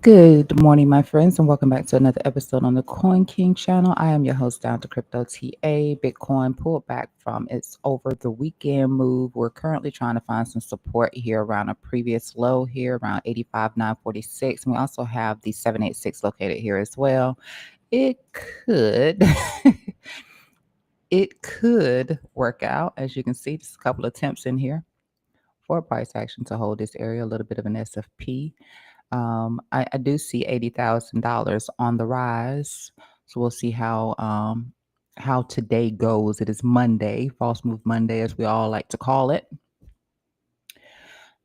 Good morning, my friends, and welcome back to another episode on the Coin King channel. I am your host, Down to Crypto TA. Bitcoin pulled back from its over the weekend move. We're currently trying to find some support here around a previous low here around 85,946. And we also have the 786 located here as well. It could it could work out. As you can see, just a couple of attempts in here for a price action to hold this area, a little bit of an SFP. I do see $80,000 on the rise. So we'll see how today goes. It is Monday, false move Monday, as we all like to call it.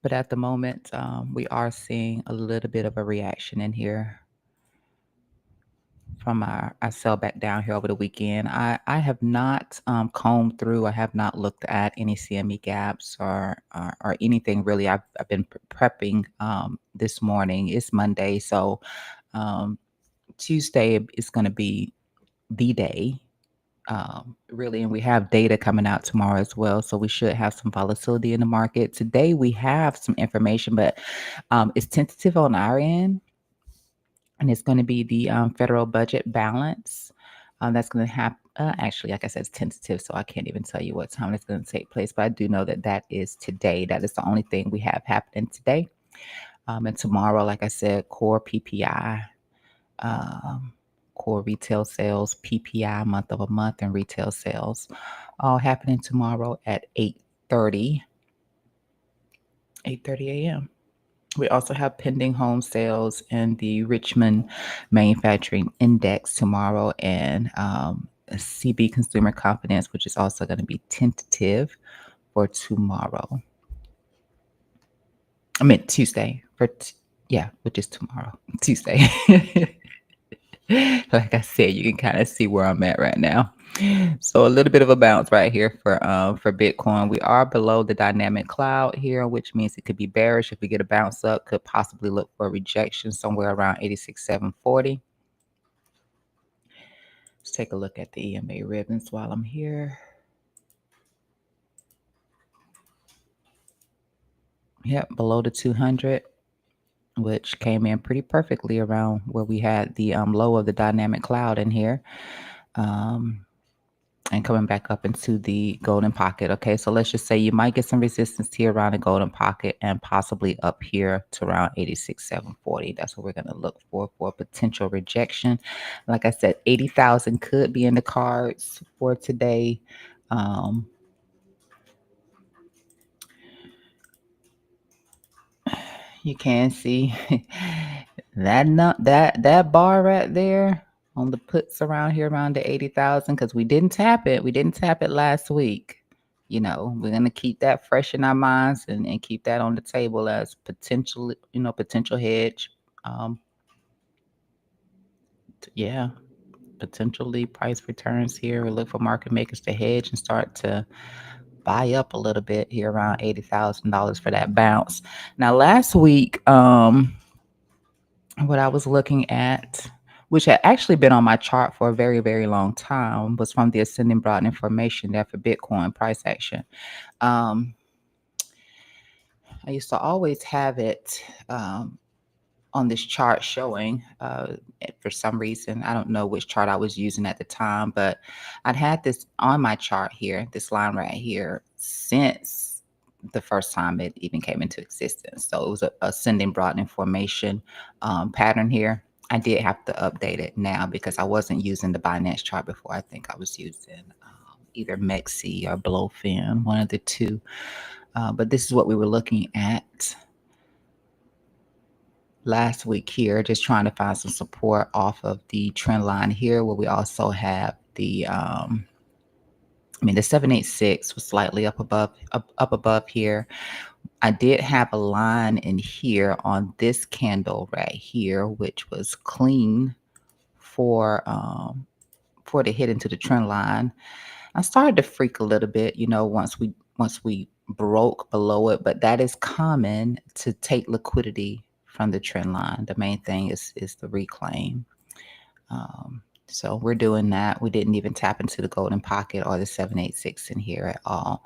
But at the moment, we are seeing a little bit of a reaction in here from our sell back down here over the weekend. I have not combed through. I have not looked at any CME gaps or anything really. I've been prepping this morning. It's Monday, so Tuesday is going to be the day, really, and we have data coming out tomorrow as well. So we should have some volatility in the market. Today we have some information, but it's tentative on our end, and it's going to be the federal budget balance. That's going to happen. Actually, like I said, it's tentative, so I can't even tell you what time it's going to take place. But I do know that that is today. That is the only thing we have happening today. And tomorrow, like I said, core PPI. Core retail sales, PPI month over month, and retail sales, all happening tomorrow at 8:30 a.m. We also have pending home sales and the Richmond Manufacturing Index tomorrow, and CB Consumer Confidence, which is also going to be tentative for tomorrow. I meant Tuesday which is tomorrow, Tuesday. Like I said, you can kind of see where I'm at right now. So a little bit of a bounce right here for Bitcoin. We are below the dynamic cloud here, which means it could be bearish. If we get a bounce up, could possibly look for a rejection somewhere around 86,740. Let's take a look at the EMA ribbons while I'm here. Yep, below the 200, which came in pretty perfectly around where we had the low of the dynamic cloud in here. And coming back up into the golden pocket. Okay, so let's just say you might get some resistance here around the golden pocket and possibly up here to around 86,740. That's what we're going to look for potential rejection. Like I said, 80,000 could be in the cards for today. You can see that bar right there on the puts around here around the 80,000, because we didn't tap it. We didn't tap it last week. We're going to keep that fresh in our minds and keep that on the table as potential hedge. Potentially price returns here. We look for market makers to hedge and start to buy up a little bit here around $80,000 for that bounce. Now, last week, what I was looking at, which had actually been on my chart for a very, very long time, was from the ascending broadening formation there for Bitcoin price action. I used to always have it on this chart showing, for some reason, I don't know which chart I was using at the time, but I'd had this on my chart here, this line right here, since the first time it even came into existence. So it was a ascending broadening formation pattern here. I did have to update it now because I wasn't using the Binance chart before. I think I was using either MEXC or Blowfin, one of the two. But this is what we were looking at last week here, just trying to find some support off of the trend line here, where we also have the the 786 was slightly up above here. I did have a line in here on this candle right here, which was clean for the hit into the trend line. I started to freak a little bit, once we broke below it, but that is common to take liquidity from the trend line. The main thing is the reclaim. So we're doing that. We didn't even tap into the golden pocket or the 786 in here at all.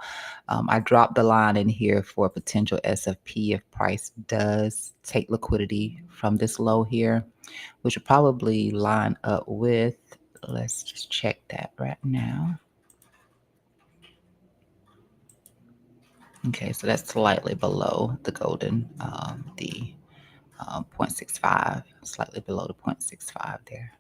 I dropped the line in here for potential SFP if price does take liquidity from this low here, which will probably line up with, let's just check that right now. Okay, so that's slightly below the golden, the 0.65, slightly below the 0.65 there.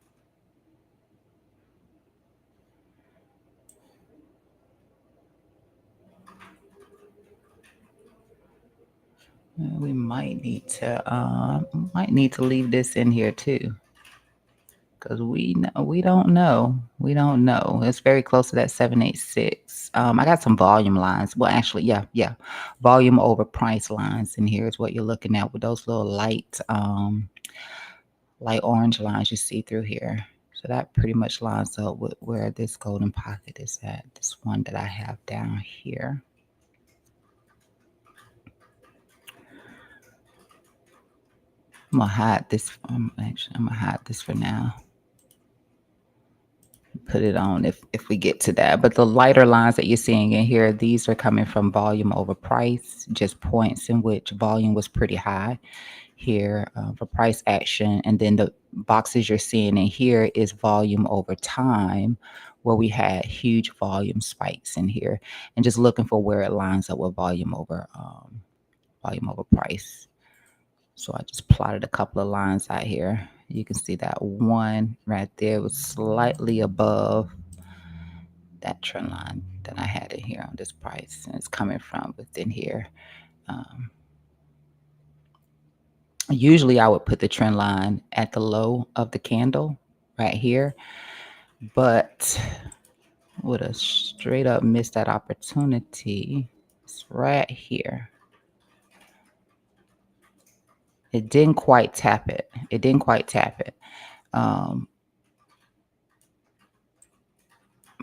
We might need to leave this in here too, because we don't know. We don't know. It's very close to that 786. I got some volume lines. Well, actually, yeah, volume over price lines in here is what you're looking at with those little light orange lines you see through here. So that pretty much lines up with where this golden pocket is at. This one that I have down here. I'm gonna hide this. Actually, I'm gonna hide this for now. Put it on if we get to that. But the lighter lines that you're seeing in here, these are coming from volume over price, just points in which volume was pretty high here for price action. And then the boxes you're seeing in here is volume over time, where we had huge volume spikes in here, and just looking for where it lines up with volume over price. So I just plotted a couple of lines out here. You can see that one right there was slightly above that trend line that I had in here on this price, and it's coming from within here. Um, Usually I would put the trend line at the low of the candle right here, but would have straight up missed that opportunity. It's right here. It didn't quite tap it. It didn't quite tap it. Um,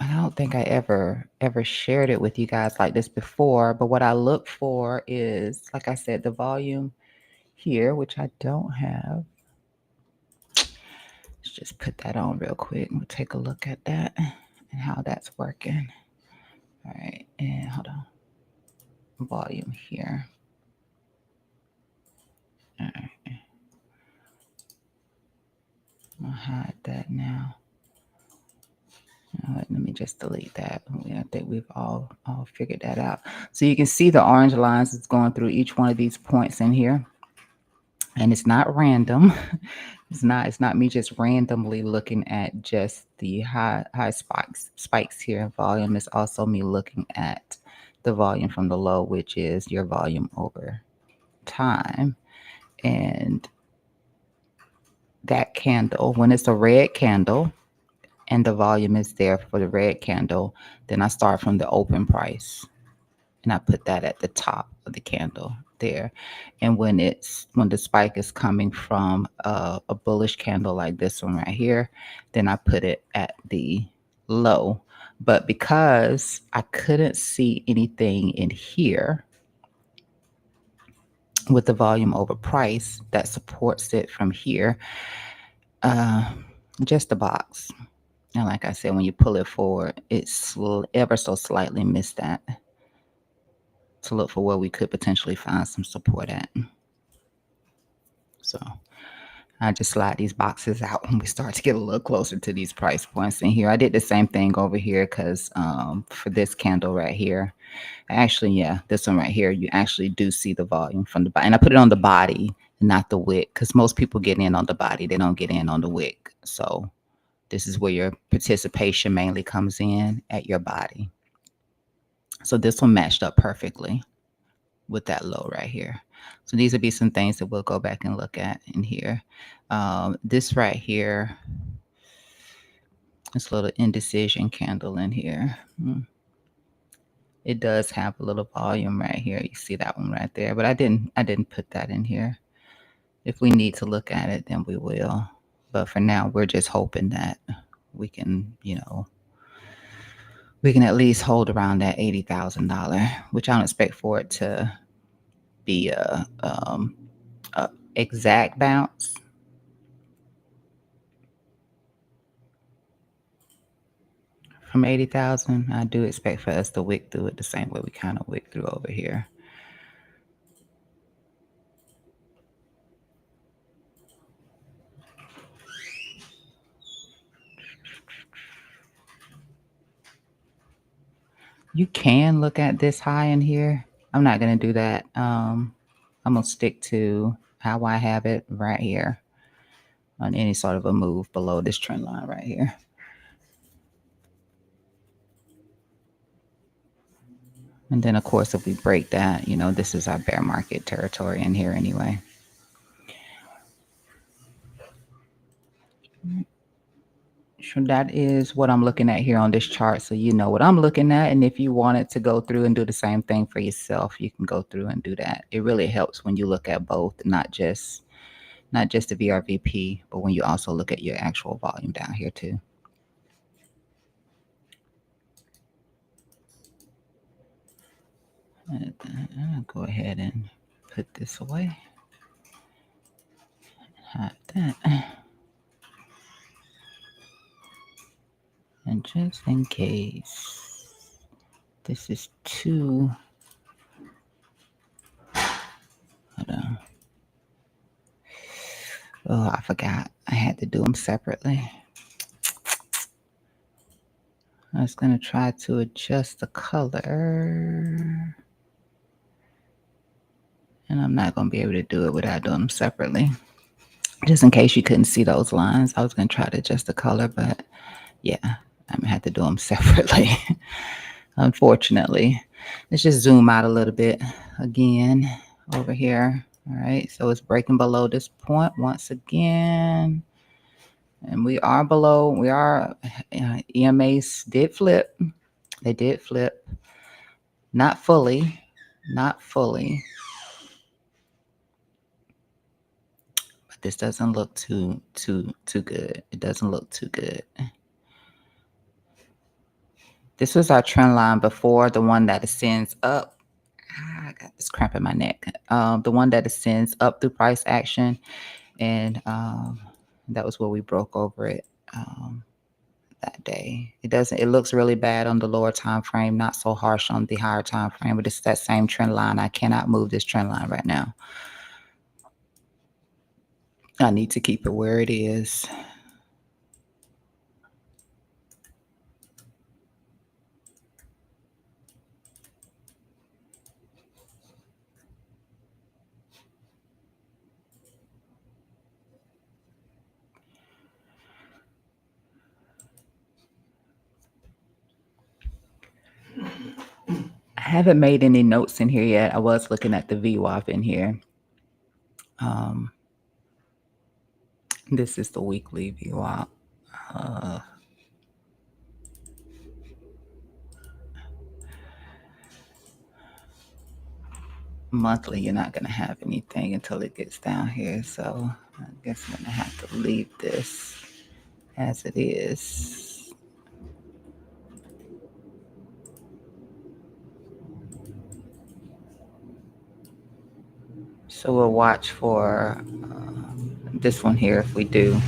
I don't think I ever shared it with you guys like this before, but what I look for is, like I said, the volume here, which I don't have. Let's just put that on real quick and we'll take a look at that and how that's working. All right, and hold on. Volume here. All right. I'll hide that now. Let me just delete that. I think we've all figured that out. So you can see the orange lines is going through each one of these points in here. And it's not random. It's not me just randomly looking at just the high spikes here in volume. It's also me looking at the volume from the low, which is your volume over time. And that candle, when it's a red candle and the volume is there for the red candle, then I start from the open price and I put that at the top of the candle there. And when the spike is coming from a bullish candle like this one right here, then I put it at the low. But because I couldn't see anything in here with the volume over price that supports it from here, just a box. And like I said, when you pull it forward, it's ever so slightly missed that, to look for where we could potentially find some support at. So I just slide these boxes out when we start to get a little closer to these price points in here. I did the same thing over here because for this candle right here, actually, yeah, this one right here, you actually do see the volume from the body. And I put it on the body, not the wick, because most people get in on the body. They don't get in on the wick. So this is where your participation mainly comes in, at your body. So this one matched up perfectly with that low right here. So these would be some things that we'll go back and look at in here. This right here, this little indecision candle in here. It does have a little volume right here. You see that one right there, but I didn't put that in here. If we need to look at it, then we will. But for now, we're just hoping that we can, we can at least hold around that $80,000, which I don't expect for it to be a exact bounce. from 80,000. I do expect for us to wick through it the same way we kind of wick through over here. You can look at this high in here. I'm not going to do that. I'm going to stick to how I have it right here on any sort of a move below this trend line right here. And then, of course, if we break that, this is our bear market territory in here anyway. So that is what I'm looking at here on this chart. So you know what I'm looking at. And if you wanted to go through and do the same thing for yourself, you can go through and do that. It really helps when you look at both, not just the VRVP, but when you also look at your actual volume down here too. I'll go ahead and put this away. Hide that. And just in case, this is too. Hold on. Oh, I forgot. I had to do them separately. I was going to try to adjust the color. And I'm not going to be able to do it without doing them separately. Just in case you couldn't see those lines, I was going to try to adjust the color, but yeah, I'm going to have to do them separately. Unfortunately. Let's just zoom out a little bit again over here. All right, so it's breaking below this point once again. And we are below, EMAs did flip. They did flip. Not fully. But this doesn't look too good. It doesn't look too good. This was our trend line before, the one that ascends up. I got this cramp in my neck. The one that ascends up through price action. And that was where we broke over it that day. It looks really bad on the lower time frame, not so harsh on the higher time frame, but it's that same trend line. I cannot move this trend line right now. I need to keep it where it is. I haven't made any notes in here yet. I was looking at the VWAP in here. This is the weekly VWAP. Monthly, you're not going to have anything until it gets down here. So I guess I'm going to have to leave this as it is. So we'll watch for this one here. If we do,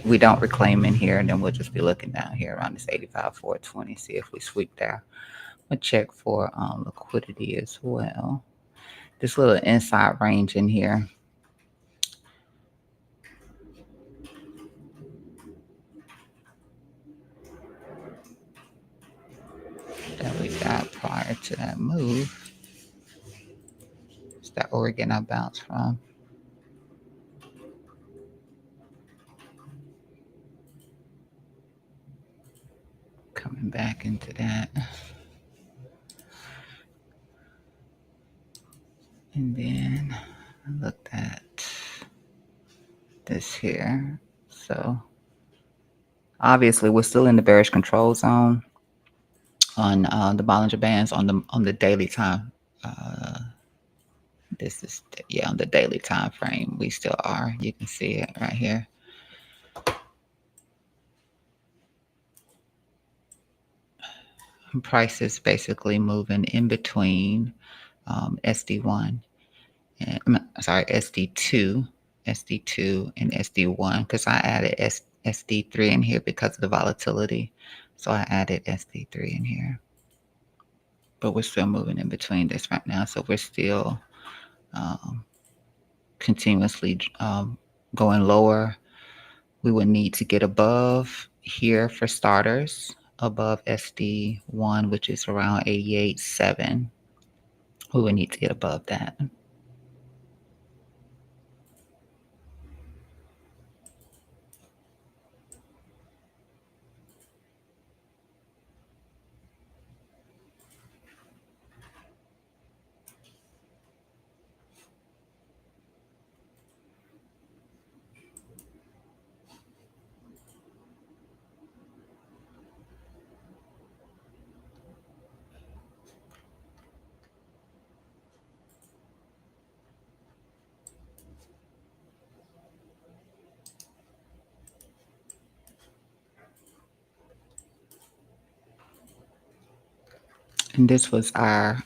we don't reclaim in here, and then we'll just be looking down here around this 85,420. See if we sweep there. We'll check for liquidity as well. This little inside range in here. That we got prior to that move. It's that Oregon I bounced from. Coming back into that. And then I looked at this here. So obviously we're still in the bearish control zone on the Bollinger Bands on the daily time. This is on the daily time frame. We still are. You can see it right here. Price is basically moving in between SD1 and SD2 and SD1 because I added SD3 in here because of the volatility. So I added SD3 in here, but we're still moving in between this right now. So we're still um, continuously going lower. We would need to get above here for starters, above SD1, which is around 88.7. We would need to get above that. And this was our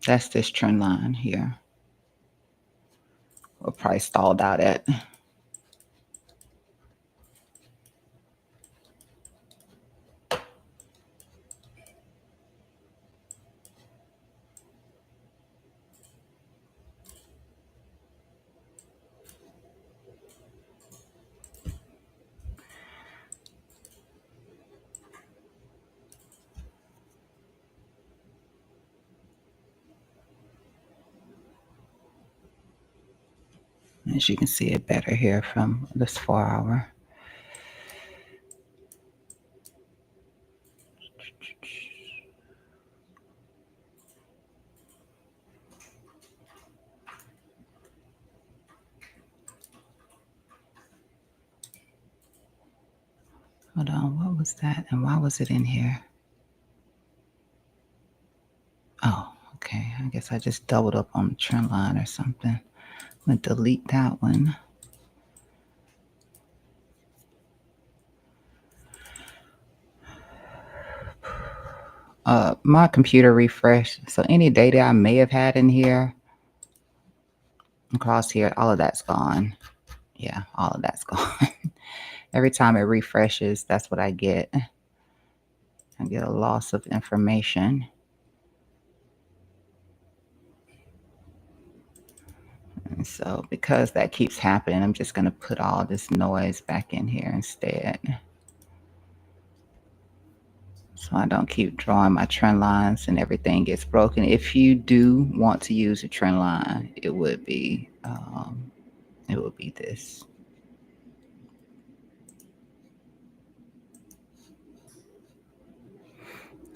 that's this trend line here. We're probably stalled out at. As you can see it better here from this 4 hour. Hold on, what was that? And why was it in here? Oh, okay. I guess I just doubled up on the trend line or something. I'm gonna delete that one. My computer refreshed. So any data I may have had in here, across here, all of that's gone. Yeah, all of that's gone. Every time it refreshes, that's what I get. I get a loss of information. And so because that keeps happening, I'm just going to put all this noise back in here instead. So I don't keep drawing my trend lines and everything gets broken. If you do want to use a trend line, it would be this.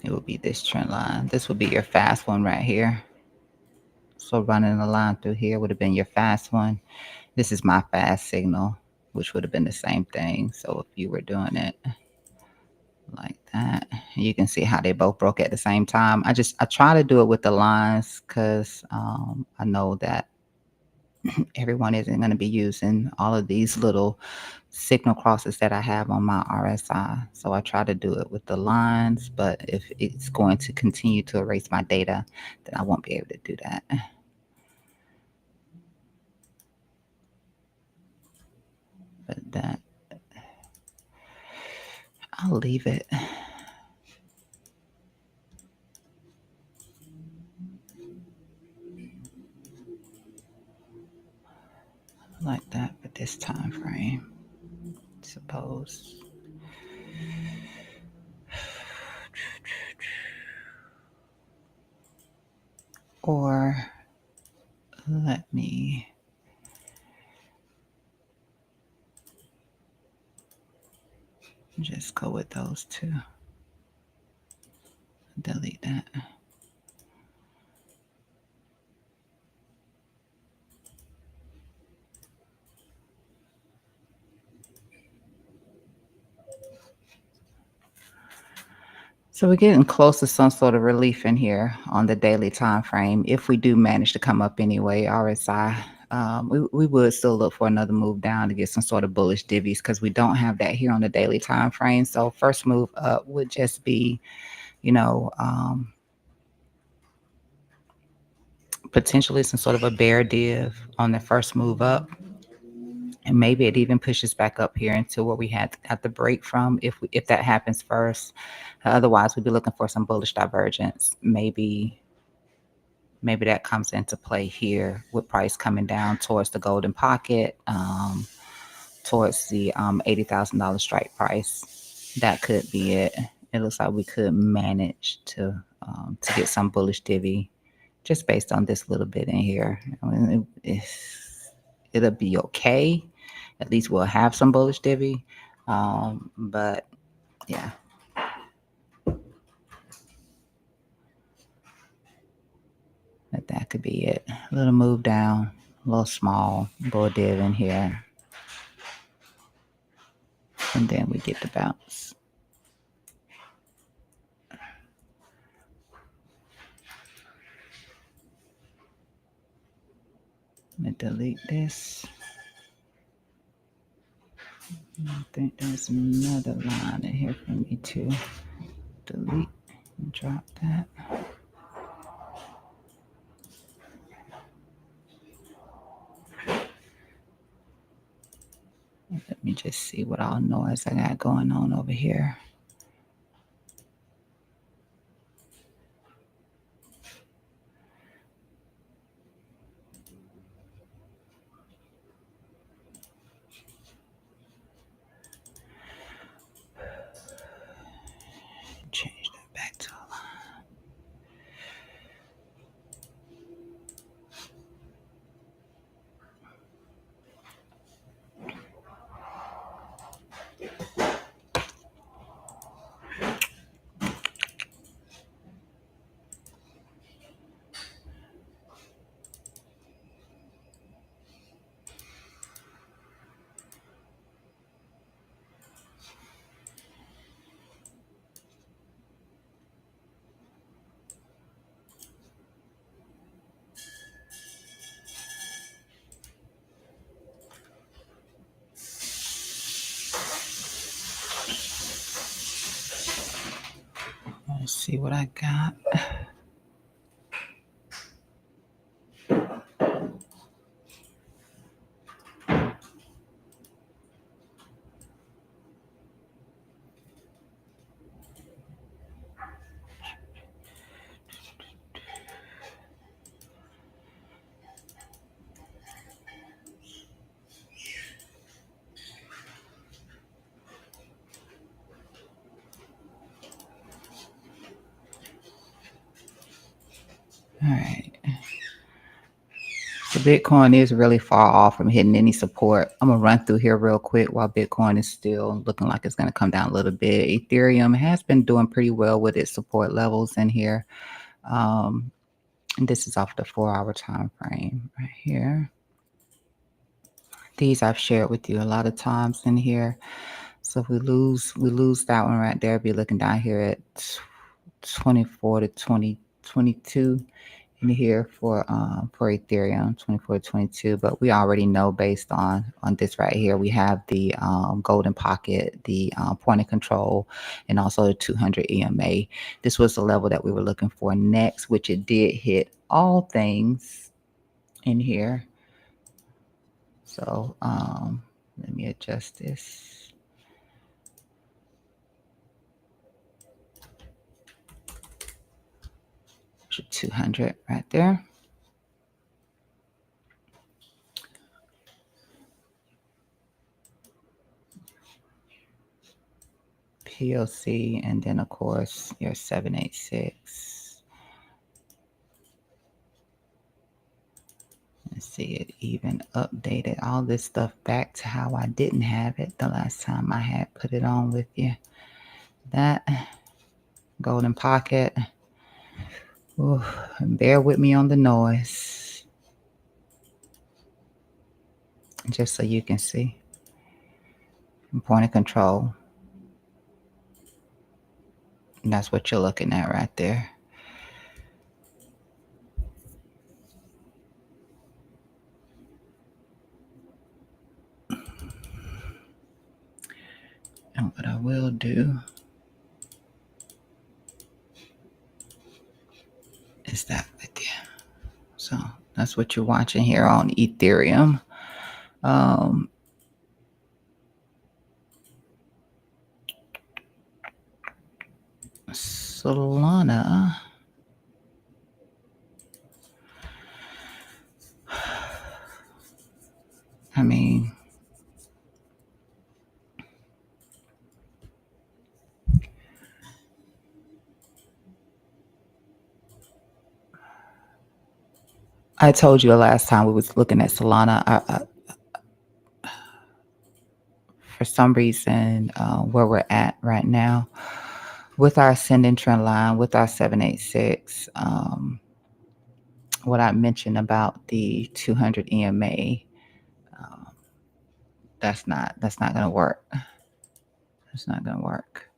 It would be this trend line. This would be your fast one right here. So running a line through here would have been your fast one. This is my fast signal, which would have been the same thing. So if you were doing it like that, you can see how they both broke at the same time. I try to do it with the lines because I know that everyone isn't going to be using all of these little signal crosses that I have on my RSI. So I try to do it with the lines, but if it's going to continue to erase my data, then I won't be able to do that. But that, I'll leave it like that for this time frame, suppose. Or let me just go with those two. Delete that. So we're getting close to some sort of relief in here on the daily time frame. If we do manage to come up anyway, RSI, we would still look for another move down to get some sort of bullish divvies because we don't have that here on the daily time frame. So first move up would just be, potentially some sort of a bear div on the first move up. And maybe it even pushes back up here into where we had to break from if that happens first. Otherwise, we'd be looking for some bullish divergence. Maybe that comes into play here with price coming down towards the golden pocket, towards the $80,000 strike price. That could be it. It looks like we could manage to get some bullish divvy just based on this little bit in here. I mean, it'll be okay. At least we'll have some bullish divvy. But yeah. But that could be it. A little move down, a little small bull div in here. And then we get the bounce. Let me delete this. I think there's another line in here for me to delete and drop that. Let me just see what all noise I got going on over here. Change that back to a line. Let's see what I got. All right. So Bitcoin is really far off from hitting any support. I'm going to run through here real quick while Bitcoin is still looking like it's going to come down a little bit. Ethereum has been doing pretty well with its support levels in here. And this is off the 4-hour time frame right here. These I've shared with you a lot of times in here. So if we lose that one right there. Be looking down here at 24 to 22 in here for Ethereum, 24 to 22. But we already know based on this right here, we have the golden pocket, the point of control, and also the 200 EMA. This was the level that we were looking for next, which it did hit all things in here. So let me adjust this. 200 right there. POC, and then of course your 786. Let's see, it even updated all this stuff back to how I didn't have it the last time I had put it on with you. That golden pocket. Ooh, bear with me on the noise, just so you can see. Point of control. And that's what you're looking at right there. And what I will do is that with you. So that's what you're watching here on Ethereum. Solana. I mean, I told you the last time we was looking at Solana. For some reason, where we're at right now, with our ascending trend line, with our 786, what I mentioned about the 200 EMA, um, that's not going to work. That's not going to work.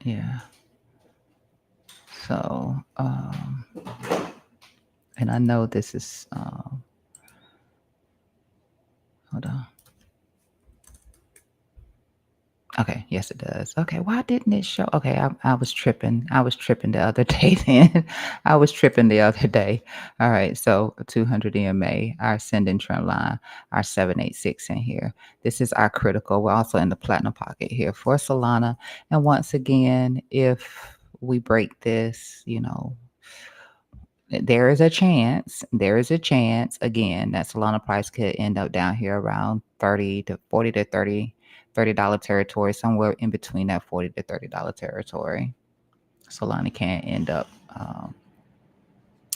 Yeah. So, and I know this is, hold on. Okay, yes, it does. Okay, why didn't it show? Okay, I was tripping. I was tripping the other day then. I was tripping the other day. All right, so 200 EMA, our ascending trend line, our 786 in here. This is our critical. We're also in the platinum pocket here for Solana. And once again, if we break this, there is a chance again that Solana price could end up down here around 30 to 40 to 30 $30 territory, somewhere in between that 40 to $30 territory. Solana can end up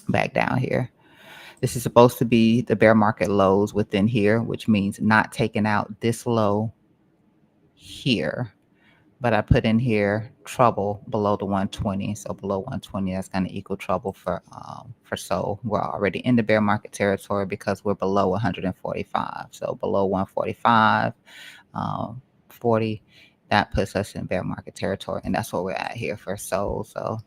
back down here. This is supposed to be the bear market lows within here, which means not taking out this low here. But I put in here trouble below the 120. So below 120, that's going to equal trouble for SOL. We're already in the bear market territory because we're below 145. So below 145, 40, that puts us in bear market territory, and that's where we're at here for SOL. So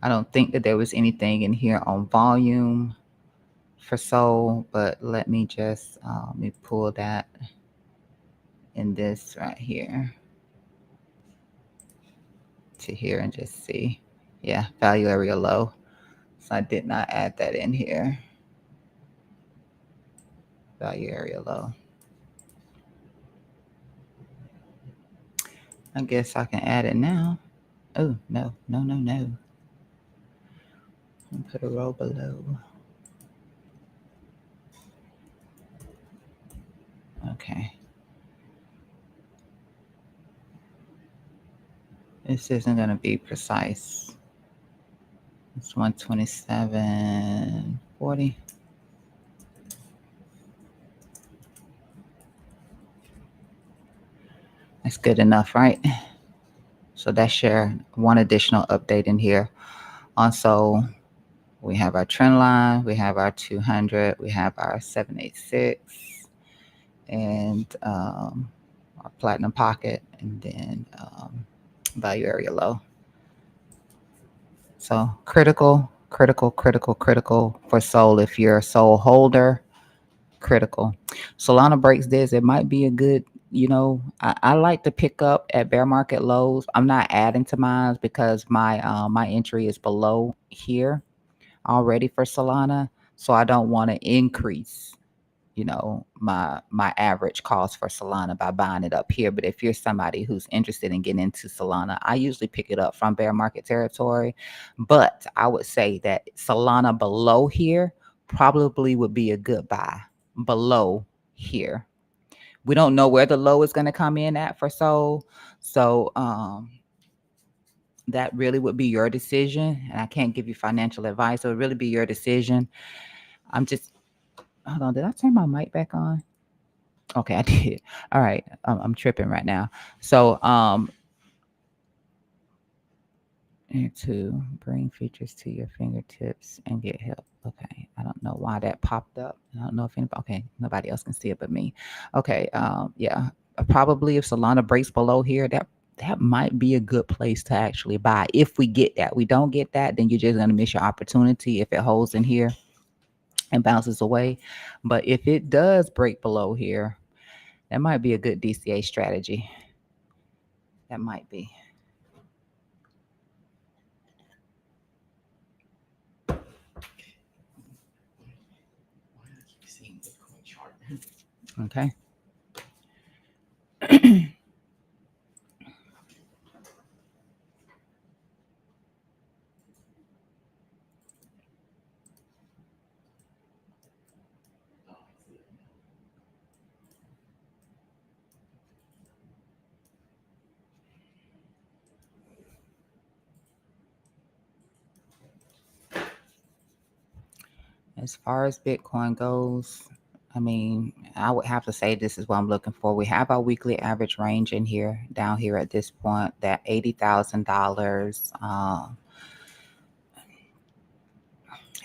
I don't think that there was anything in here on volume for SOL, but let me just let me pull that in this right here to here and just see. Yeah, value area low. So I did not add that in here. Value area low. I guess I can add it now. Oh, no. Put a row below. Okay. This isn't going to be precise. It's 127.40. That's good enough, right? So that's your one additional update in here. Also, we have our trend line, we have our 200, we have our 786, and our platinum pocket, and then value area low. So critical for SOL. If you're a SOL holder, critical. Solana breaks this. It might be a good, I like to pick up at bear market lows. I'm not adding to mine because my entry is below here already for Solana. So I don't want to increase, my average cost for Solana by buying it up here. But if you're somebody who's interested in getting into Solana, I usually pick it up from bear market territory. But I would say that Solana below here probably would be a good buy below here. We don't know where the low is going to come in at for SOL. So that really would be your decision. And I can't give you financial advice. So it would really be your decision. I'm just, hold on. Did I turn my mic back on? Okay, I did. All right. I'm tripping right now. So, and to bring features to your fingertips and get help. Okay. I don't know why that popped up. I don't know if anybody, okay, nobody else can see it but me. Okay. Yeah. Probably if Solana breaks below here, that might be a good place to actually buy if we get that. We don't get that, then you're just going to miss your opportunity if it holds in here and bounces away. But if it does break below here, that might be a good DCA strategy. That might be. Okay. As far as Bitcoin goes, I mean, I would have to say this is what I'm looking for. We have our weekly average range in here, down here at this point, that $80,000,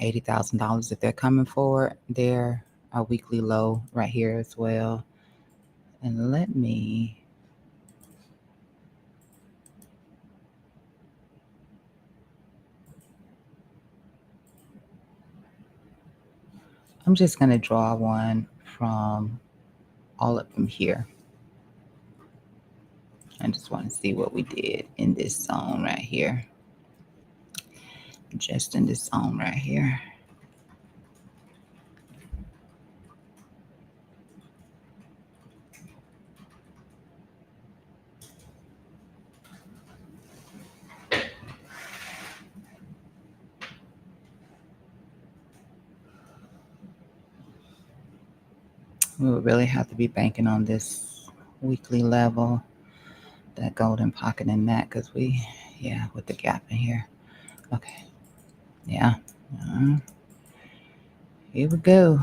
$80,000. If they're coming forward, there, our weekly low right here as well. And I'm just going to draw one from all up from here. I just want to see what we did in this zone right here. Just in this zone right here. We would really have to be banking on this weekly level, that golden pocket in that, because with the gap in here. Okay. Yeah. Uh, Here we go.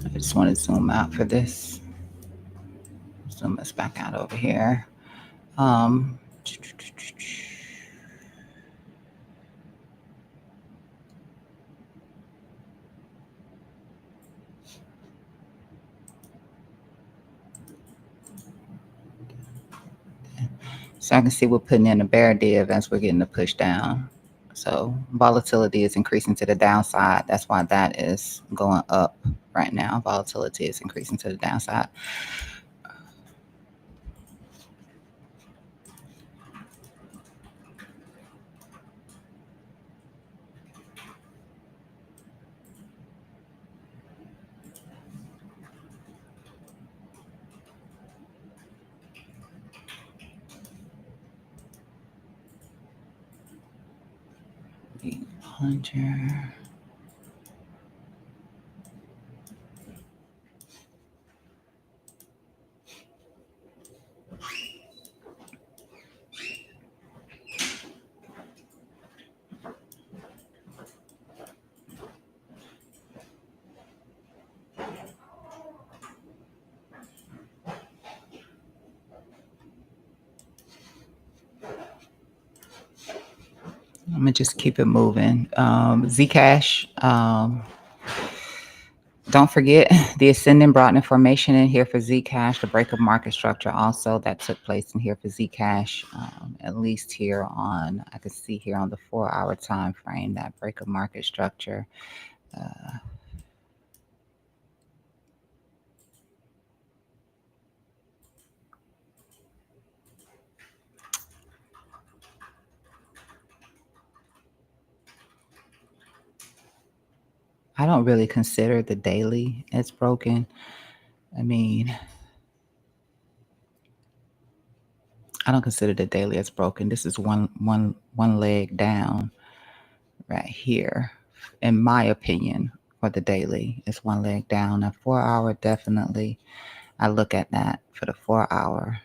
I just want to zoom out for this. Zoom us back out over here. Um, so I can see we're putting in a bear div as we're getting the push down. So volatility is increasing to the downside. That's why that is going up right now. Volatility is increasing to the downside. Hunter. I'm gonna just keep it moving. Zcash. Don't forget the ascending Broadening formation in here for Zcash. The break of market structure also that took place in here for Zcash. At least here on, I can see here on the 4-hour time frame that break of market structure. Uh, I don't really consider the daily as broken. I mean, I don't consider the daily as broken. This is one leg down right here, in my opinion. For the daily, it's one leg down. A 4-hour, definitely. I look at that for the 4-hour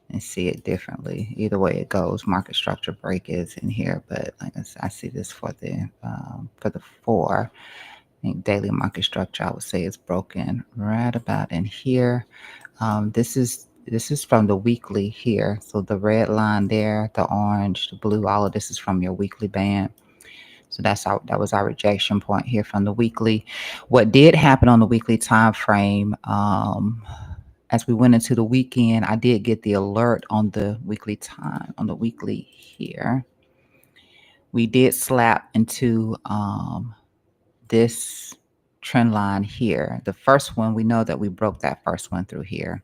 and see it differently. Either way it goes, market structure break is in here, but like I said, I see this for the 4. I think daily market structure, I would say, is broken right about in here. This is from the weekly here. So the red line there, the orange, the blue, all of this is from your weekly band. So that was our rejection point here from the weekly. What did happen on the weekly time frame? As we went into the weekend, I did get the alert on the weekly time on the weekly here. We did slap into this trend line here. The first one, we know that we broke that first one through here,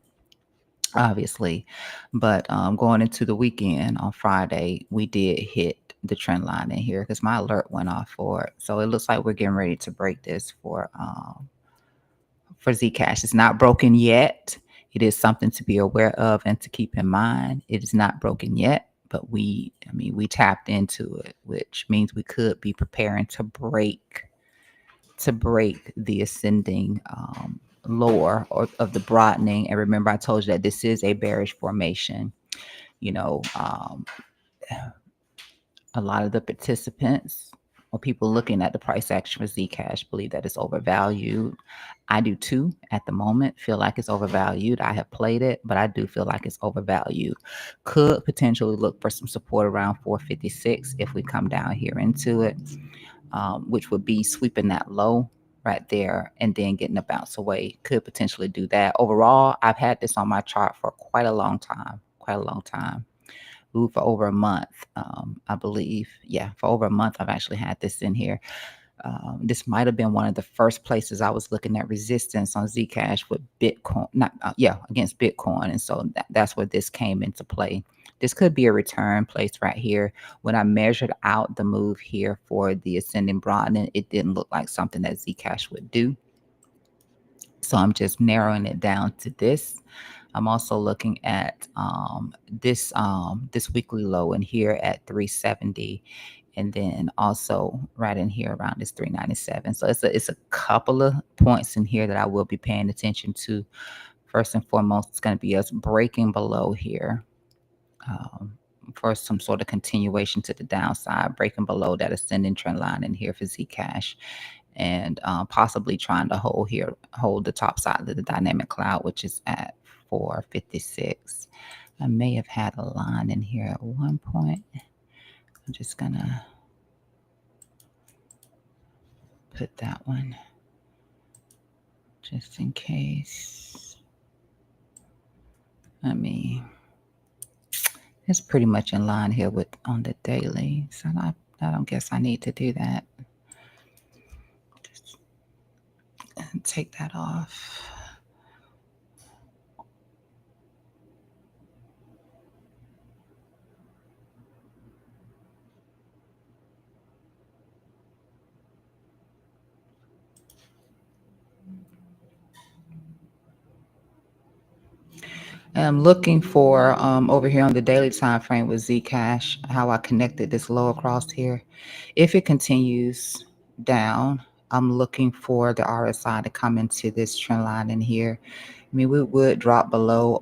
obviously. But going into the weekend on Friday, we did hit the trend line in here because my alert went off for it. So it looks like we're getting ready to break this for Zcash. It's not broken yet. It is something to be aware of and to keep in mind. It is not broken yet, but we tapped into it, which means we could be preparing to break the ascending lower or of the broadening. And remember, I told you that this is a bearish formation. You know, a lot of the participants or people looking at the price action for Zcash believe that it's overvalued. I do too at the moment, feel like it's overvalued. I have played it, but I do feel like it's overvalued. Could potentially look for some support around 456 if we come down here into it, which would be sweeping that low right there and then getting a bounce away. Could potentially do that. Overall, I've had this on my chart for quite a long time. Ooh, for over a month, I believe. Yeah, for over a month, I've actually had this in here. This might have been one of the first places I was looking at resistance on Zcash with Bitcoin, against Bitcoin. And so that's where this came into play. This could be a return place right here. When I measured out the move here for the ascending broadening, it didn't look like something that Zcash would do. So I'm just narrowing it down to this. I'm also looking at this weekly low in here at 370, and then also right in here around this 397. So it's a couple of points in here that I will be paying attention to. First and foremost, it's going to be us breaking below here for some sort of continuation to the downside, breaking below that ascending trend line in here for Zcash, and possibly trying to hold the top side of the dynamic cloud, which is at 456. I may have had a line in here at one point. I'm just gonna put that one just in case. It's pretty much in line here with on the daily, so I don't guess I need to do that. Just take that off. I'm looking for over here on the daily time frame with Zcash, how I connected this low across here. If it continues down, I'm looking for the RSI to come into this trend line in here. We would drop below.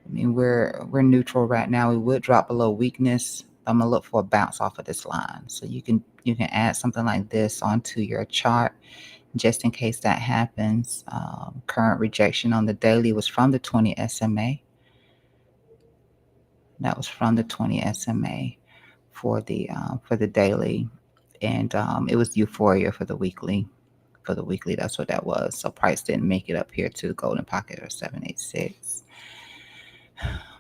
We're neutral right now. We would drop below weakness. I'm gonna look for a bounce off of this line. So you can add something like this onto your chart just in case that happens. Current rejection on the daily was from the 20 SMA. That was from the 20 SMA for the daily, and it was euphoria for the weekly. For the weekly, that's what that was. So price didn't make it up here to the golden pocket or 786.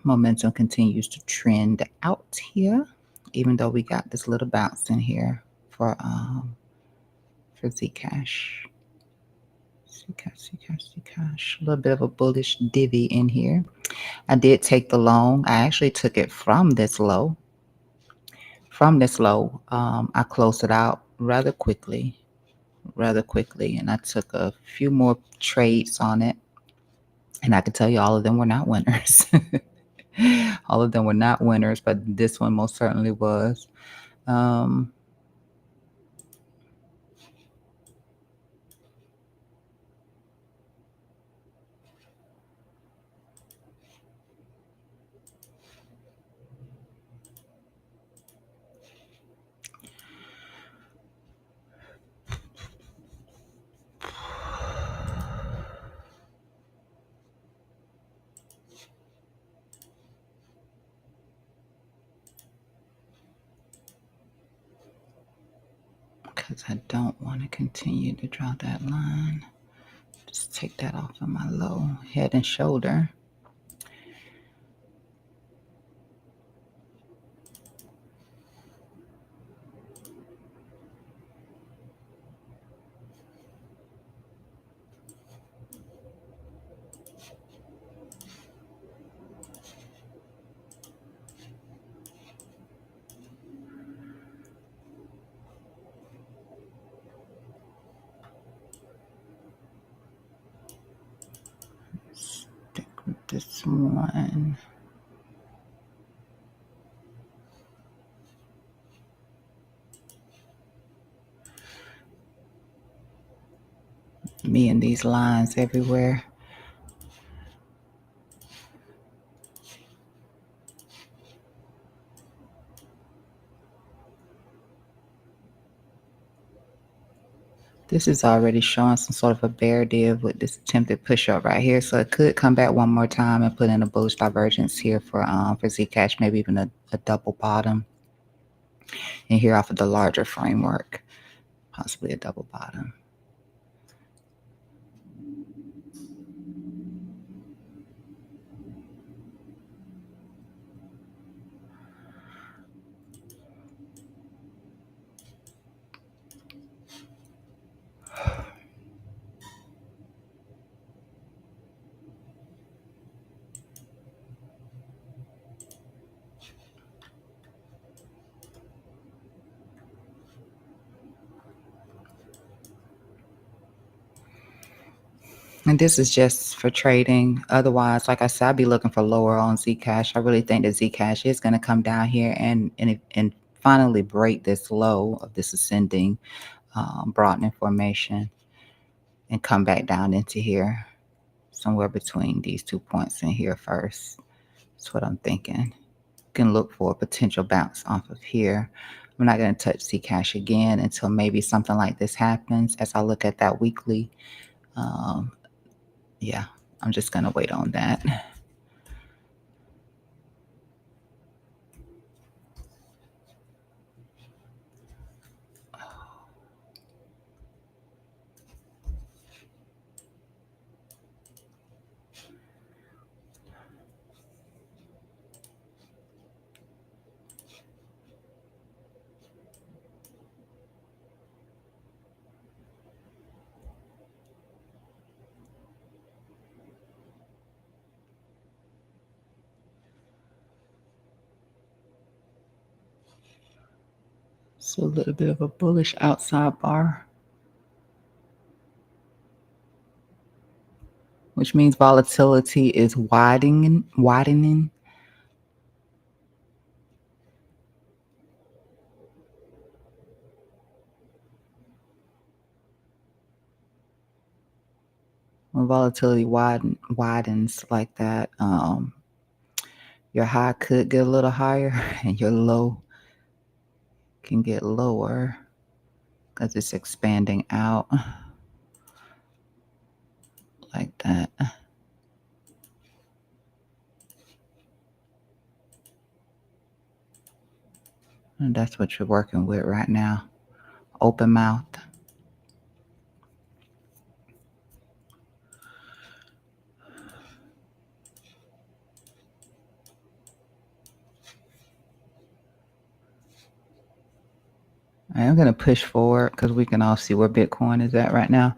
Momentum continues to trend out here, even though we got this little bounce in here for Zcash. Zcash. A little bit of a bullish divvy in here. I did take the long. I actually took it from this low. I closed it out rather quickly, and I took a few more trades on it. And I can tell you all of them were not winners. All of them were not winners, but this one most certainly was. Because I don't want to continue to draw that line. Just take that off of my low, head and shoulder. This one. Me and these lines everywhere. This is already showing some sort of a bear div with this attempted push up right here. So it could come back one more time and put in a bullish divergence here for Zcash, maybe even a double bottom. And here off of the larger framework, possibly a double bottom. And this is just for trading. Otherwise, like I said, I'd be looking for lower on Zcash. I really think that Zcash is going to come down here and finally break this low of this ascending broadening formation and come back down into here, somewhere between these 2 points in here first. That's what I'm thinking. Can look for a potential bounce off of here. I'm not going to touch Zcash again until maybe something like this happens. As I look at that weekly, yeah, I'm just going to wait on that. So a little bit of a bullish outside bar, which means volatility is widening. When volatility widens like that, your high could get a little higher and your low can get lower because it's expanding out like that. And that's what you're working with right now. Open mouth. I'm going to push forward because we can all see where Bitcoin is at right now.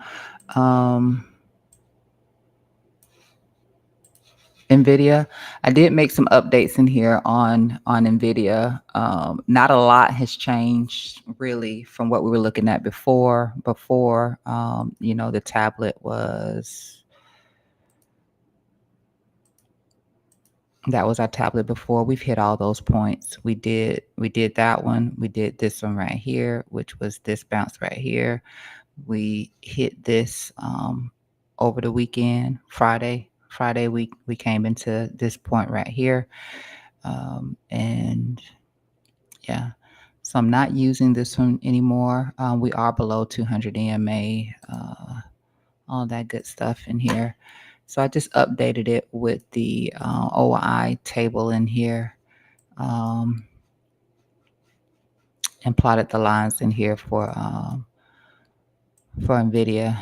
NVIDIA, I did make some updates in here on NVIDIA. Not a lot has changed really from what we were looking at before. The tablet was, that was our tablet before. We've hit all those points. We did that one. We did this one right here, which was this bounce right here. We hit this over the weekend, Friday we came into this point right here. And yeah, so I'm not using this one anymore. We are below 200 EMA, all that good stuff in here. So I just updated it with the OI table in here, and plotted the lines in here for NVIDIA.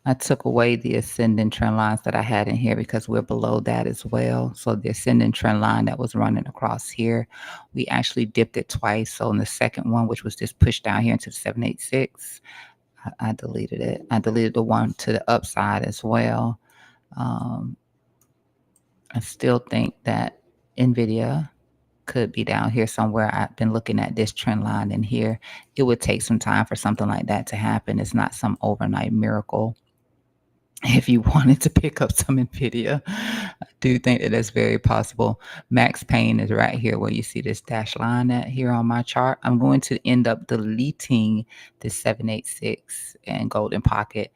I took away the ascending trend lines that I had in here because we're below that as well. So the ascending trend line that was running across here, we actually dipped it twice. So in the second one, which was just pushed down here into the 786, I deleted it. I deleted the one to the upside as well. I still think that NVIDIA could be down here somewhere. I've been looking at this trend line in here. It would take some time for something like that to happen. It's not some overnight miracle. if you wanted to pick up some NVIDIA. I do think that that's very possible. Max pain is right here where you see this dash line at here on my chart. I'm going to end up deleting the 786 and golden pocket.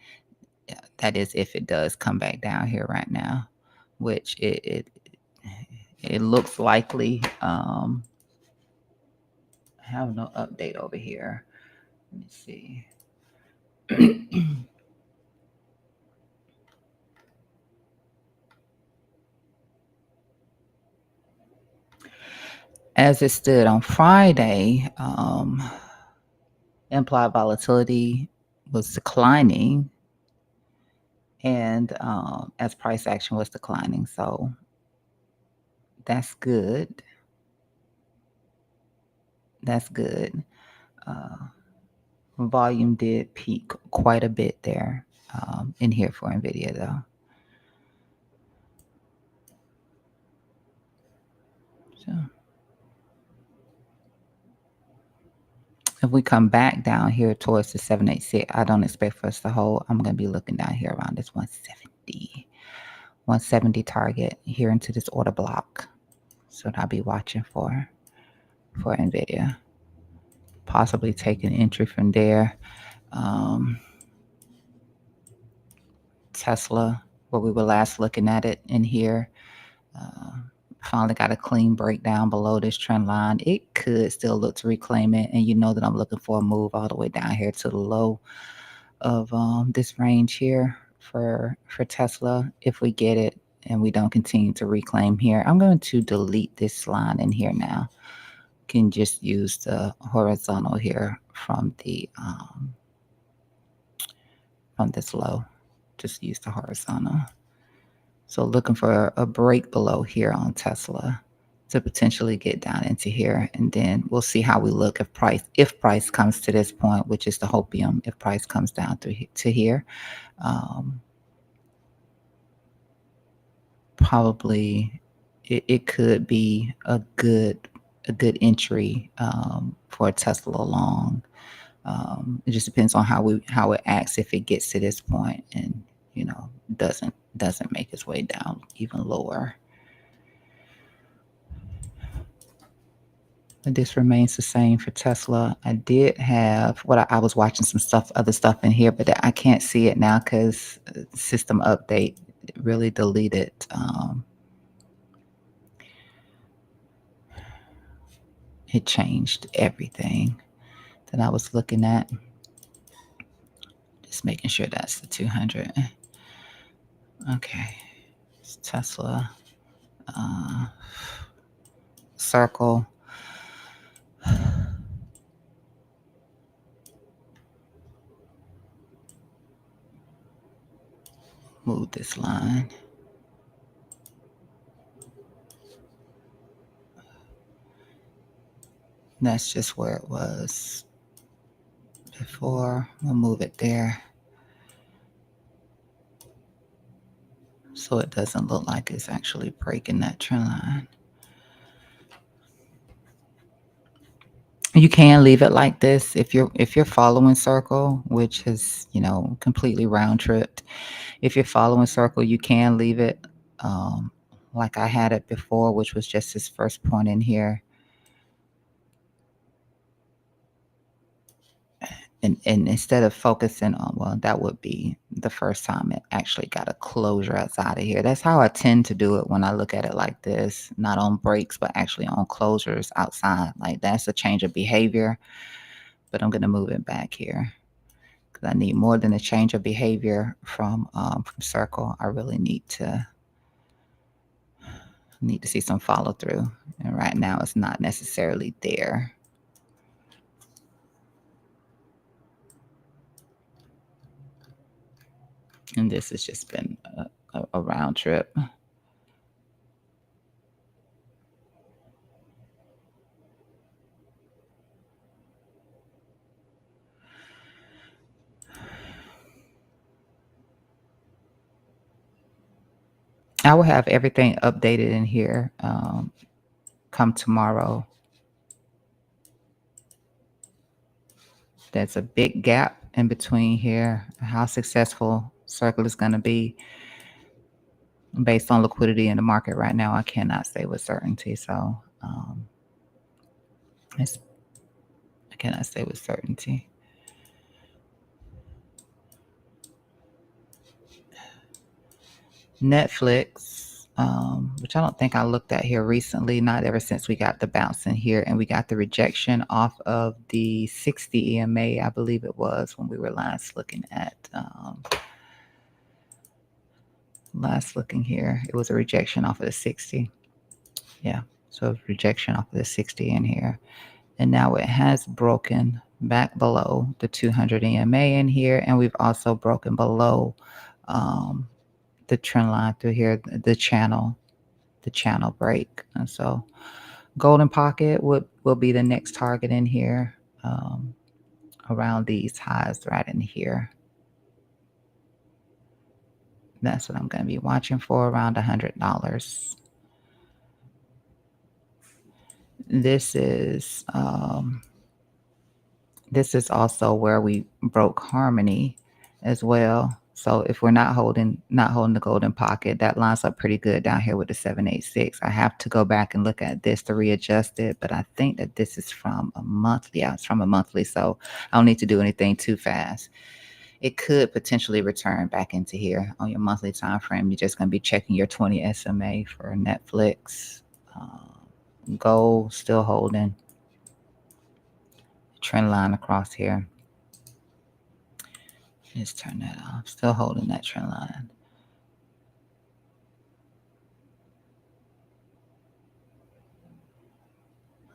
That is if it does come back down here right now, which it looks likely. I have no update over here. Let me see. As it stood on Friday, implied volatility was declining, and as price action was declining. So that's good. That's good. Uh, volume did peak quite a bit there in here for NVIDIA, though. So if we come back down here towards the 786, I don't expect for us to hold. I'm going to be looking down here around this 170 target here into this order block. So I'll be watching for NVIDIA. Possibly take an entry from there. Tesla, where we were last looking at it in here. Finally got a clean breakdown below this trend line. It could still look to reclaim it, and you know that I'm looking for a move all the way down here to the low of this range here for Tesla. If we get it and we don't continue to reclaim here, I'm going to delete this line in here now. Can just use the horizontal here from this low. Just use the horizontal. So looking for a break below here on Tesla to potentially get down into here, and then we'll see how we look if price comes to this point, which is the hopium. If price comes down to here, probably it could be a good entry for a Tesla long. It just depends on how it acts if it gets to this point and doesn't make its way down even lower. And this remains the same for Tesla. I did have I was watching some other stuff in here, but I can't see it now because system update really deleted. It changed everything that I was looking at. Just making sure that's the 200. Okay, it's Tesla. Circle. Move this line. That's just where it was before. We'll move it there. So it doesn't look like it's actually breaking that trend line. You can leave it like this if you're following circle, which is completely round tripped. If you're following circle, you can leave it like I had it before, which was just this first point in here. And instead of focusing on, that would be the first time it actually got a closure outside of here. That's how I tend to do it when I look at it like this, not on breaks, but actually on closures outside. Like that's a change of behavior, but I'm going to move it back here because I need more than a change of behavior from circle. I really need to see some follow through. And right now it's not necessarily there. And this has just been a round trip. I will have everything updated in here come tomorrow. There's a big gap in between here. How successful circle is going to be based on liquidity in the market right now. I cannot say with certainty. So it's, I cannot say with certainty. Netflix, which I don't think I looked at here recently, not ever since we got the bounce in here and we got the rejection off of the 60 EMA, I believe it was when we were last looking at, here. It was a rejection off of the 60. Yeah, so rejection off of the 60 in here. And now it has broken back below the 200 EMA in here, and we've also broken below the trend line through here, the channel break. And so golden pocket will be the next target in here, around these highs right in here. That's what I'm going to be watching for, around $100. This is also where we broke harmony as well. So if we're not holding the golden pocket, that lines up pretty good down here with the 786. I have to go back and look at this to readjust it, but I think that this is from a monthly. Yeah, it's from a monthly, so I don't need to do anything too fast. It could potentially return back into here on your monthly time frame. You're just going to be checking your 20 SMA for Netflix. Gold still holding. Trend line across here. Let's turn that off. Still holding that trend line.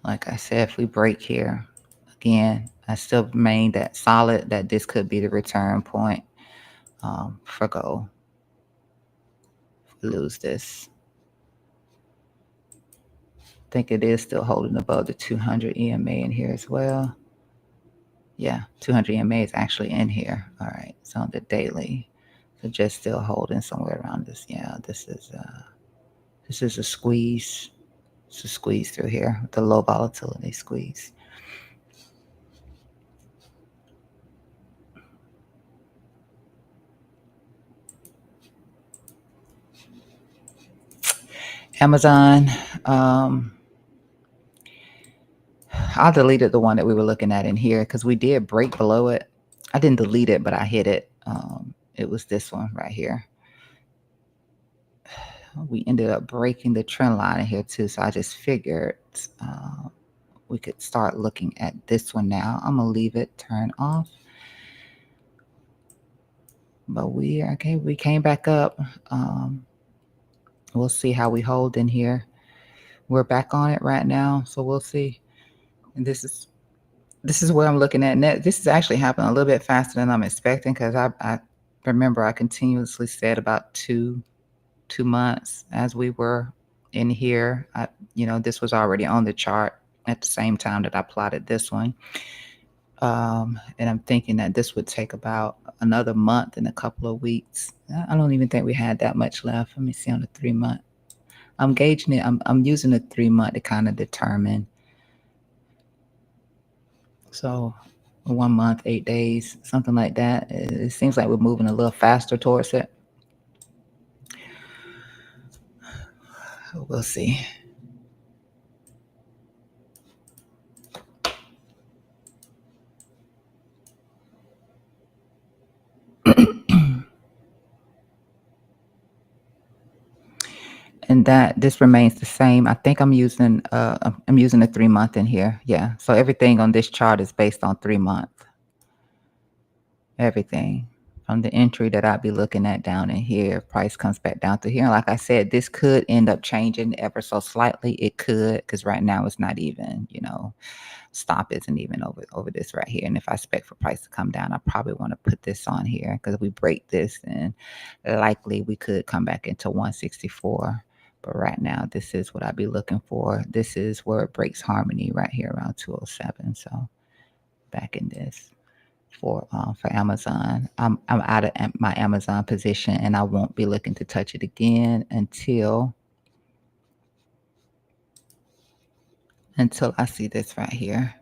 Like I said, if we break here, again, I still remain that solid that this could be the return point for gold. If we lose this, I think it is still holding above the 200 EMA in here as well. Yeah, 200 EMA is actually in here. All right, it's on the daily. So just still holding somewhere around this. Yeah, this is a squeeze. It's a squeeze through here, the low volatility squeeze. Amazon, I deleted the one that we were looking at in here because we did break below it. I didn't delete it, but I hit it. It was this one right here. We ended up breaking the trend line in here too, so I just figured we could start looking at this one now. I'm gonna leave it turn off. But we came back up. We'll see how we hold in here. We're back on it right now, so we'll see. And this is where I'm looking at. Net. This is actually happening a little bit faster than I'm expecting because I remember I continuously said about two months as we were in here. This was already on the chart at the same time that I plotted this one. And I'm thinking that this would take about another month and a couple of weeks. I don't even think we had that much left. Let me see on the 3 month. I'm gauging it. I'm using the 3 month to kind of determine. So 1 month, 8 days, something like that. It seems like we're moving a little faster towards it. We'll see. And that this remains the same. I think I'm using a 3 month in here. Yeah. So everything on this chart is based on 3 month. Everything from the entry that I'll be looking at down in here. Price comes back down to here. And like I said, this could end up changing ever so slightly. It could, because right now it's not even, stop isn't even over this right here. And if I expect for price to come down, I probably want to put this on here because if we break this, then likely we could come back into 164. But right now, this is what I'd be looking for. This is where it breaks harmony right here around 207. So back in this for Amazon. I'm out of my Amazon position and I won't be looking to touch it again until I see this right here.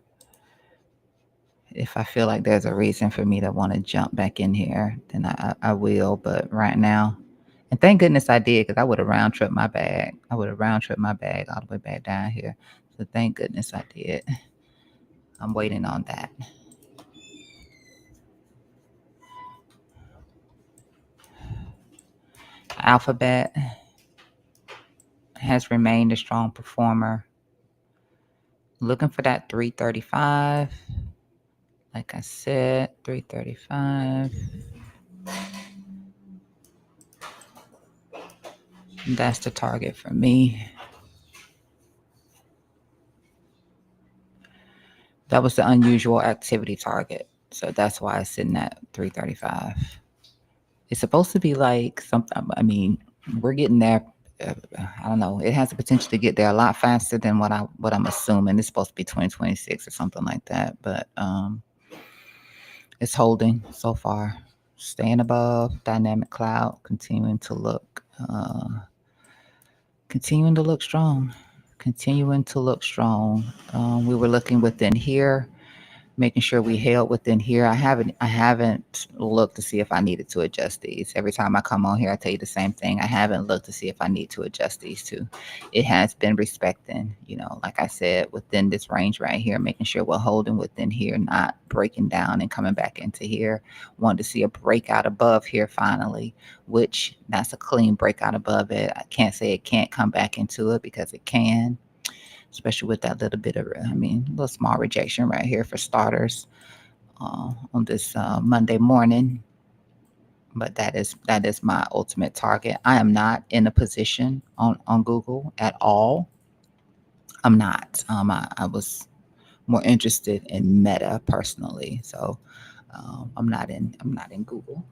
if I feel like there's a reason for me to want to jump back in here, then I will. But right now, and thank goodness I did, because I would have round tripped my bag. I would have round tripped my bag all the way back down here. So thank goodness I did. I'm waiting on that. Alphabet has remained a strong performer. Looking for that 335. Like I said, 335. That's the target for me. That was the unusual activity target. So that's why it's sitting at 335. It's supposed to be like something, I mean, we're getting there. I don't know. It has the potential to get there a lot faster than what I'm assuming. It's supposed to be 2026 or something like that. But it's holding so far. Staying above dynamic cloud, continuing to look strong. Continuing to look strong. We were looking within here, making sure we held within here. I haven't looked to see if I needed to adjust these. Every time I come on here, I tell you the same thing. I haven't looked to see if I need to adjust these two. It has been respecting, like I said, within this range right here, making sure we're holding within here, not breaking down and coming back into here. Wanted to see a breakout above here finally, which that's a clean breakout above it. I can't say it can't come back into it, because it can, especially with that little bit of, a little small rejection right here for starters on this Monday morning. But that is my ultimate target. I am not in a position on Google at all. I'm not. I was more interested in Meta personally, so I'm not in Google.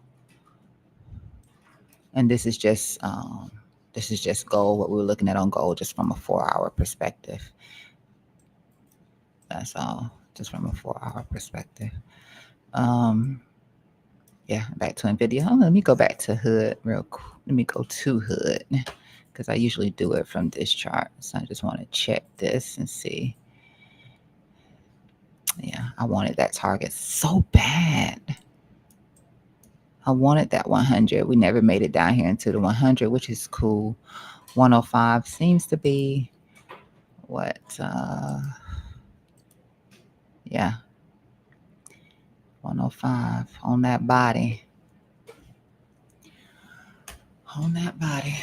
And this is just gold. What we were looking at on gold, just from a 4 hour perspective. That's all, just from a 4 hour perspective. Um, yeah, back to NVIDIA. Let me go back to Hood real quick. Let me go to Hood, because I usually do it from this chart. So I just want to check this and see. Yeah, I wanted that target so bad. I wanted that 100. We never made it down here into the 100, which is cool. 105 seems to be what, yeah, 105 on that body. On that body.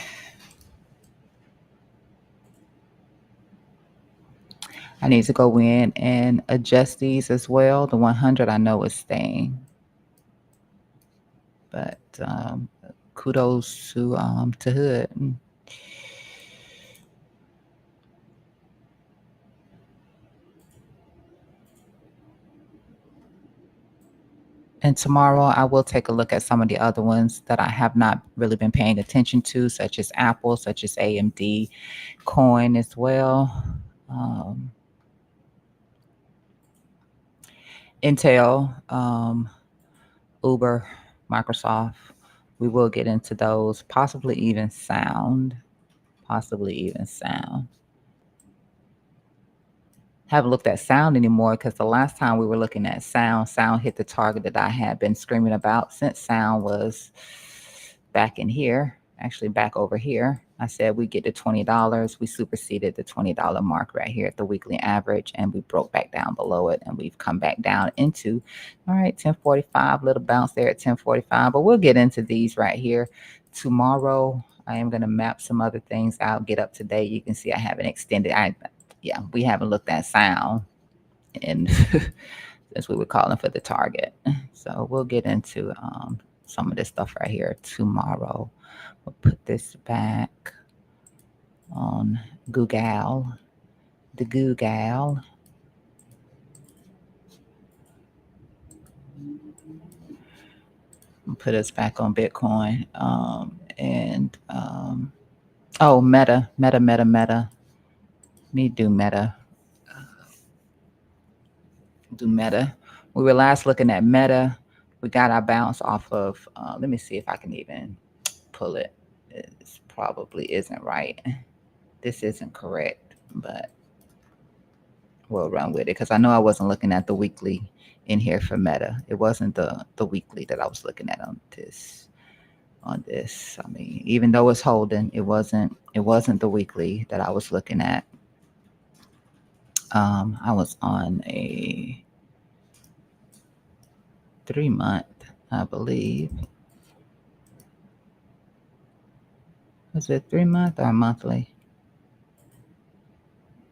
I need to go in and adjust these as well. The 100 I know is staying, but kudos to Hood. And tomorrow I will take a look at some of the other ones that I have not really been paying attention to, such as Apple, such as AMD, Coin as well, um, Intel, Uber, Microsoft. We will get into those, possibly even Sound, possibly even Sound. Haven't looked at Sound anymore, because the last time we were looking at Sound hit the target that I had been screaming about since Sound was back in here, actually back over here. I said we get to $20. We superseded the $20 mark right here at the weekly average, and we broke back down below it, and we've come back down into, all right, 1045, little bounce there at 1045. But we'll get into these right here tomorrow. I am going to map some other things out, get up to date. You can see I haven't extended. Yeah, we haven't looked at Sound, and since we were calling for the target. So we'll get into some of this stuff right here tomorrow. We'll put this back on Google, the Google. Put us back on Bitcoin. And oh, Meta. Let me do Meta. Do Meta. We were last looking at Meta. We got our bounce off of. Let me see if I can even pull it. This probably isn't right. This isn't correct, but We'll run with it because I know I wasn't looking at the weekly in here for Meta. It wasn't the weekly that I was looking at on this. On this, I mean, even though it's holding, it wasn't the weekly that I was looking at. I was on a 3 month, I believe. Was it 3 month or monthly?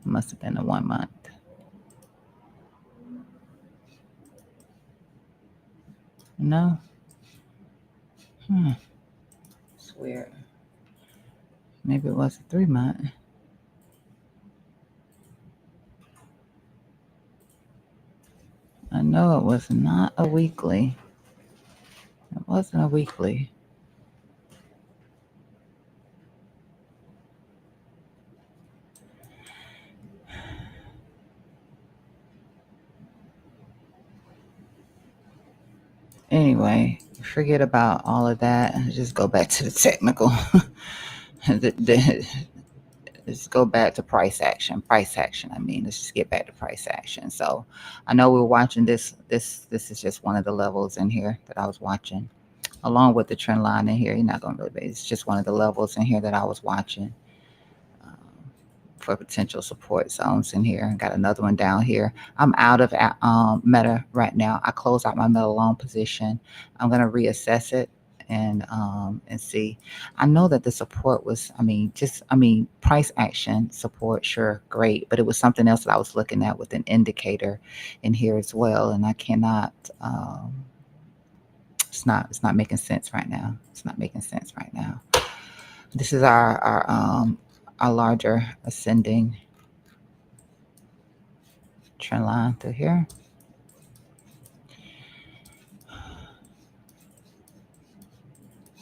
Must have been a 1 month. No. Hmm. Swear. Maybe it was a 3 month. I know it was not a weekly. It wasn't a weekly. Anyway, forget about all of that. Just go back to the technical. Let's go back to price action. Price action. I mean, let's just get back to price action. So, I know we're watching this. This is just one of the levels in here that I was watching, along with the trend line in here. You're not gonna really. It's just one of the levels in here that I was watching. um, for potential support zones in here. Got another one down here. I'm out of Meta right now. I closed out my Meta long position. I'm gonna reassess it and see. I know that the support was. I mean, price action support. Sure, great, but it was something else that I was looking at with an indicator in here as well, and I cannot. It's not making sense right now. It's not making sense right now. This is our larger ascending trend line through here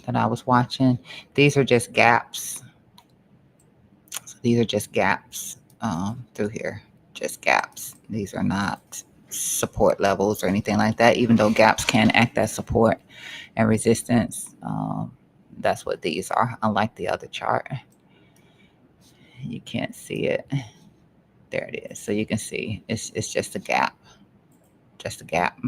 that I was watching. These are just gaps. So these are just gaps through here. Just gaps. These are not support levels or anything like that, even though gaps can act as support and resistance. That's what these are, unlike the other chart. You can't see it. There it is. So you can see it's just a gap. Just a gap.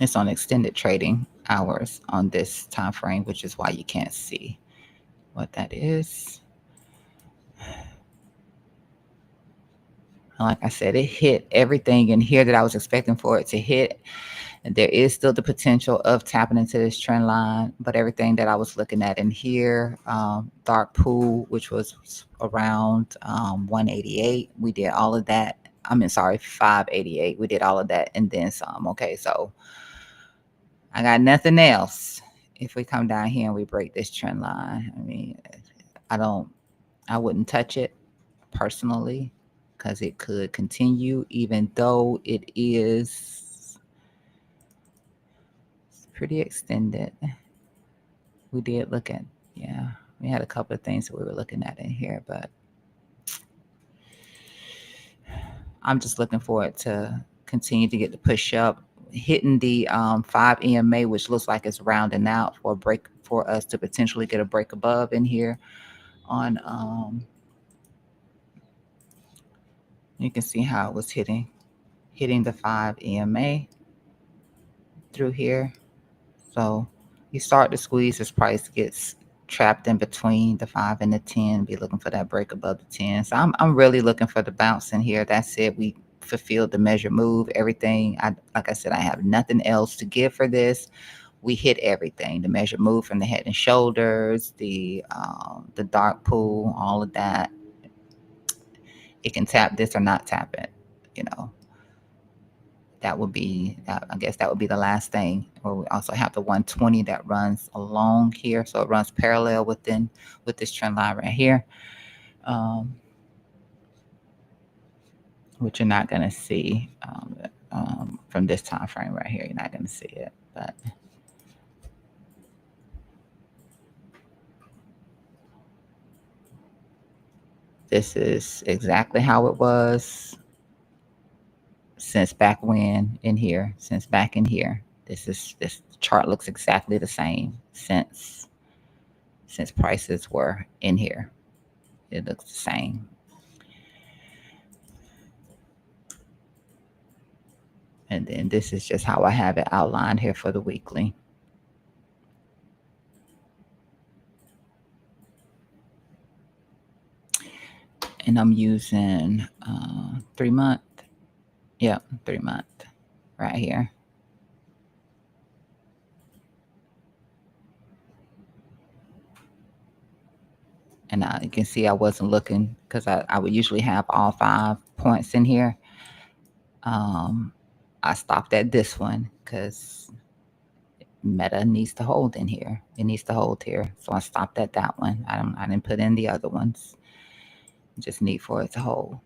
It's on extended trading hours on this time frame, which is why you can't see what that is. Like I said, it hit everything in here that I was expecting for it to hit. And there is still the potential of tapping into this trend line, but everything that I was looking at in here, dark pool, which was around 188, we did all of that. I mean, sorry, 588. We did all of that and then some. Okay, so I got nothing else. If we come down here and we break this trend line, I mean, I don't, I wouldn't touch it personally because it could continue, even though it is pretty extended. We did look at, yeah, we had a couple of things that we were looking at in here, but I'm just looking for it to continue to get the push up, hitting the 5 EMA, which looks like it's rounding out for a break for us to potentially get a break above in here on you can see how it was hitting the 5 EMA through here. So you start to squeeze, this price gets trapped in between the 5 and the 10, be looking for that break above the 10. So I'm really looking for the bounce in here. That's it. We fulfilled the measure move, everything. Like I said, I have nothing else to give for this. We hit everything. The measure move from the head and shoulders, the dark pool, all of that. It can tap this or not tap it, you know. That would be, I guess that would be the last thing. Or we also have the 120 that runs along here. So it runs parallel with this trend line right here, um, which you're not going to see from this time frame right here. You're not going to see it. But this is exactly how it was since back when in here, since back in here. This chart looks exactly the same since. since prices were in here. It looks the same. And then this is just how I have it outlined here for the weekly. And I'm using 3 month. Yep, 3 month right here. And you can see I wasn't looking because I would usually have all 5 points in here. Um, I stopped at this one because Meta needs to hold in here. It needs to hold here. So I stopped at that one. I didn't put in the other ones. Just need for it to hold.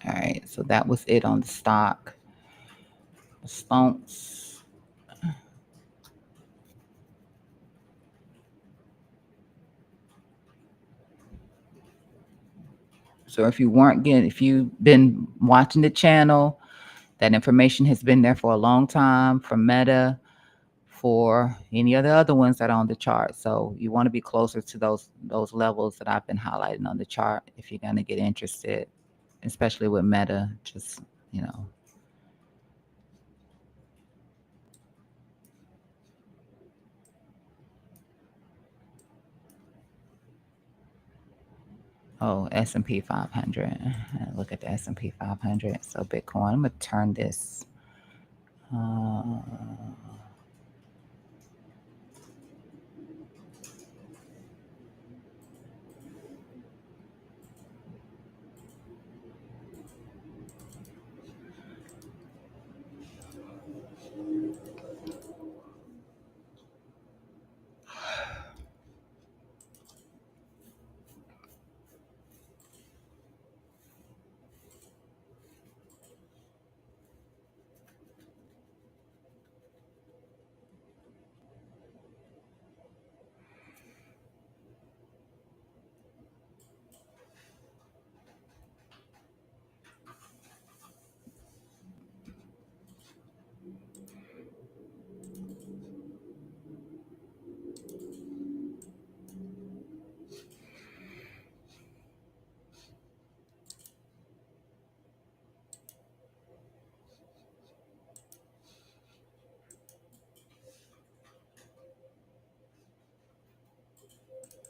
All right, so that was it on the stock. The stonks. So if you've been watching the channel, that information has been there for a long time for Meta, for any of the other ones that are on the chart. So you want to be closer to those levels that I've been highlighting on the chart if you're going to get interested, especially with Meta. Just, you know. Oh, S&P 500. Look at the S&P 500. So Bitcoin. I'm gonna turn this. Uh,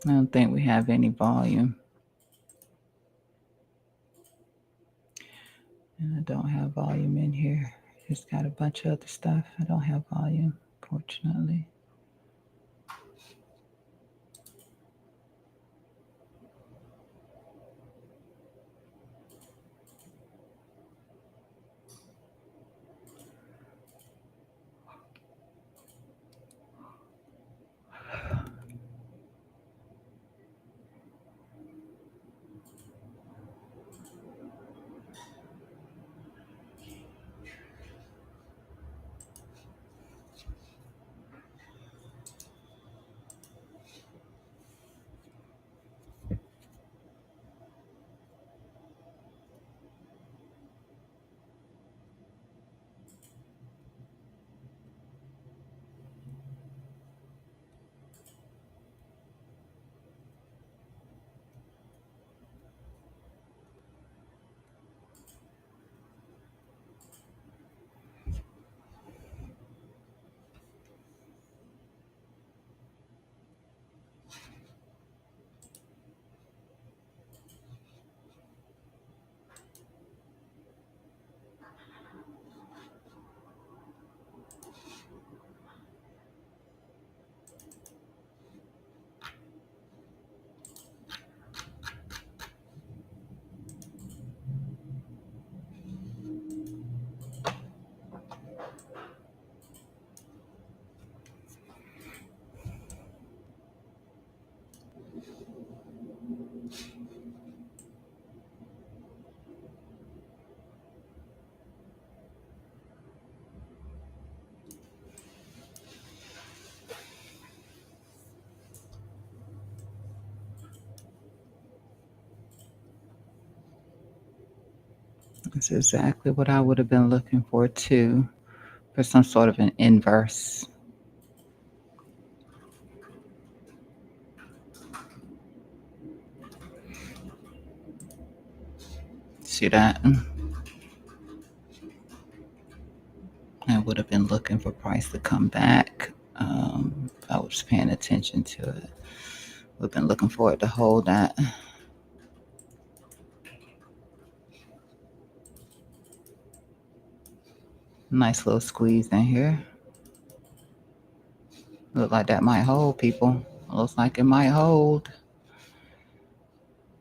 I don't think we have any volume. And I don't have volume in here. It's got a bunch of other stuff. I don't have volume, fortunately. That's exactly what I would have been looking for too, for some sort of an inverse. See that? I would have been looking for price to come back. If I was paying attention to it. We've been looking for it to hold that. Nice little squeeze in here. Look like that might hold, people. Looks like it might hold.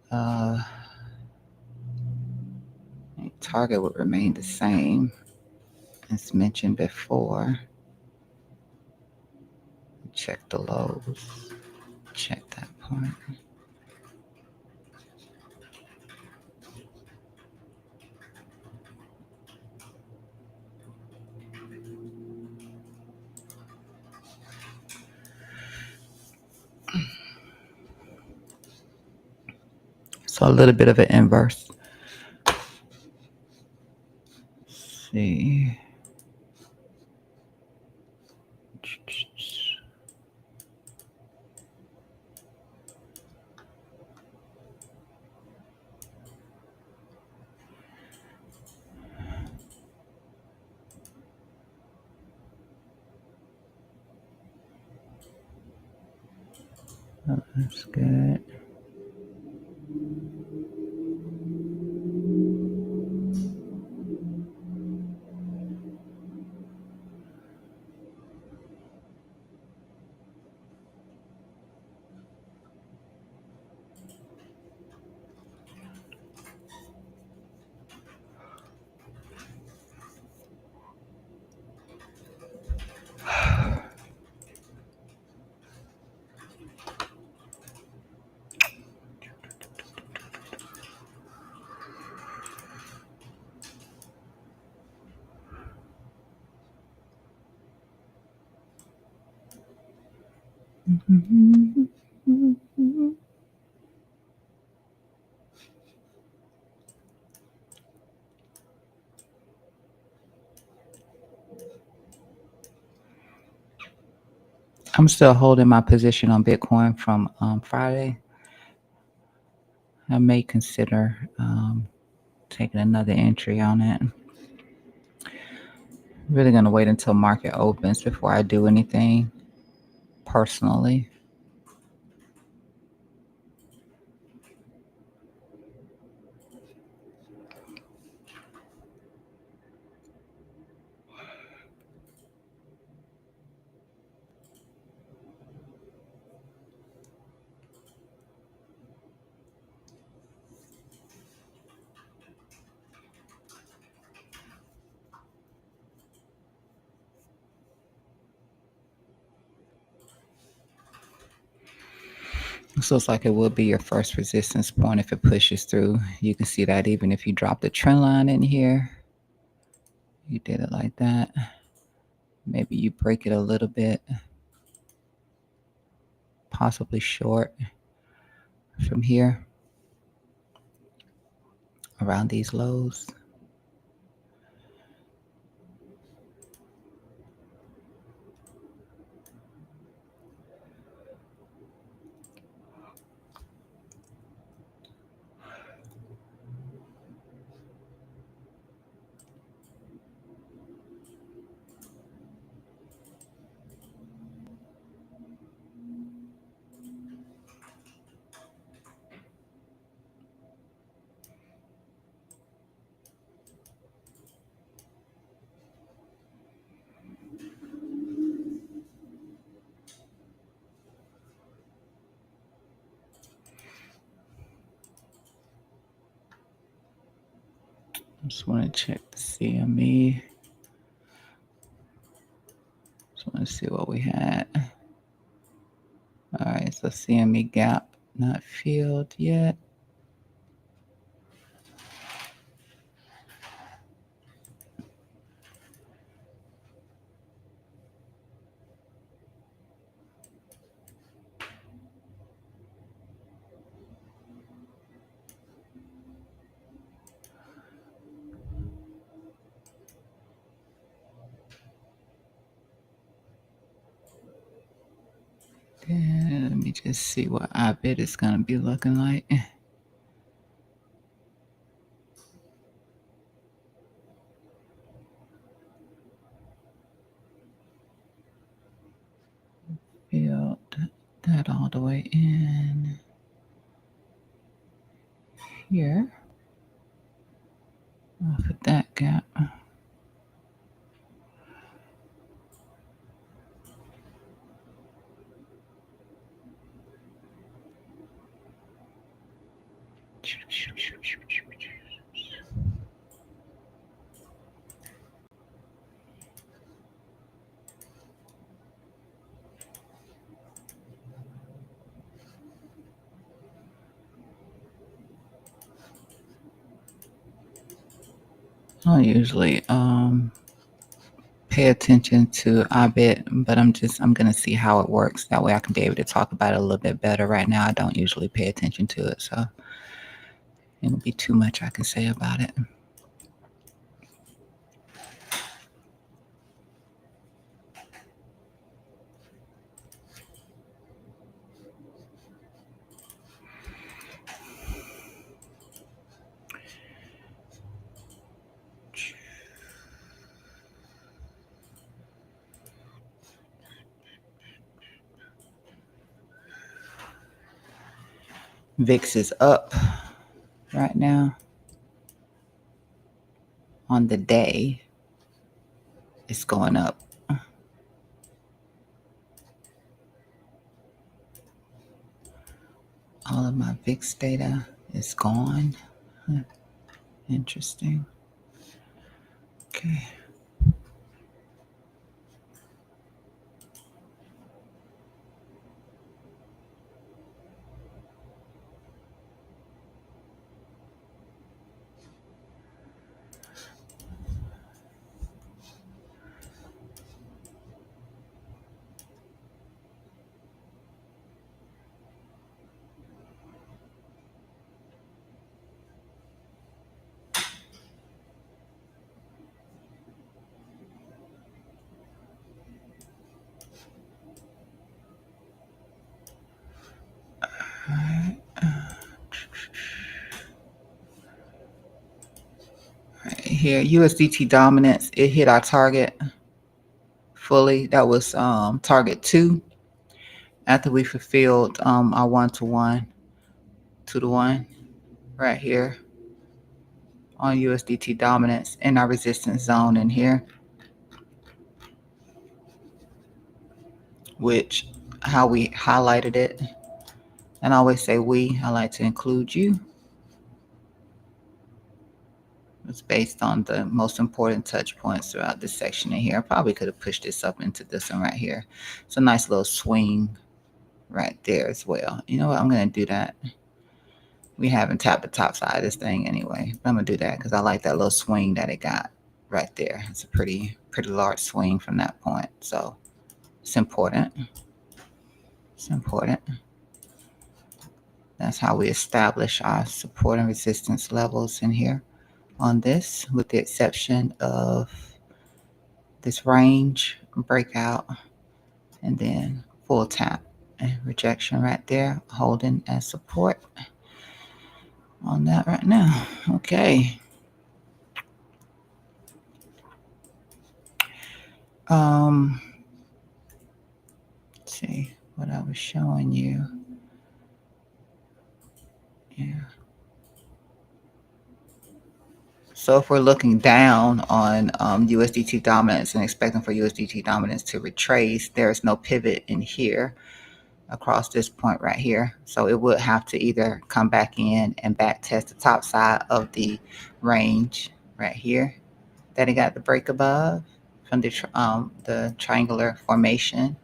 Uh, Target would remain the same as mentioned before. Check the lows. Check that point. So a little bit of an inverse. Let's see. That's good. I'm still holding my position on Bitcoin from Friday. I may consider taking another entry on it. Really going to wait until market opens before I do anything personally. This looks like it will be your first resistance point if it pushes through. You can see that even if you drop the trend line in here, you did it like that. Maybe you break it a little bit, possibly short from here around these lows. Just want to check the CME. Just want to see what we had. All right, so CME gap not filled yet. Then let me just see what I bet it's going to be looking like. Filled that all the way in here off of that gap. I usually pay attention to I bet, but I'm gonna see how it works. That way I can be able to talk about it a little bit better. Right now I don't usually pay attention to it, so it won't be too much I can say about it. VIX is up right now. On the day, it's going up. All of my VIX data is gone. Interesting. Okay. Right here, USDT dominance, it hit our target fully. That was target 2 after we fulfilled our 1-to-1, 2-to-1 right here on USDT dominance in our resistance zone in here, which how we highlighted it. And I always say I like to include you. It's based on the most important touch points throughout this section in here. I probably could have pushed this up into this one right here. It's a nice little swing right there as well. You know what? I'm going to do that. We haven't tapped the top side of this thing anyway. But I'm going to do that because I like that little swing that it got right there. It's a pretty large swing from that point. So it's important. It's important. That's how we establish our support and resistance levels in here on this, with the exception of this range breakout and then full tap and rejection right there, holding as support on that right now. Okay. Let's see what I was showing you. Yeah. So if we're looking down on USDT dominance and expecting for USDT dominance to retrace, there's no pivot in here across this point right here. So it would have to either come back in and back test the top side of the range right here that it got the break above from the triangular formation,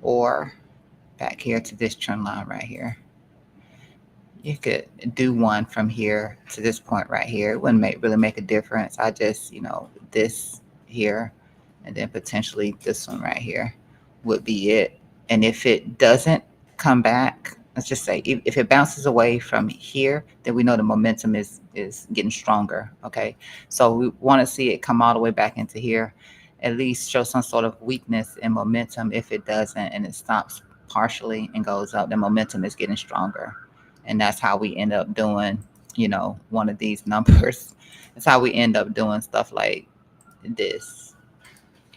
or back here to this trend line right here. You could do one from here to this point right here. It wouldn't really make a difference. I just, this here and then potentially this one right here would be it. And if it doesn't come back, let's just say if it bounces away from here, then we know the momentum is getting stronger. Okay. So we want to see it come all the way back into here, at least show some sort of weakness in momentum. If it doesn't and it stops partially and goes up, the momentum is getting stronger. And that's how we end up doing, one of these numbers. That's how we end up doing stuff like this,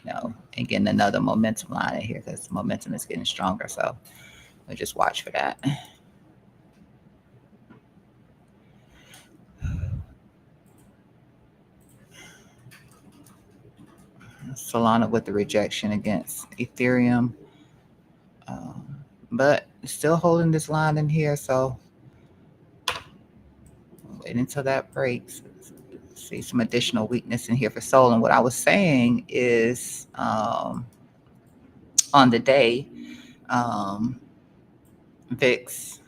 and getting another momentum line in here because momentum is getting stronger. So we'll just watch for that. Solana with the rejection against Ethereum. But still holding this line in here. So wait until that breaks. See some additional weakness in here for Sol. And what I was saying is on the day, um, VIX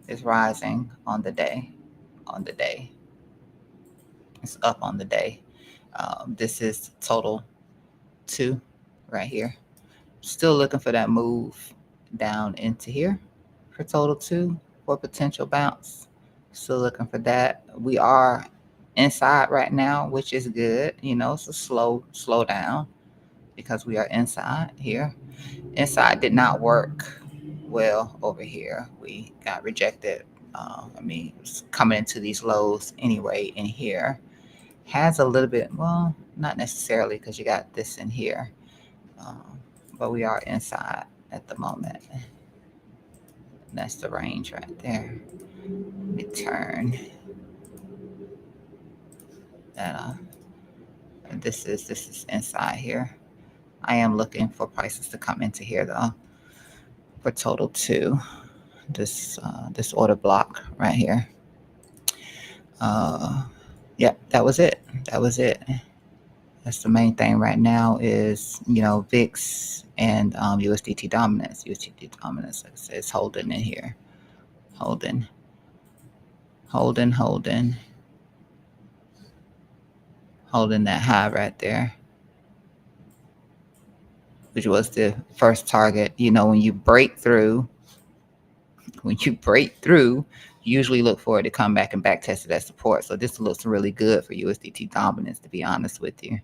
is rising on the day. On the day, it's up on the day. This is total 2 right here. Still looking for that move down into here for total 2 for potential bounce. Still looking for that. We are inside right now, which is good. It's a slow down because we are inside here. Inside did not work well over here. We got rejected. It's coming into these lows anyway in here. Has a little bit, well, not necessarily because you got this in here. But we are inside at the moment. That's the range right there. Let me turn that. This is inside here. I am looking for prices to come into here though. For total 2, this order block right here. Yep, that was it. That's the main thing right now is, VIX and USDT dominance. USDT dominance, like I said, is holding in here. Holding. Holding that high right there, which was the first target. When you break through, you usually look for it to come back and back test that support. So this looks really good for USDT dominance, to be honest with you.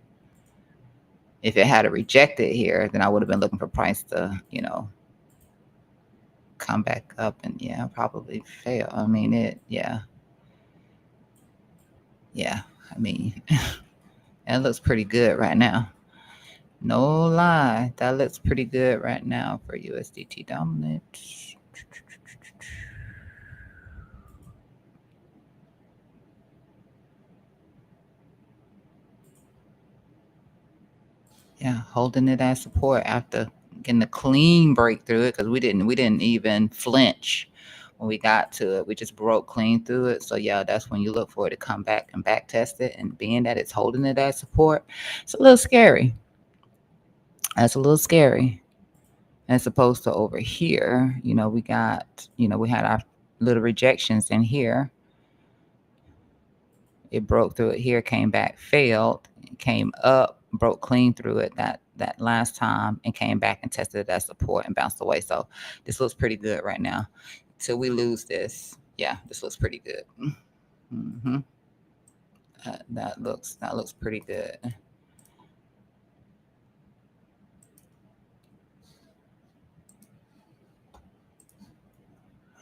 If it had a rejected here, then I would have been looking for price to, come back up and probably fail. It looks pretty good right now. No lie, that looks pretty good right now for USDT dominance. Yeah, holding it as support after getting a clean breakthrough it because we didn't even flinch when we got to it. We just broke clean through it. So yeah, that's when you look for it to come back and back test it. And being that it's holding it as support, it's a little scary. That's a little scary. As opposed to over here, we got, we had our little rejections in here. It broke through it here, came back, failed, came up, broke clean through it that last time, and came back and tested that support and bounced away. So this looks pretty good right now. Till we lose this, yeah, this looks pretty good. Mm-hmm. That looks pretty good.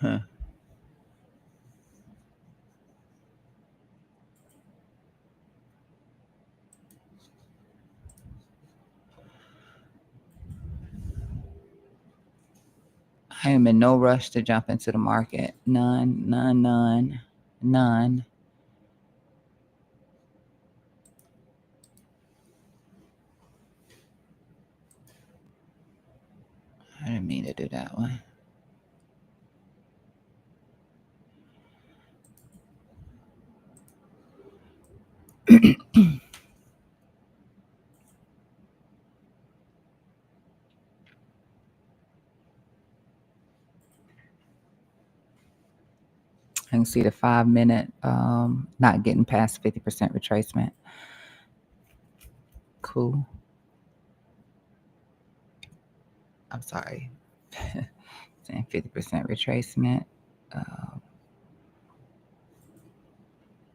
Huh. I am in no rush to jump into the market. None. I didn't mean to do that one. I can see the 5-minute not getting past 50% retracement. Cool. I'm sorry. Saying 50% retracement.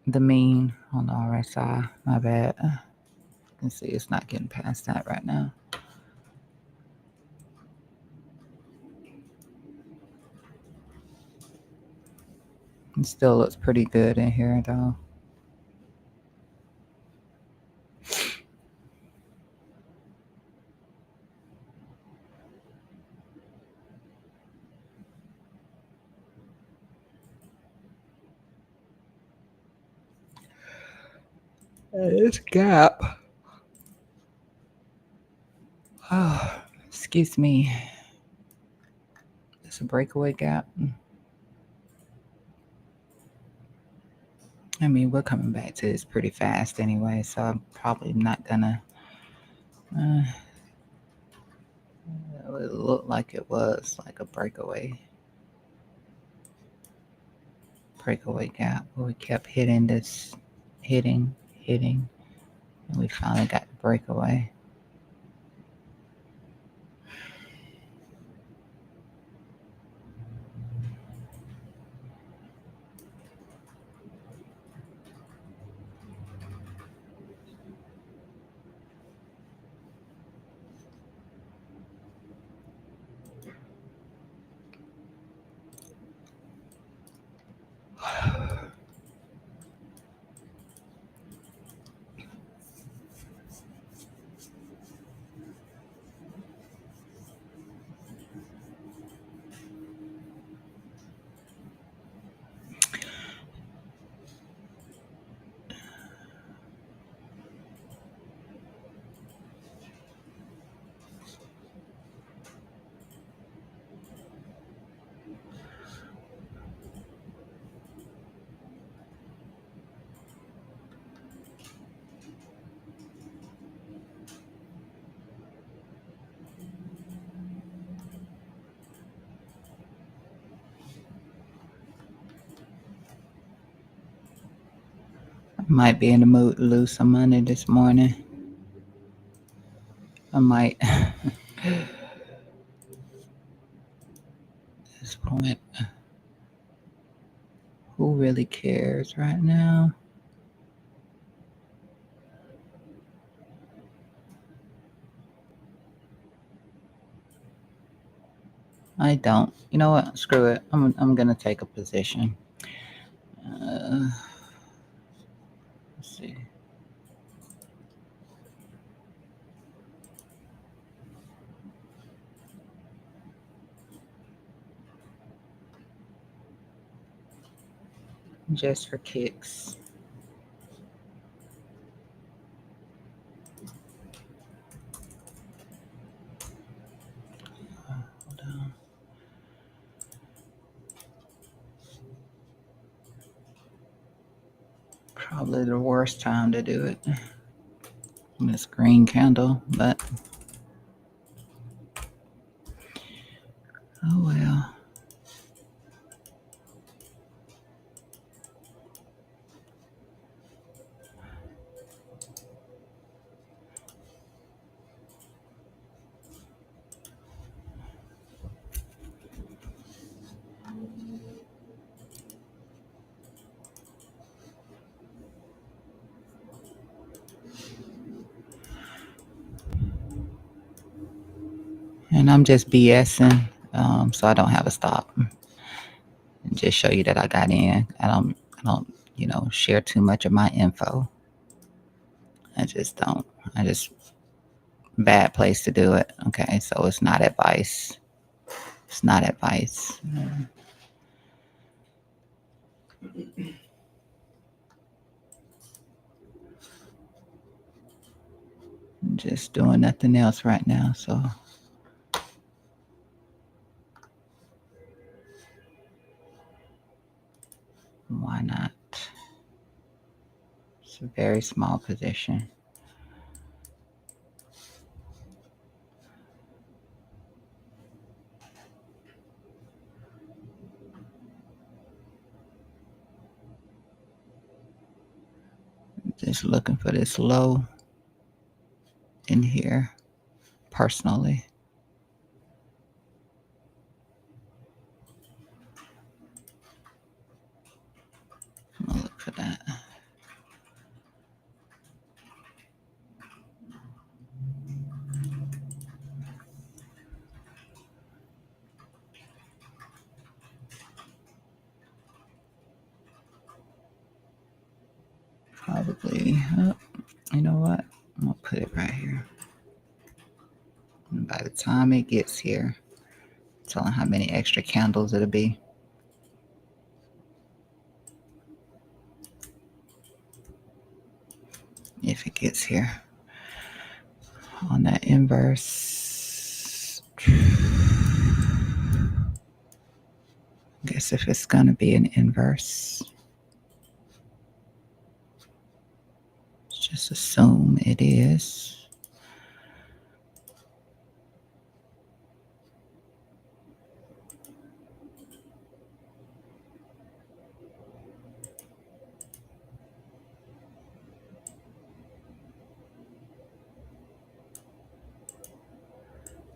The mean on the RSI. My bad. You can see it's not getting past that right now. It still looks pretty good in here though. This gap. Oh, excuse me. It's a breakaway gap. I mean, we're coming back to this pretty fast anyway, so I'm probably not gonna. Uh, it looked like it was like a breakaway gap where we kept hitting this, hitting, and we finally got the breakaway. I might be in the mood to lose some money this morning. I might. At this point, who really cares right now? I don't. You know what? Screw it. I'm gonna take a position. Let's see. Just for kicks. Hold on. Probably the worst time to do it. This green candle, but oh well. And I'm just BSing, so I don't have a stop. And just show you that I got in. I don't, share too much of my info. I just don't. I just bad place to do it. Okay, so it's not advice. It's not advice. I'm just doing nothing else right now, so why not? It's a very small position. Just looking for this low in here personally. I'm gonna look for that. Probably, you know what? I'm gonna put it right here. And by the time it gets here, telling how many extra candles it'll be. If it gets here on that inverse. Guess if it's gonna be an inverse, just assume it is.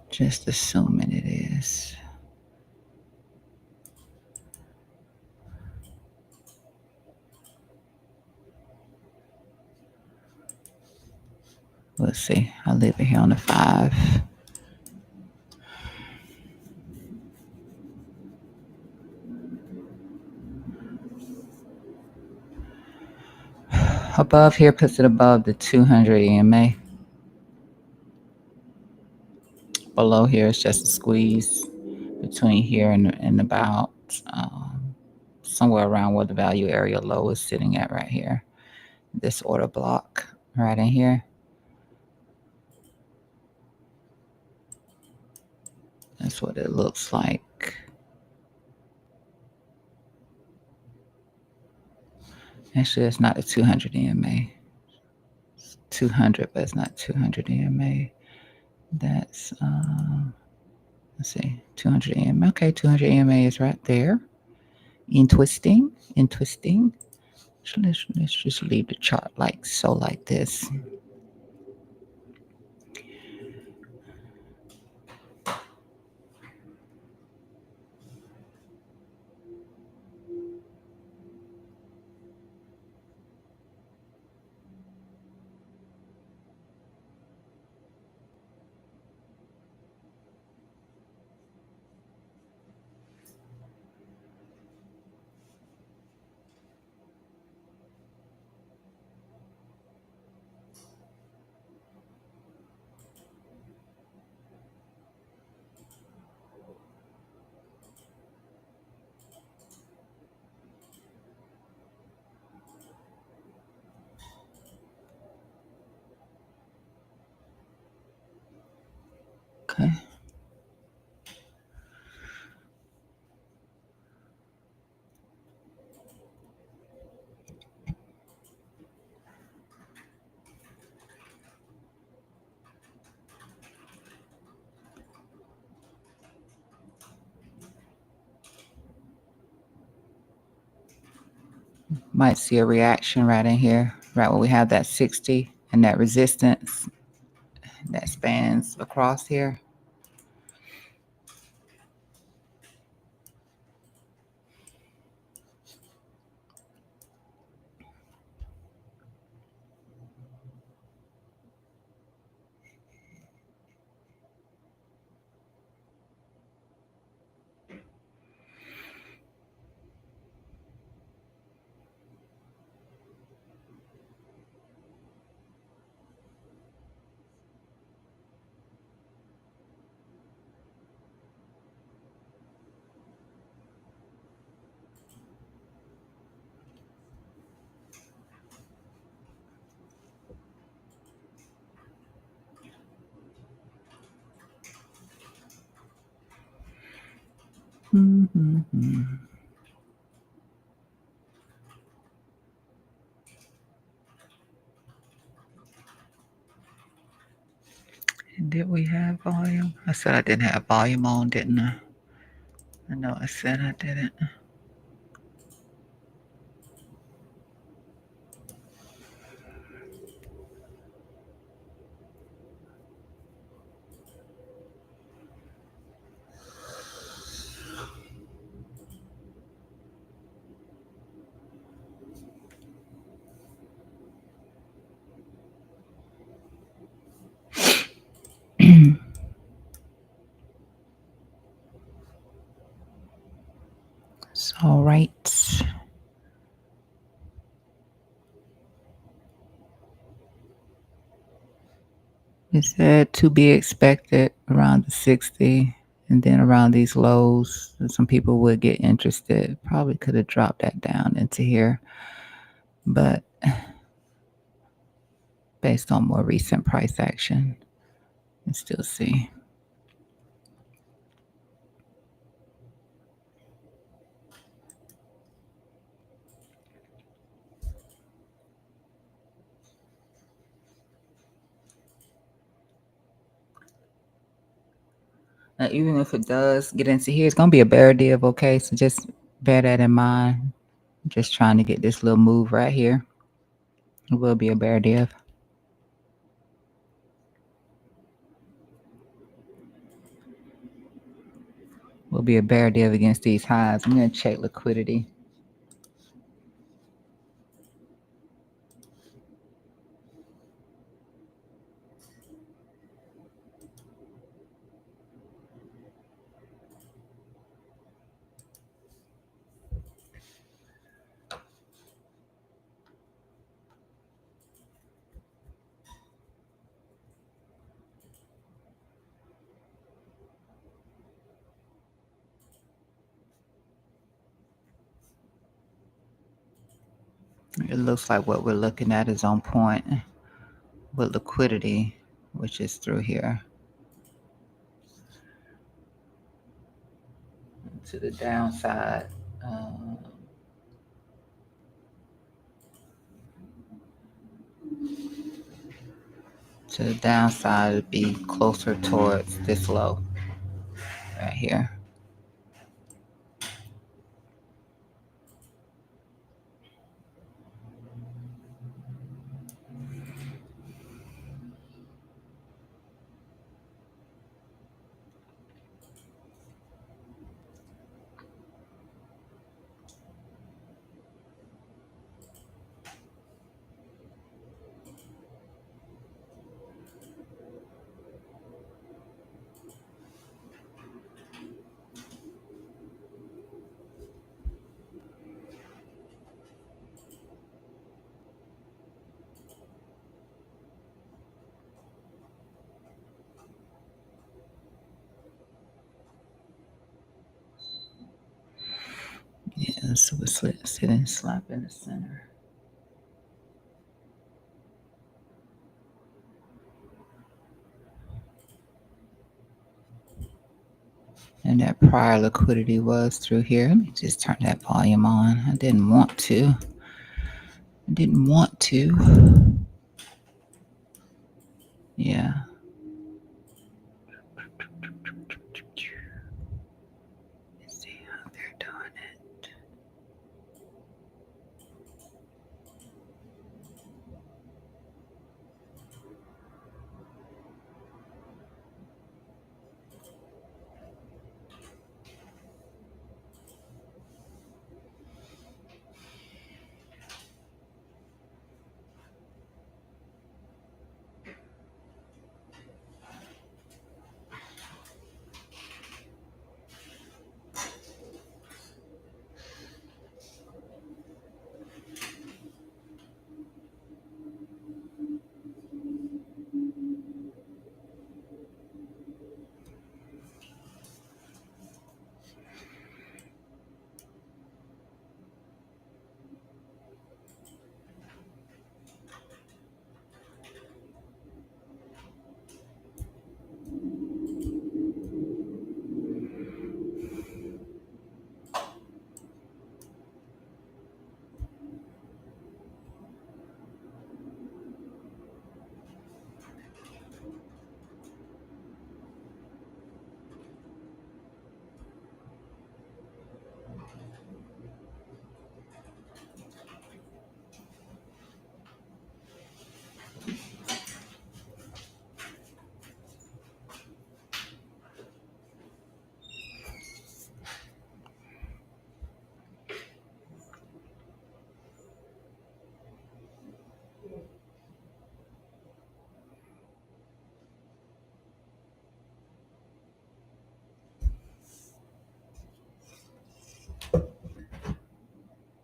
Just assuming it is. Let's see. I'll leave it here on the 5. Above here puts it above the 200 EMA. Below here is just a squeeze between here and about somewhere around where the value area low is sitting at right here. This order block right in here. That's what it looks like. Actually, it's not a 200 EMA. It's 200, but it's not 200 EMA. That's, let's see, 200 EMA. Okay, 200 EMA is right there. In twisting. So let's just leave the chart like so, like this. Okay. Might see a reaction right in here, right when we have that 60 and that resistance that spans across here. Mm-hmm. Did we have volume? I said I didn't have volume on, didn't I? I know I said I didn't. So, all right. It said to be expected around the 60, and then around these lows, some people would get interested. Probably could have dropped that down into here, but based on more recent price action, let's still see. Now, even if it does get into here, it's gonna be a bear div, okay? So just bear that in mind. Just trying to get this little move right here. It will be a bear div. Will be a bear div against these highs. I'm gonna check liquidity. It looks like what we're looking at is on point with liquidity, which is through here to the downside. To the downside, it'd be closer towards this low right here. Yeah, so we're sitting slap in the center. And that prior liquidity was through here. Let me just turn that volume on. I didn't want to. Yeah. Let's see how they're doing it.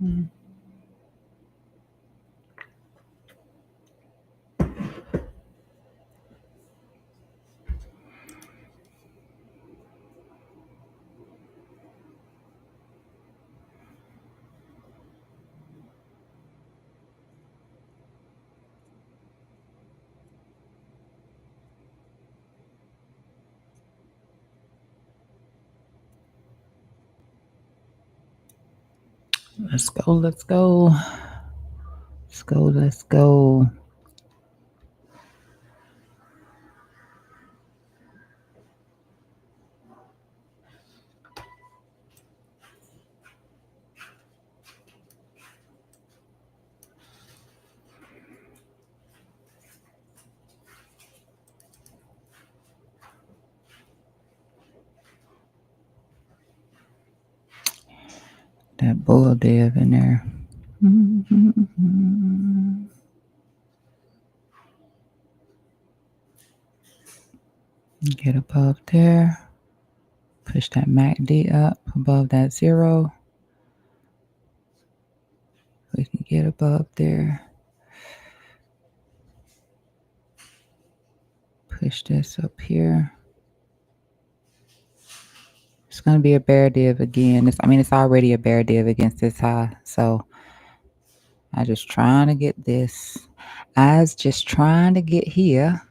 Mm. Let's go. Let's go. Let's go. Let's go. That bull div in there. Get above there. Push that MACD up above that 0. We can get above there. Push this up here. It's going to be a bear div again. It's already a bear div against this high. So I'm just trying to get this. I was just trying to get here.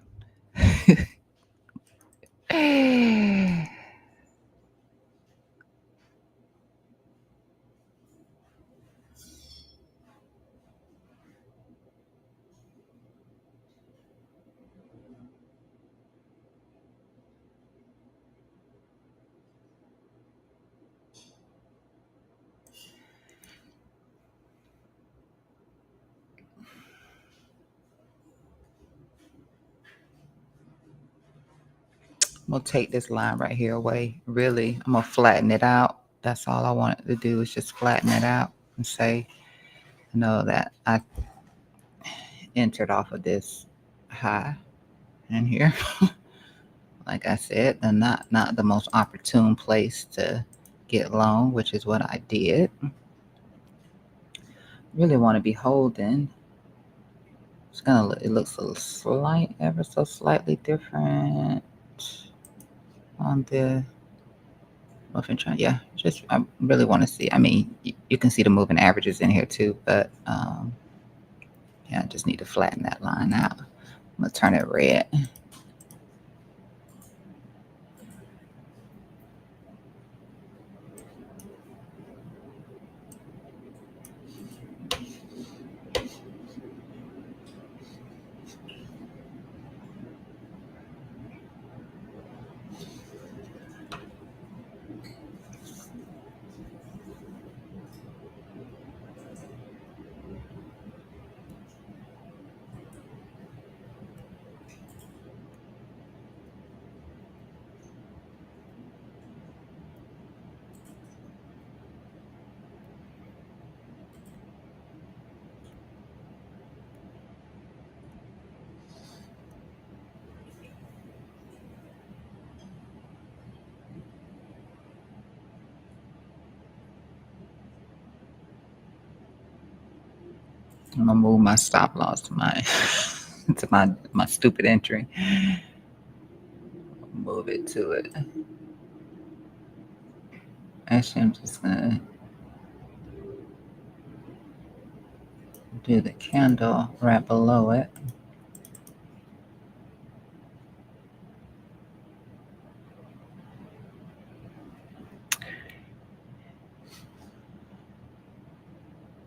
I'm going to take this line right here away. Really, I'm going to flatten it out. That's all I want it to do is just flatten it out and say, that I entered off of this high in here. Like I said, and not the most opportune place to get long, which is what I did. Really want to be holding. It looks ever so slightly different on the muffin chart. Yeah, I really want to see. You can see the moving averages in here too, but yeah, I just need to flatten that line out. I'm gonna turn it red. I'm gonna move my stop loss to my to my stupid entry. Move it to it. Actually, I'm just gonna do the candle right below it.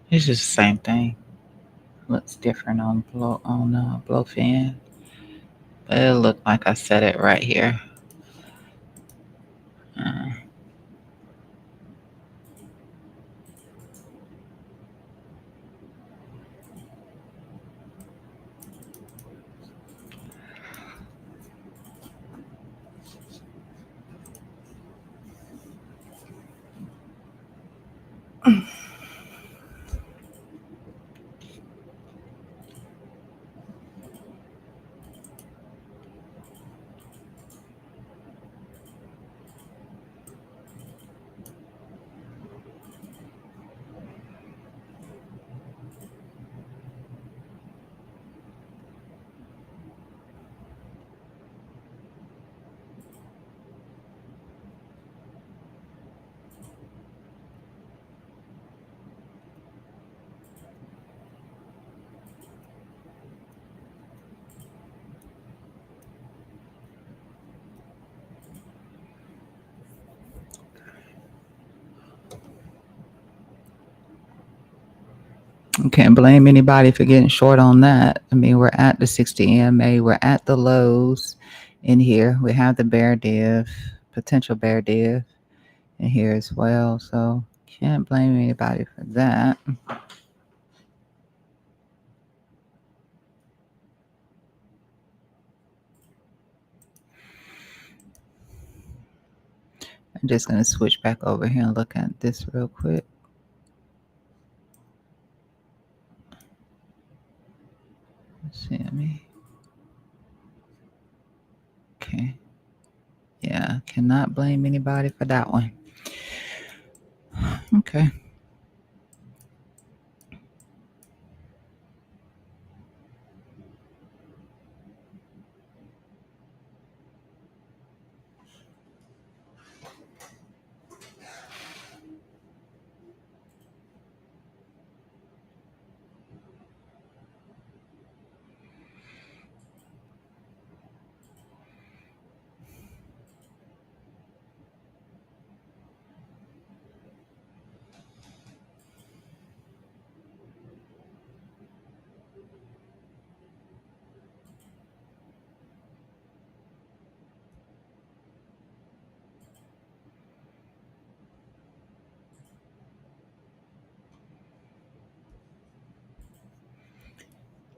It's just the same thing. Looks different on blow fan, but it looked like I said it right here. Uh, You can't blame anybody for getting short on that. I mean, we're at the 60 EMA, we're at the lows in here. We have the bear div, potential bear div in here as well. So can't blame anybody for that. I'm just going to switch back over here and look at this real quick. Let's see me. Okay. Yeah, cannot blame anybody for that one. Okay.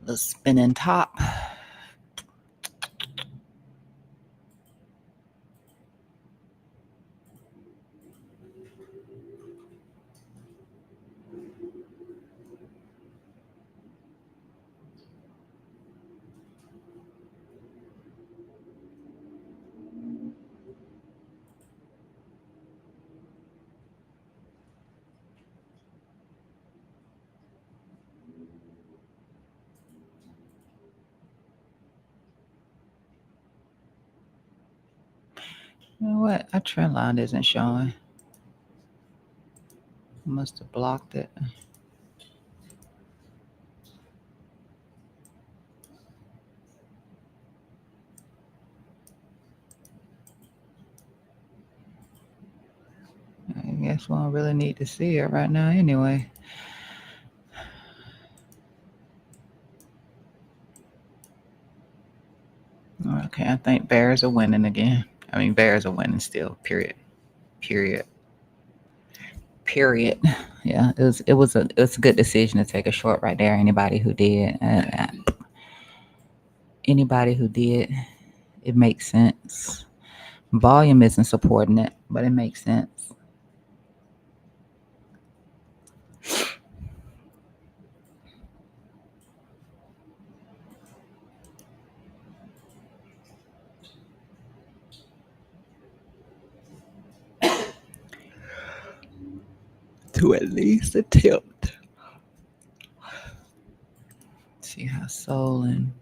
The spinning top. You know what? Our trend line isn't showing. Must have blocked it. I guess we don't really need to see it right now anyway. Okay, I think Bears are winning again. I mean, Bears are winning still. Period. Period. Period. Yeah, it was a good decision to take a short right there. Anybody who did, it makes sense. Volume isn't supporting it, but it makes sense. To at least attempt. See how Sol and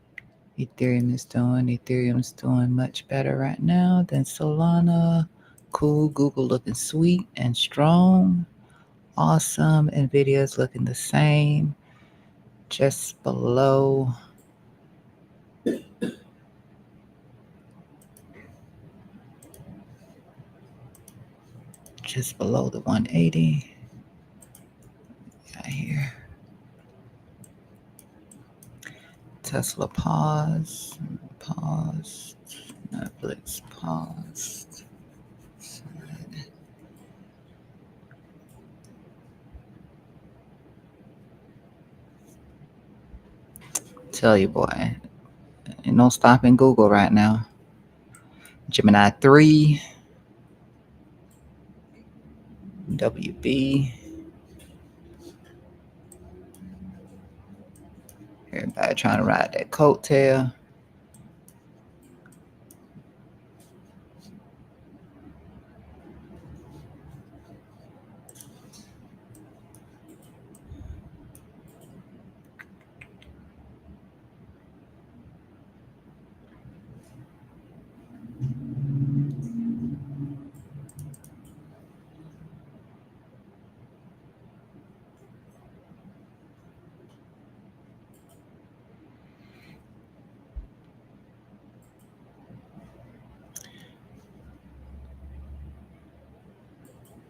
Ethereum is doing. Ethereum is doing much better right now than Solana. Cool. Google looking sweet and strong. Awesome. Nvidia is looking the same. Just below. Just below the 180. Got here. Tesla paused. Paused. Netflix paused. Tell you, boy, ain't no stopping Google right now. Gemini 3, WB. Everybody trying to ride that coattail.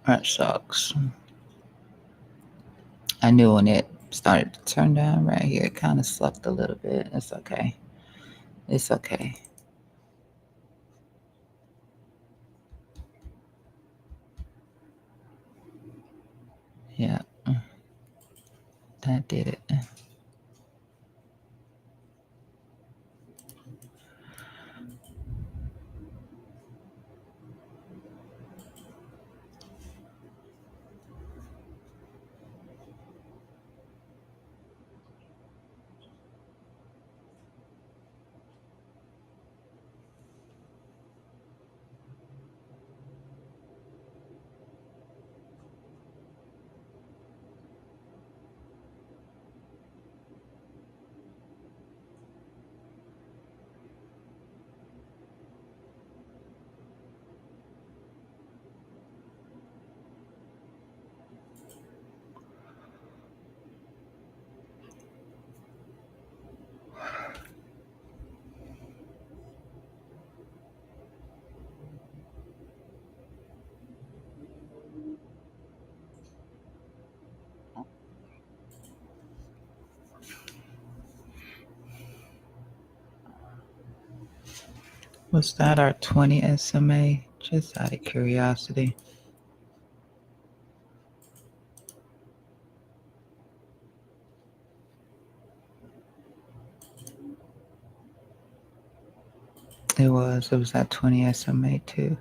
That sucks. I knew when it Started to turn down right here. It kind of slucked a little bit. It's okay. It's okay. Yeah, that did it. Was that our 20 SMA? Just out of curiosity. It was. It was that 20 SMA too.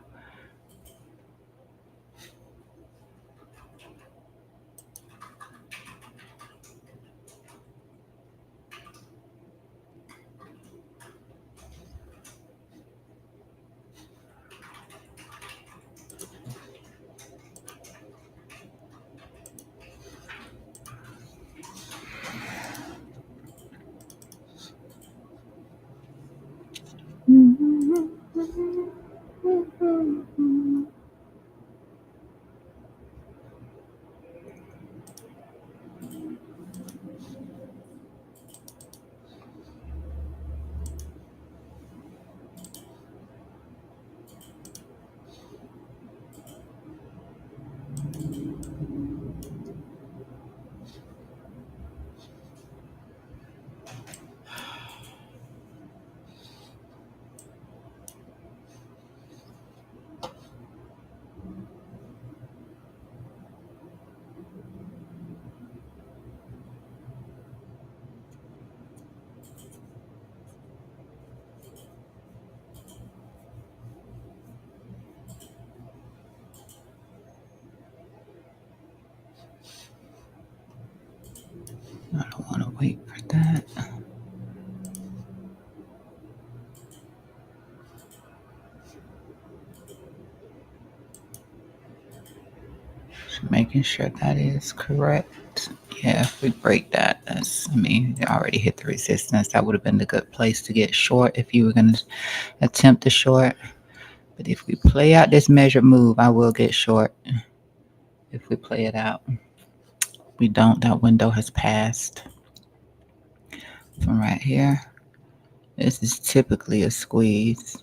I don't want to wait for that. Just making sure that is correct. Yeah, if we break that, it already hit the resistance. That would have been the good place to get short if you were going to attempt to short. But if we play out this measured move, I will get short. If we play it out, we don't. That window has passed from right here. This is typically a squeeze.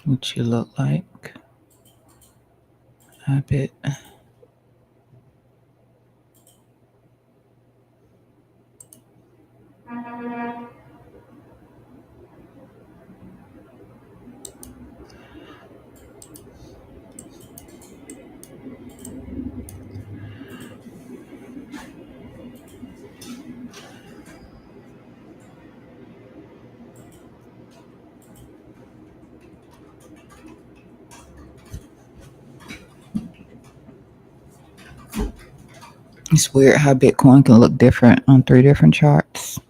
What you look like? A bit. It's weird how Bitcoin can look different on three different charts.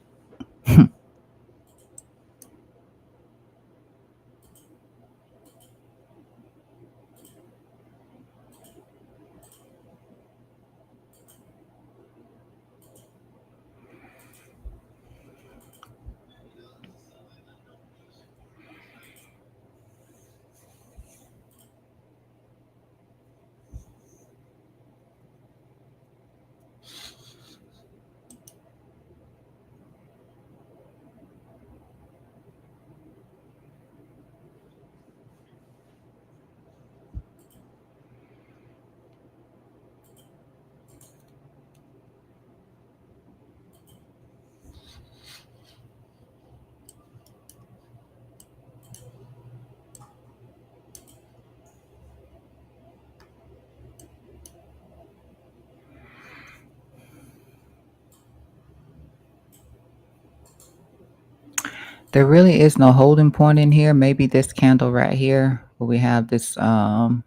There really is no holding point in here. Maybe this candle right here, where we have this sort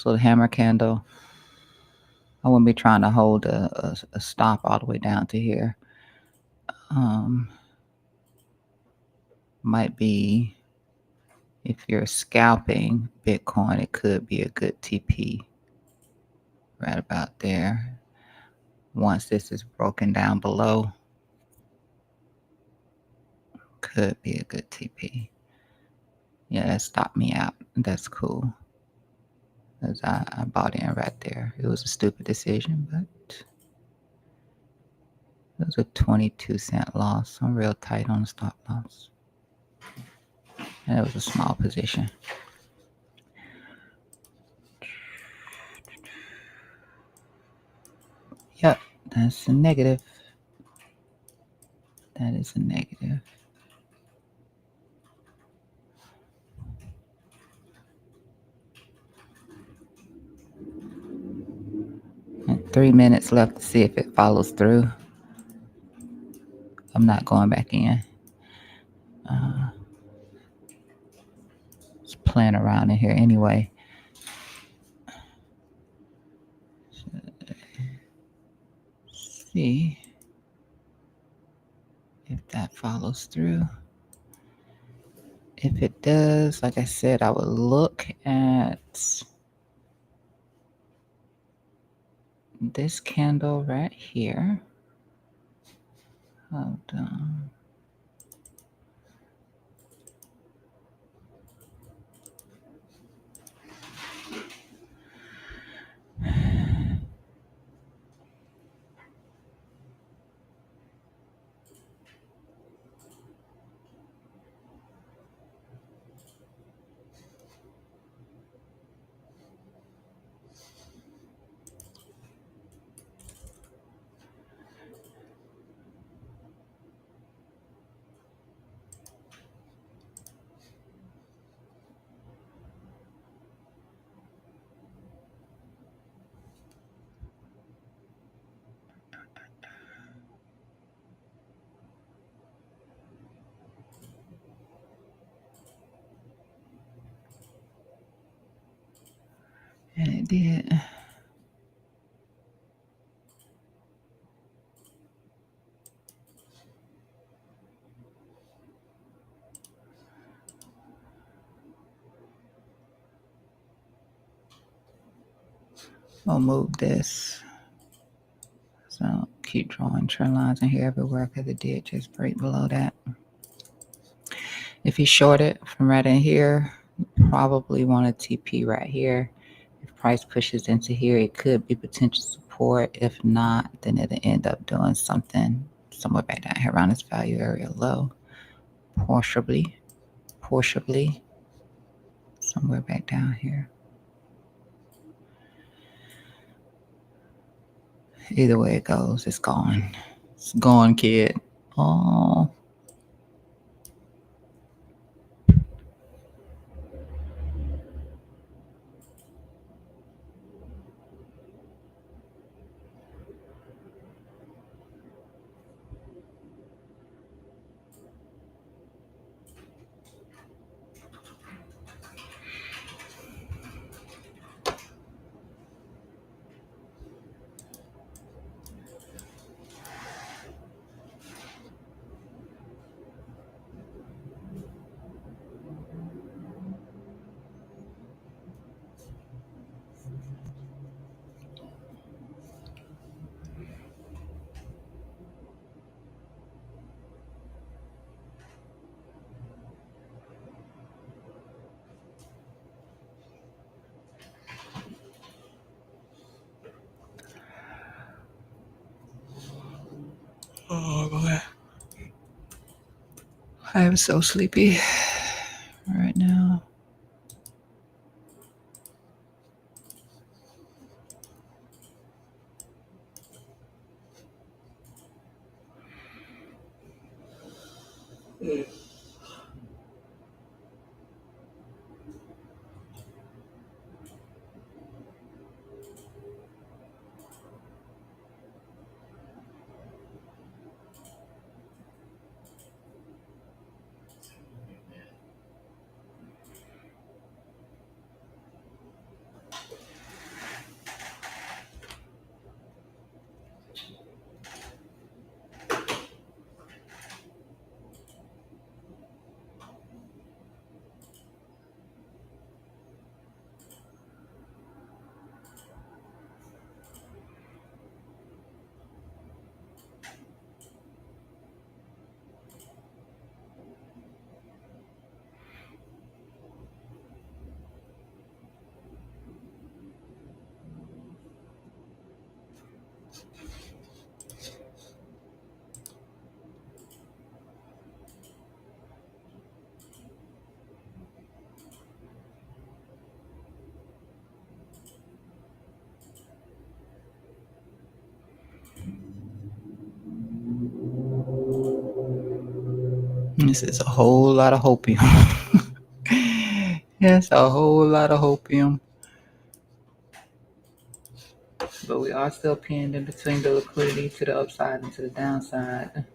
of hammer candle. I wouldn't be trying to hold a stop all the way down to here. Um, might be, if you're scalping Bitcoin, it could be a good TP right about there. Once this is broken down below, could be a good TP. Yeah, that stopped me out. That's cool. Because I bought in right there. It was a stupid decision, but it was a 22-cent loss. I'm real tight on the stop loss. And it was a small position. Yep, that's a negative. That is a negative. And 3 minutes left to see if it follows through. I'm not going back in. Just playing around in here anyway. See if that follows through. If it does, like I said, I would look at this candle right here. Hold on. And it did. I'll move this. So I'll keep drawing trend lines in here everywhere because it did just break below that. If you short it from right in here, you probably want a TP right here. If price pushes into here, it could be potential support. If not, then it'll end up doing something somewhere back down here around this value area low. Possibly somewhere back down here. Either way it goes, it's gone. It's gone, kid. Oh. Oh boy, I am so sleepy right now. This is a whole lot of hopium. Yes, a whole lot of hopium. But we are still pinned in between the liquidity to the upside and to the downside.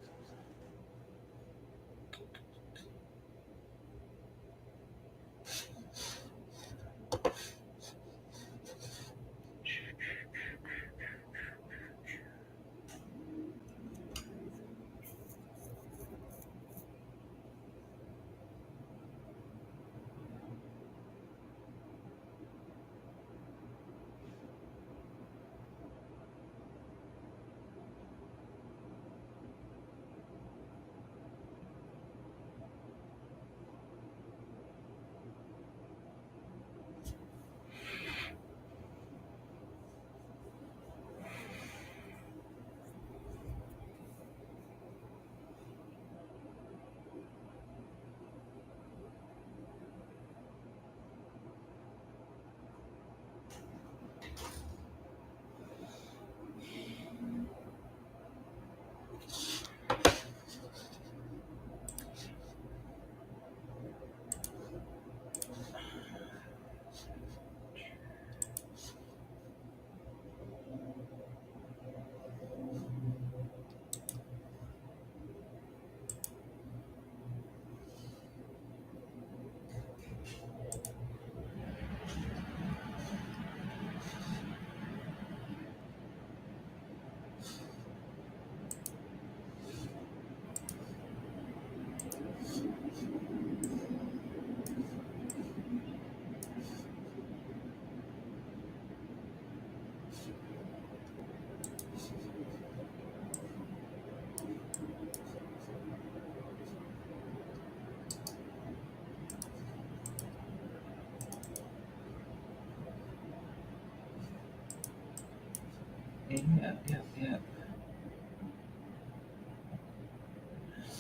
Yeah.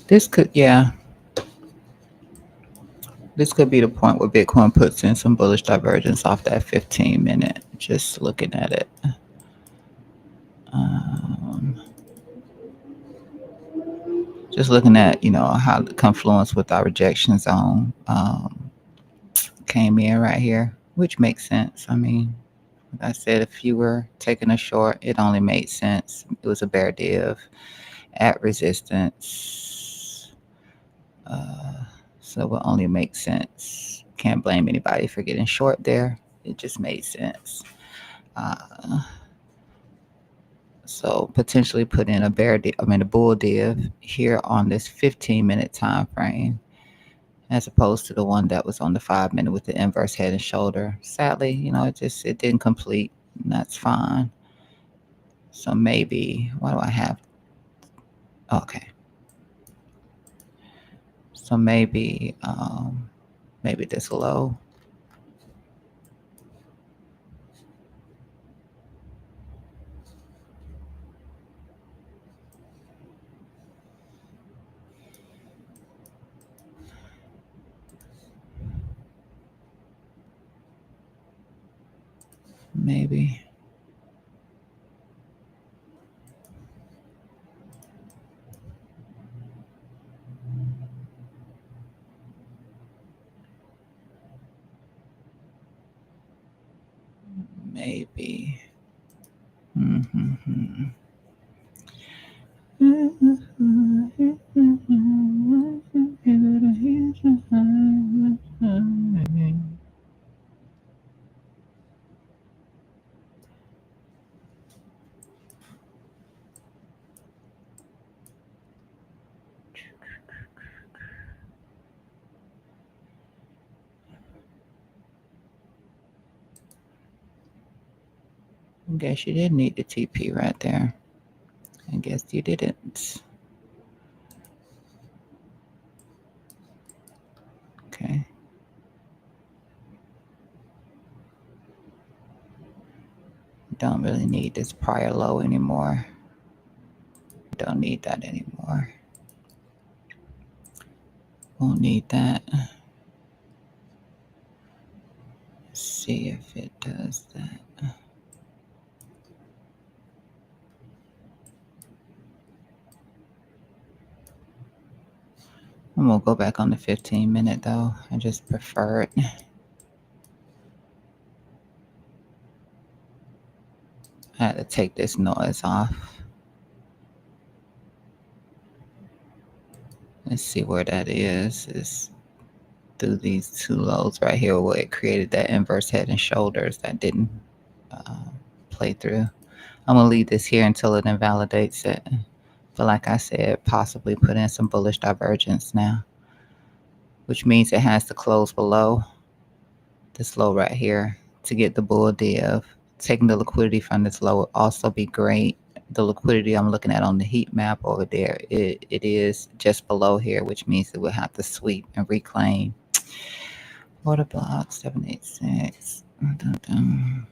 This could, yeah, this could be the point where Bitcoin puts in some bullish divergence off that 15 minute. Just looking at it. Um, just looking at, how the confluence with our rejection zone came in right here, which makes sense. I mean, like I said, if you were taking a short, it only made sense. It was a bear div at resistance. Uh, so it will only make sense. Can't blame anybody for getting short there. It just made sense. Uh, so potentially put in a bull div here on this 15-minute time frame, as opposed to the one that was on the 5 minute with the inverse head and shoulder. Sadly, it didn't complete. And that's fine. So maybe, what do I have? Okay. So maybe this low. maybe. Maybe. Mm-hmm. I guess you did need the TP right there. I guess you didn't. Okay. Don't really need this prior low anymore. Don't need that anymore. Won't need that. Let's see if it does that. I'm gonna go back on the 15-minute though. I just prefer it. I had to take this noise off. Let's see where that is. It's through these two lows right here where it created that inverse head and shoulders that didn't play through. I'm gonna leave this here until it invalidates it. But like I said, possibly put in some bullish divergence now, which means it has to close below this low right here to get the bull div. Taking the liquidity from this low would also be great. The liquidity I'm looking at on the heat map over there, it is just below here, which means it will have to sweep and reclaim. Order block 786. Dun, dun.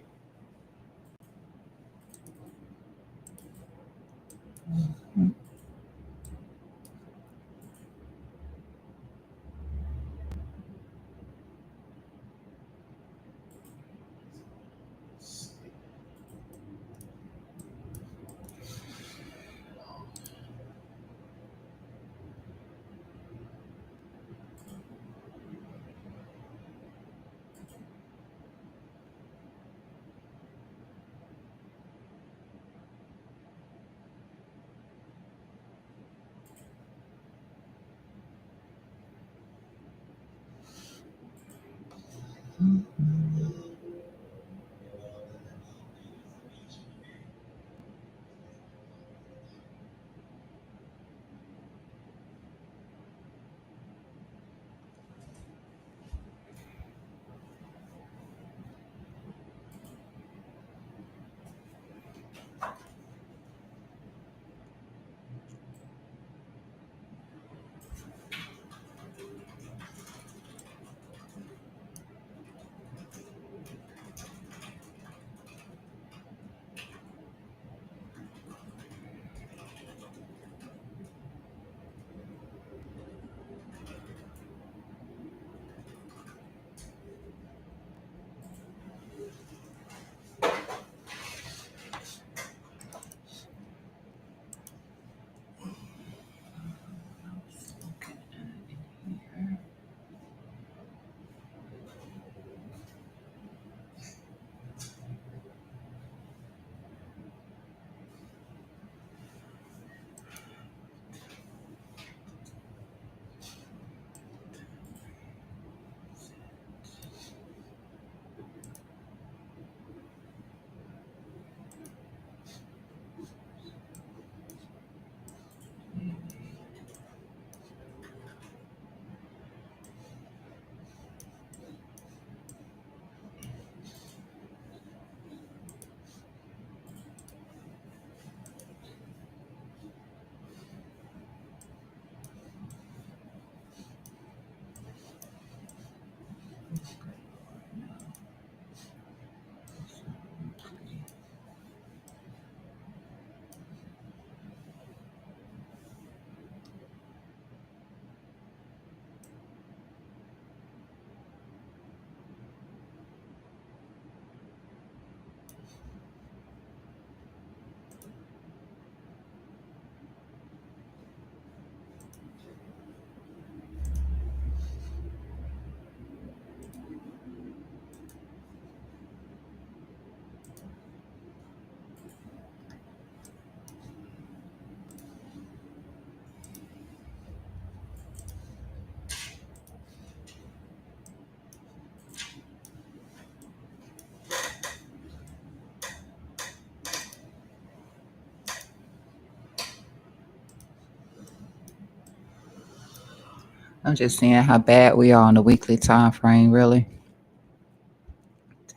I'm just seeing how bad we are on the weekly time frame, really.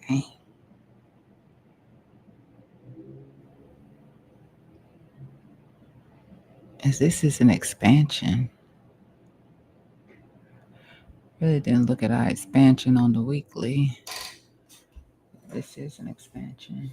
Dang. As this is an expansion. Really didn't look at our expansion on the weekly. This is an expansion.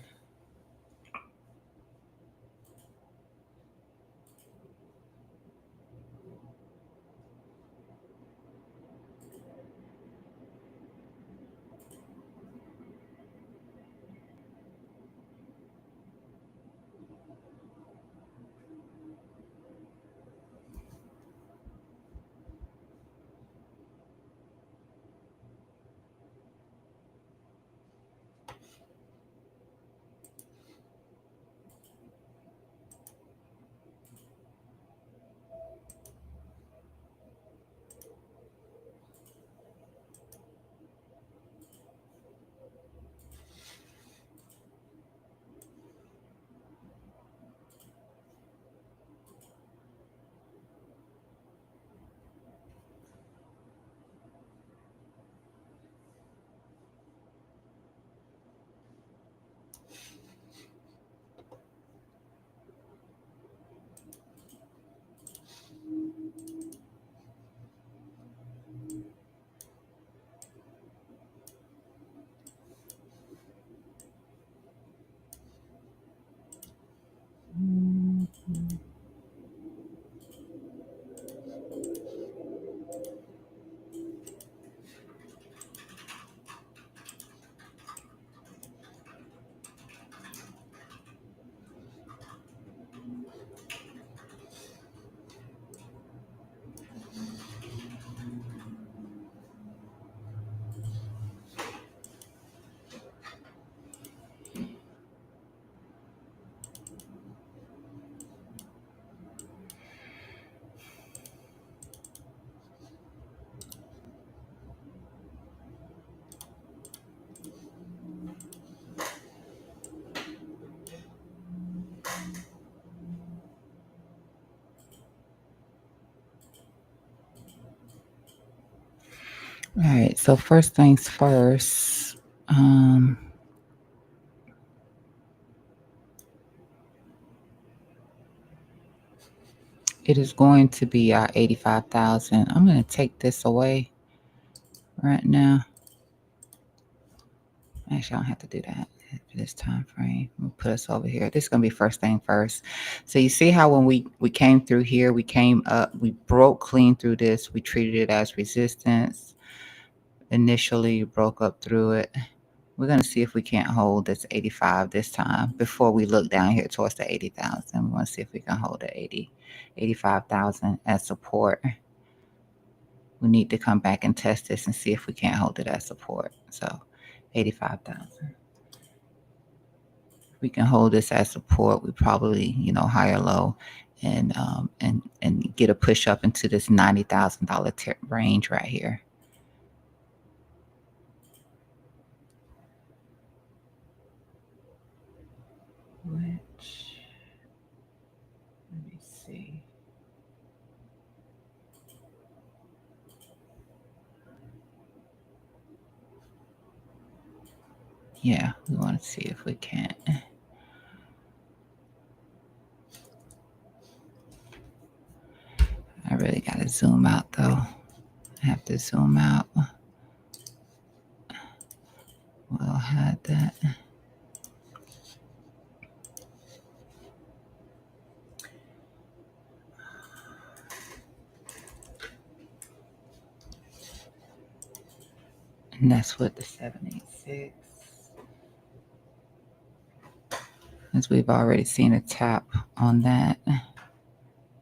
All right. So first things first. It is going to be our 85,000. I'm going to take this away right now. Actually, I don't have to do that for this time frame. We'll put us over here. This is going to be first thing first. So you see how when we came through here, we came up, we broke clean through this. We treated it as resistance. Initially, broke up through it. We're going to see if we can't hold this 85 this time before we look down here towards the 80,000. We want to see if we can hold the 85,000 as support. We need to come back and test this and see if we can't hold it as support. So 85,000. We can hold this as support. We probably, higher low and get a push up into this $90,000 range right here. Which, let me see. Yeah, we want to see if we can't. I really got to zoom out though. I have to zoom out. We'll hide that. And that's what the 786. As we've already seen a tap on that.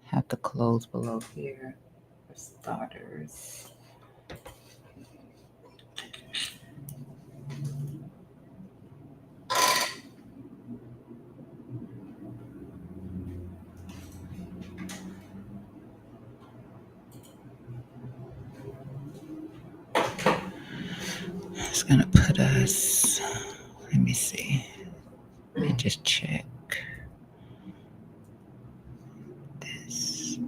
Have to close below here for starters. It's gonna put us, let me see. Let me just check this.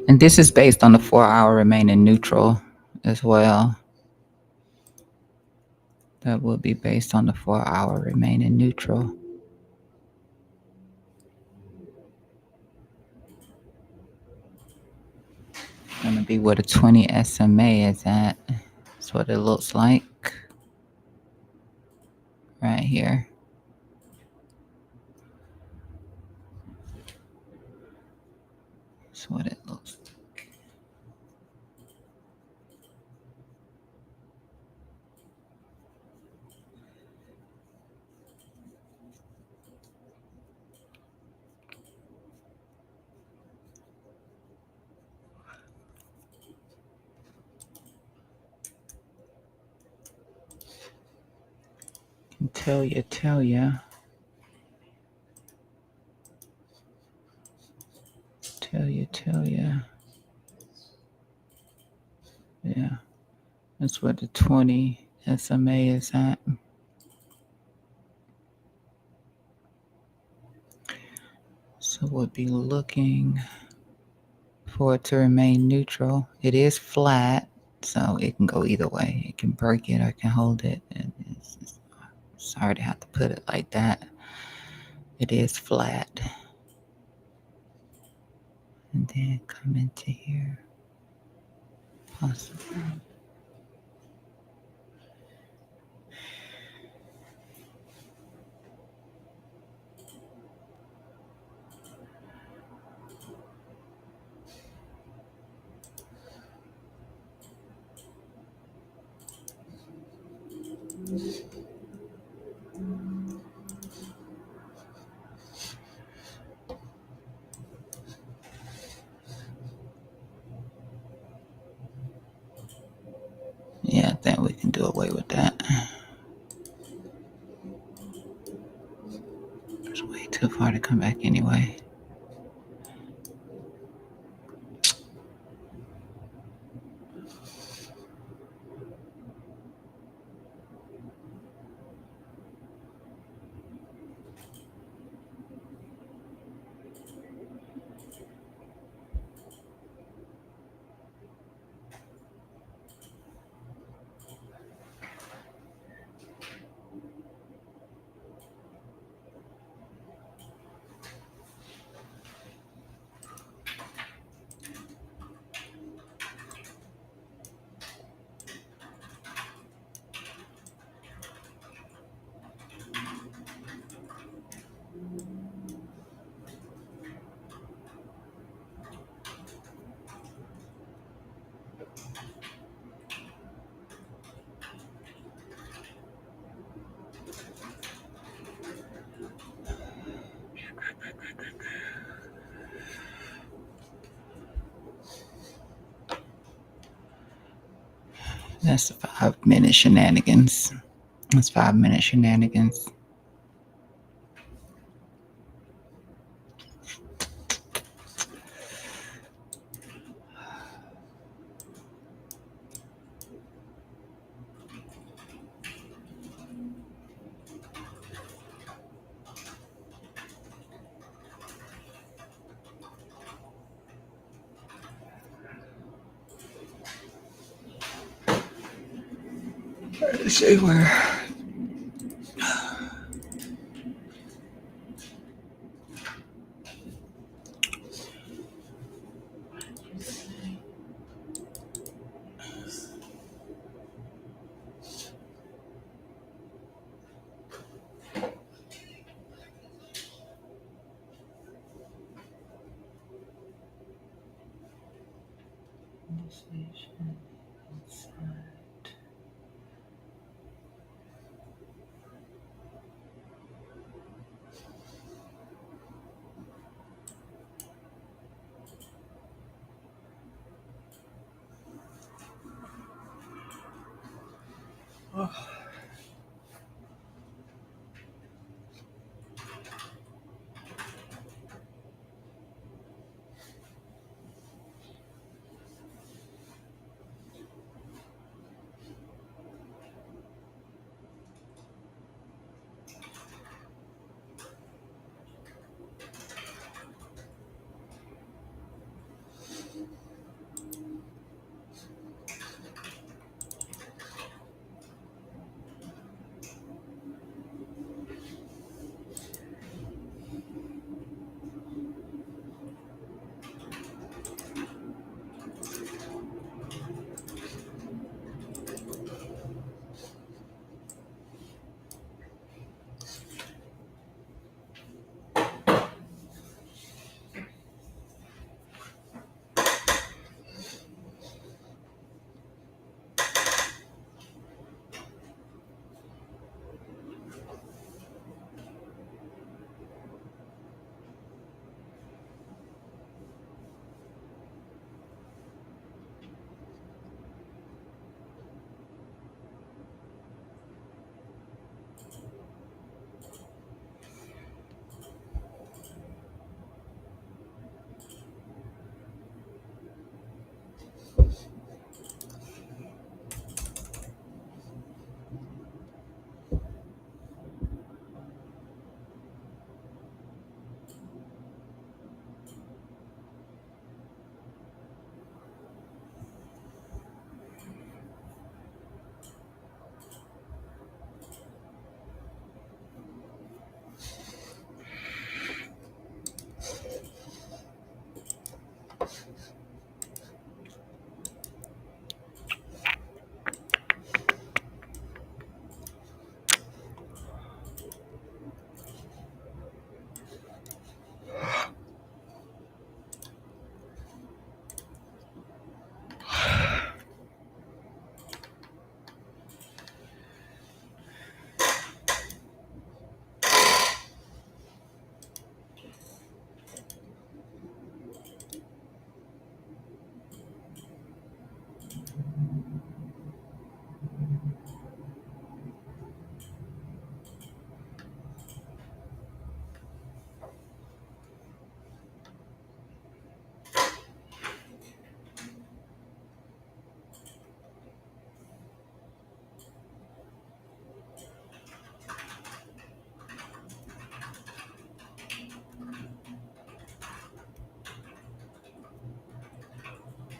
And this is based on the 4 hour remaining neutral as well. That will be based on the 4 hour remaining neutral. Gonna be where the 20 SMA is at. That's what it looks like. Right here. That's what it looks like. Tell you. Yeah, that's where the 20 SMA is at. So we'll be looking for it to remain neutral. It is flat, so it can go either way. It can break it or it can hold it. And it's sorry to have to put it like that. It is flat. And then come into here. Possibly. Yeah, I think we can do away with that. It's way too far to come back anyway. That's 5 minute shenanigans. That's 5 minute shenanigans. Let's see where.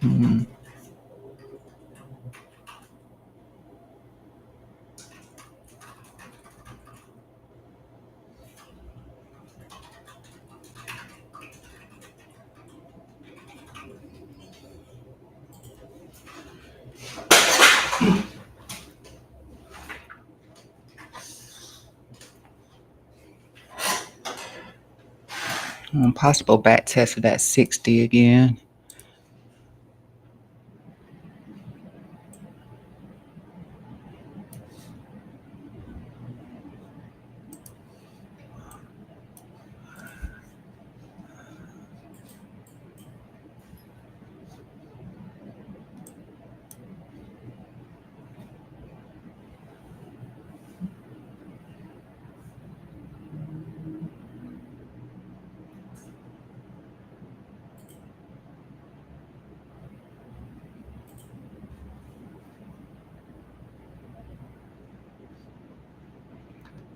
Mhm. Possible back test of that 60 again.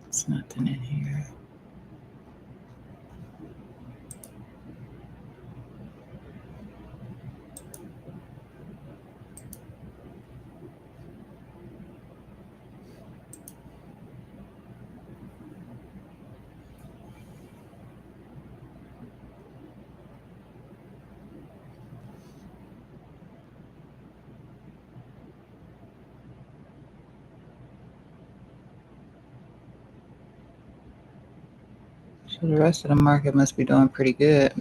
There's nothing in here. So the rest of the market must be doing pretty good.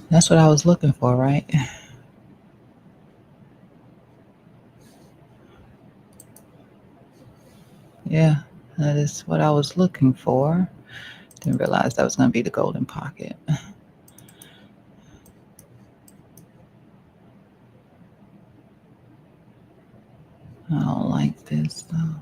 That's what I was looking for, right? Yeah, that is what I was looking for. Didn't realize that was going to be the golden pocket. I don't like this though.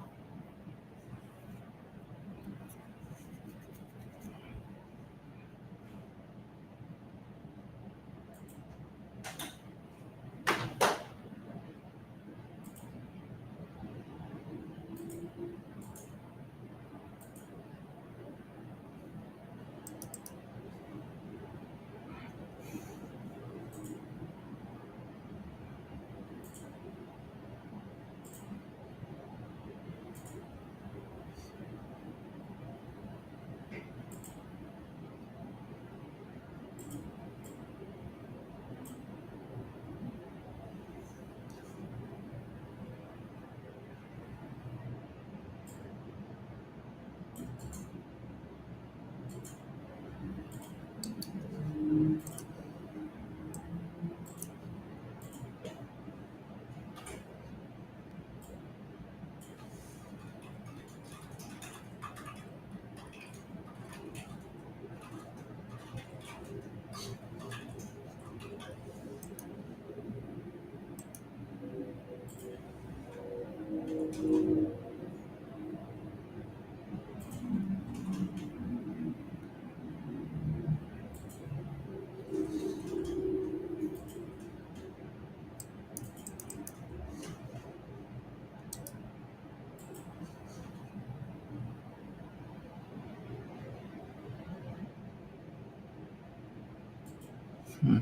Hmm.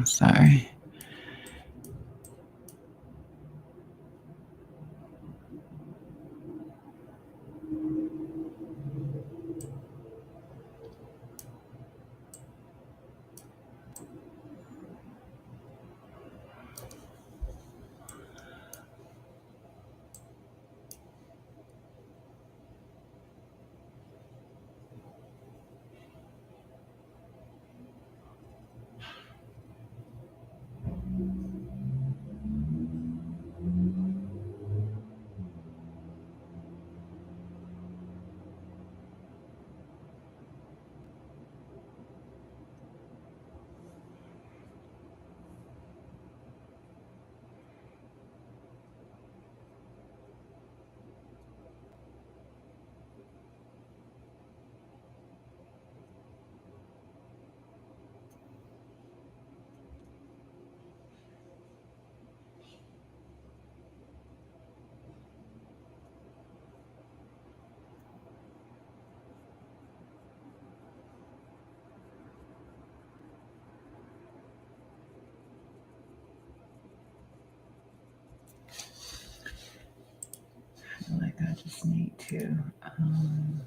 Sorry. Like I just need to. Um,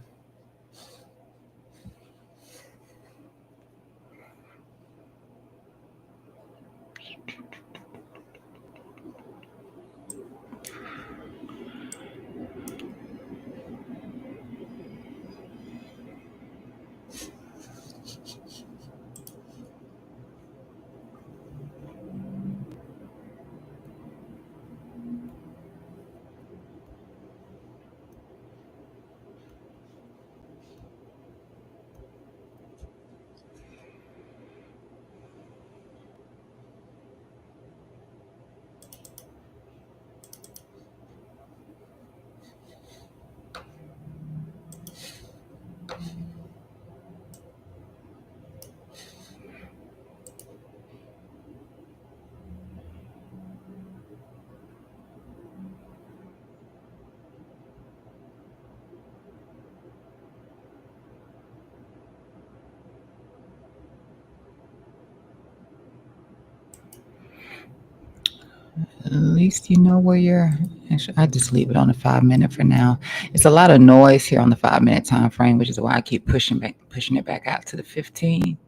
At least you know where you're. Actually, I just leave it on the 5 minute for now. It's a lot of noise here on the 5 minute time frame, which is why I keep pushing it back out to the 15.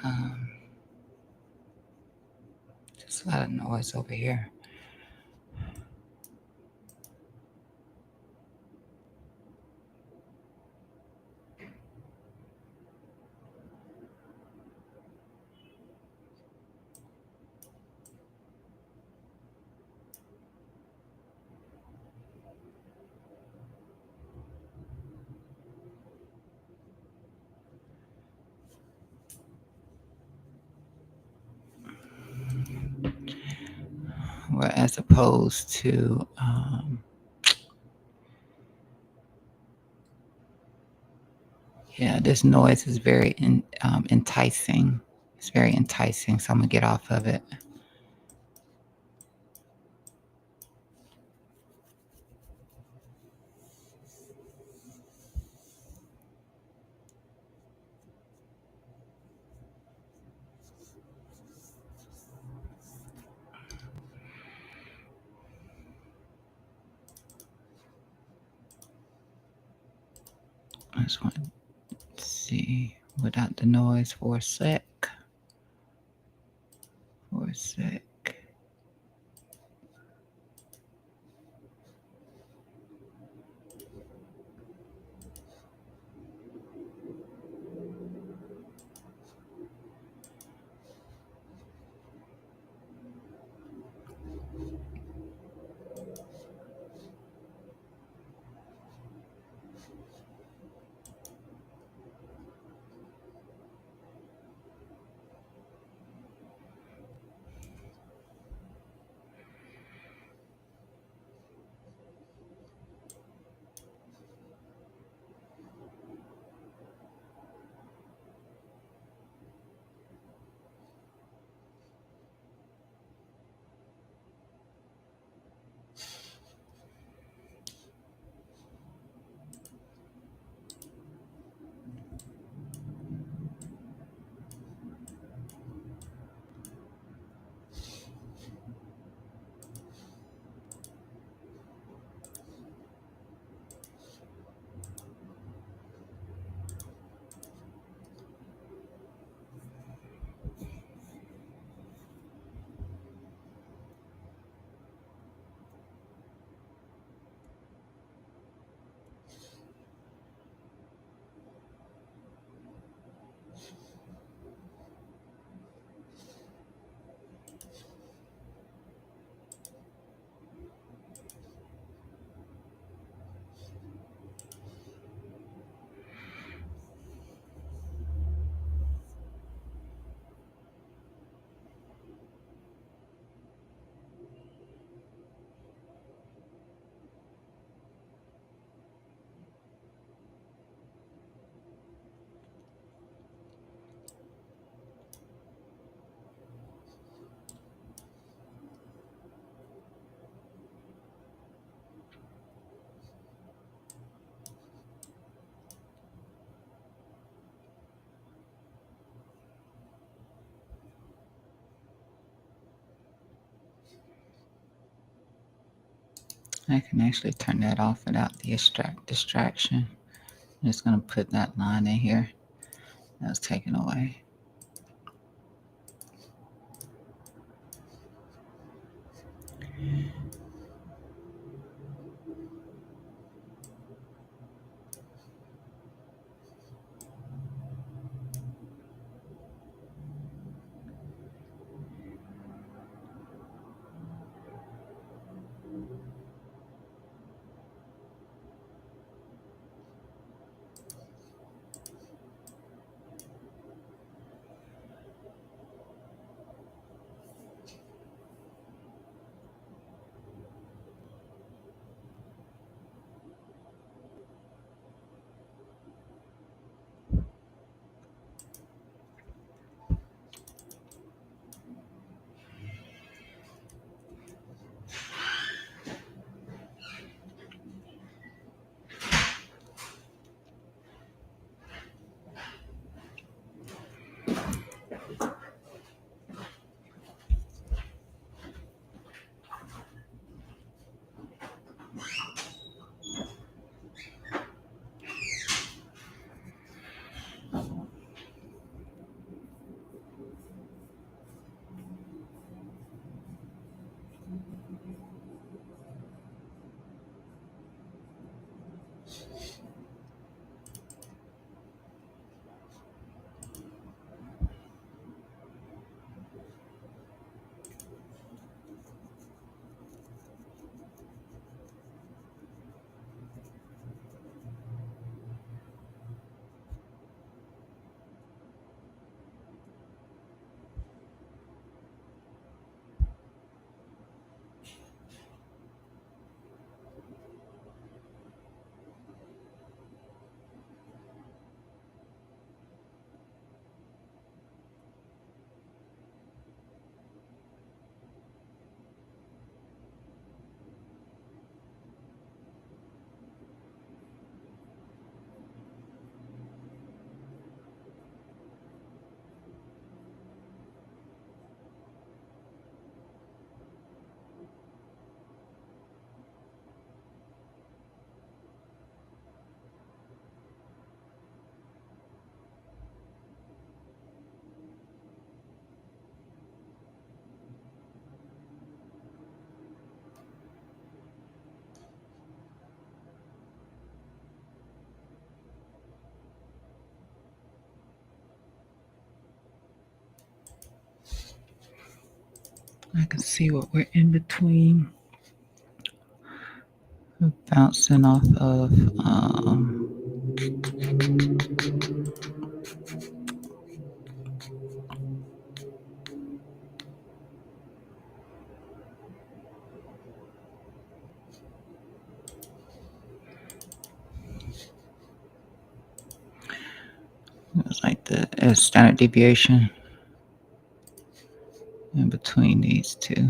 Um, just a lot of noise over here. Well, as opposed to, yeah, this noise is very enticing. It's very enticing, so I'm gonna get off of it. I just want to see without the noise for a sec. For a sec. I can actually turn that off without the distraction. I'm just going to put that line in here. That was taken away. I can see what we're in between. We're bouncing off of it's like the standard deviation in between these two.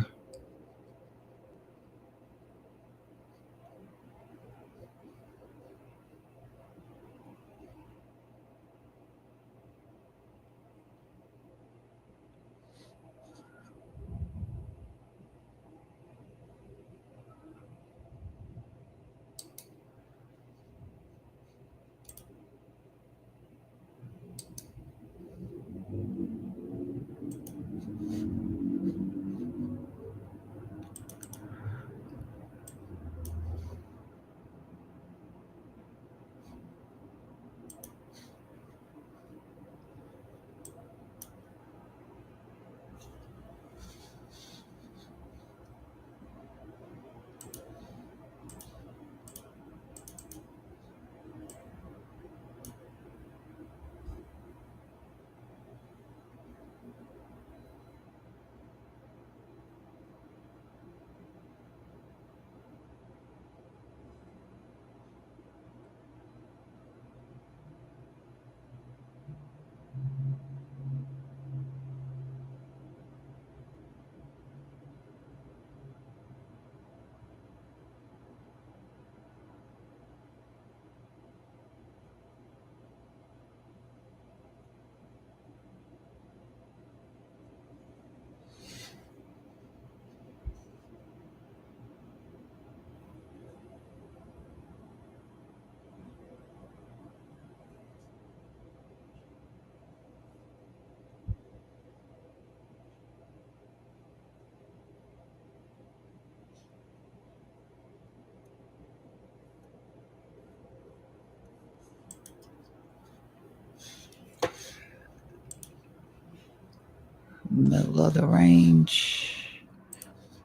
Middle of the range.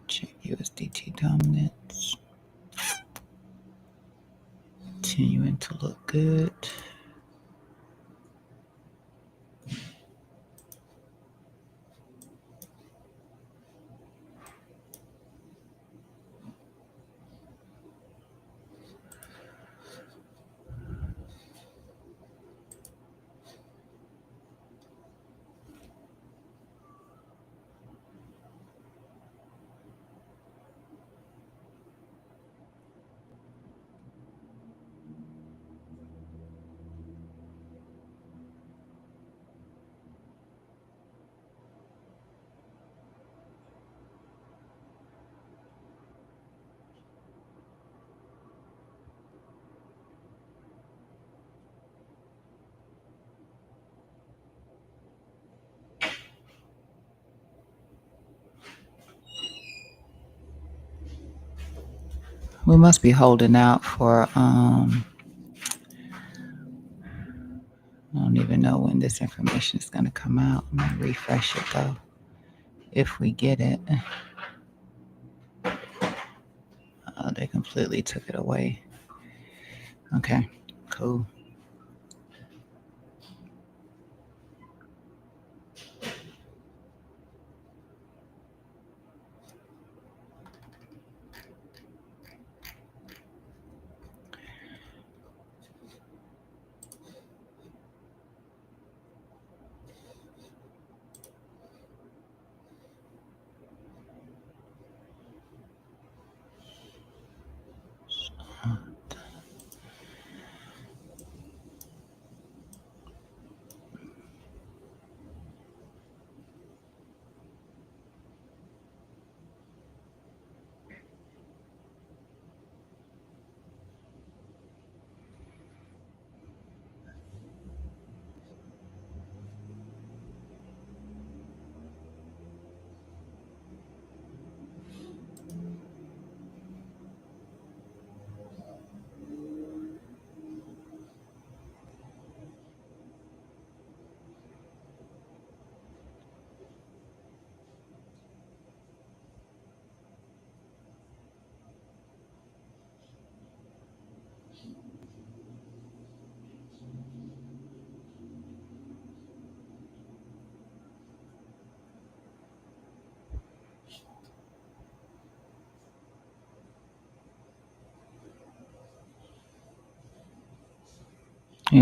Check USDT dominance. Continuing to look good. We must be holding out for I don't even know when this information is going to come out. I'm going to refresh it though, if we get it. Oh, they completely took it away. Okay, cool.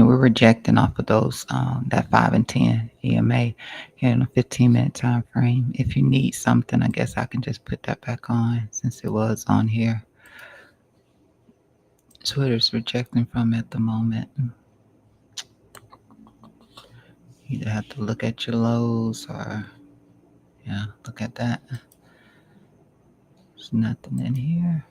We're rejecting off of those that 5 and 10 EMA here in a 15-minute time frame. If you need something, I guess I can just put that back on since it was on here. Twitter's rejecting from at the moment. You either have to look at your lows or look at that. There's nothing in here.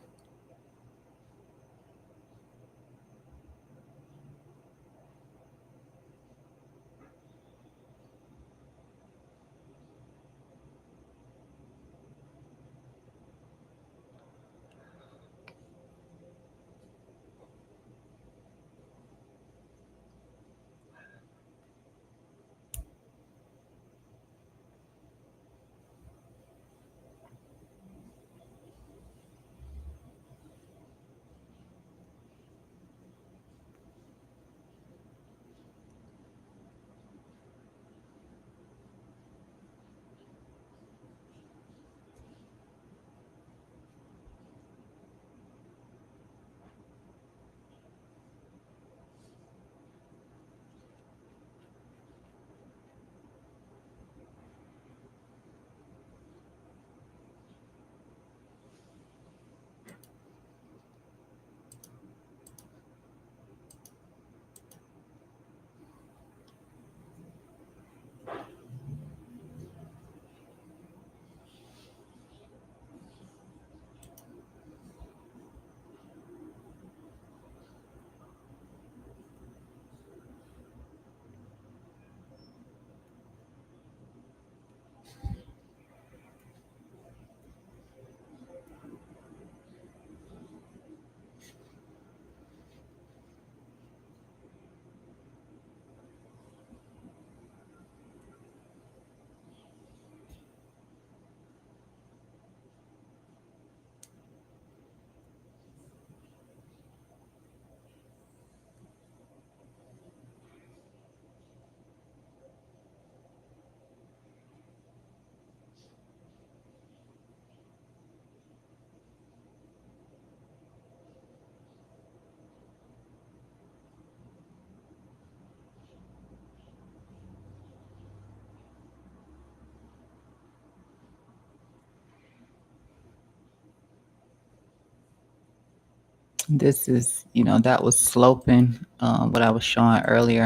This is, that was sloping what I was showing earlier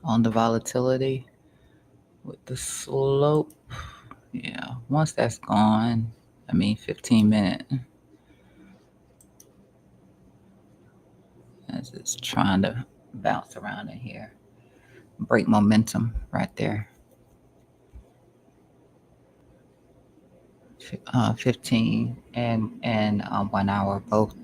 on the volatility with the slope. Yeah, once that's gone, 15-minute, as it's trying to bounce around in here, break momentum right there. 15 and 1 hour both.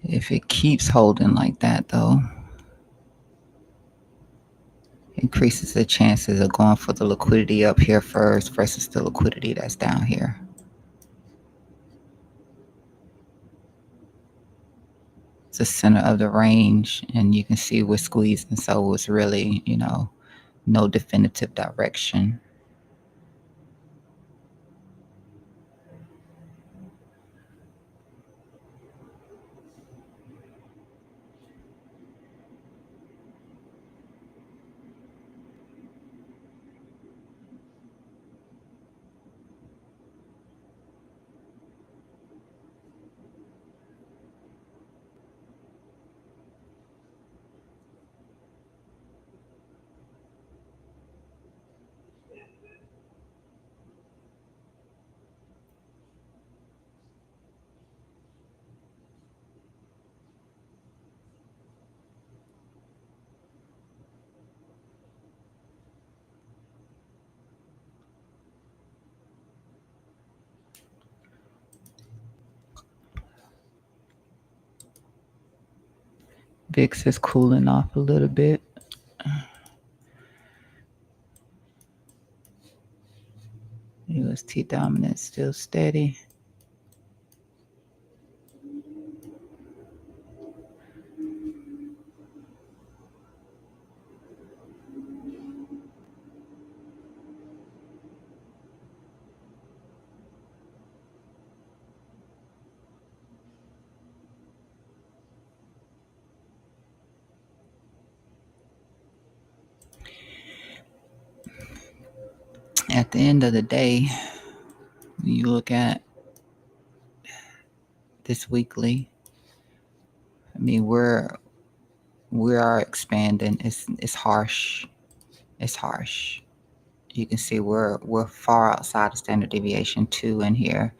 If it keeps holding like that, though, increases the chances of going for the liquidity up here first versus the liquidity that's down here. It's the center of the range, and you can see we're squeezing, so it's really, no definitive direction. VIX is cooling off a little bit. USD XT dominance still steady. At the end of the day, when you look at this weekly, I mean, we are expanding. It's harsh. It's harsh. You can see we're far outside of standard deviation 2 in here.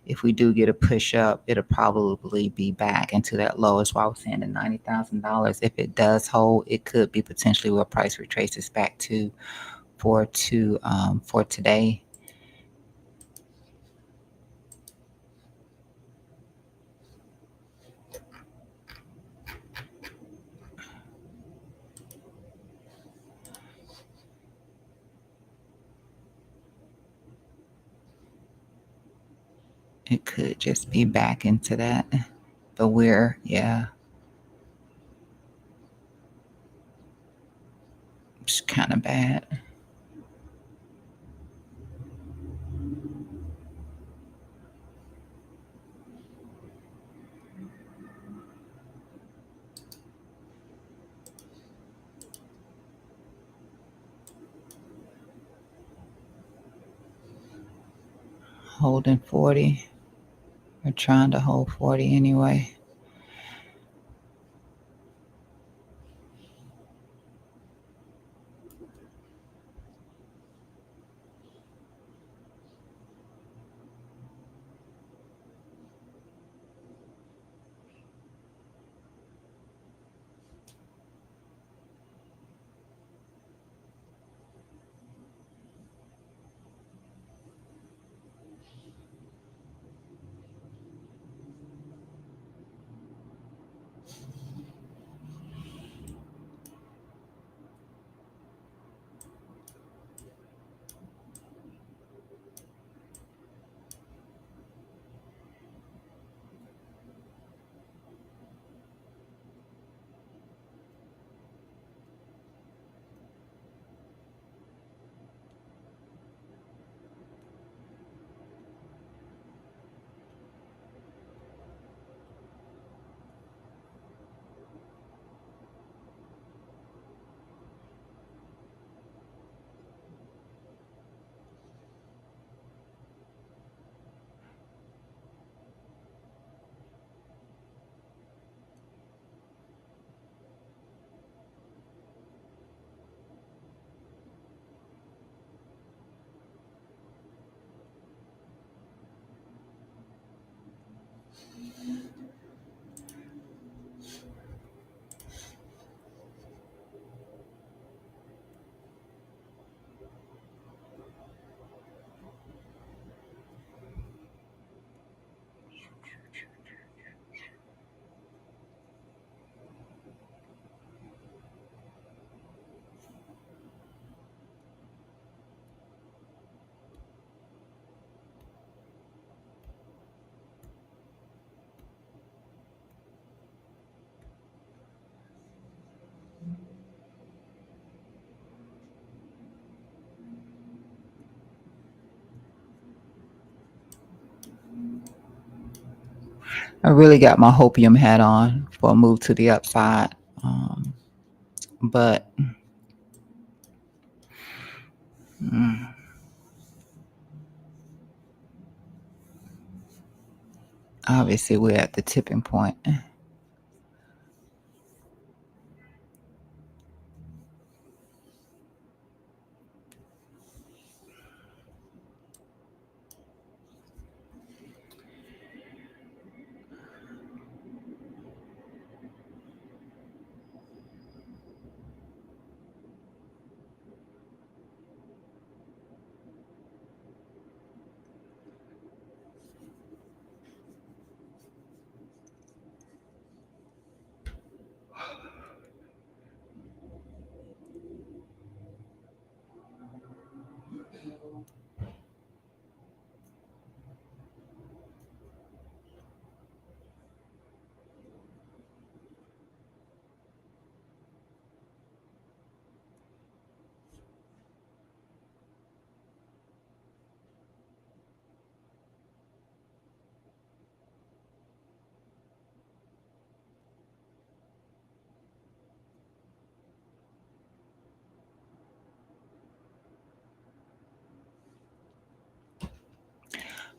If we do get a push up, it'll probably be back into that low. That's why I was saying the $90,000. If it does hold, it could be potentially where price retraces back to for today. It could just be back into that. But it's kind of bad. Holding 40. We're trying to hold 40 anyway. I really got my hopium hat on for a move to the upside. But obviously we're at the tipping point.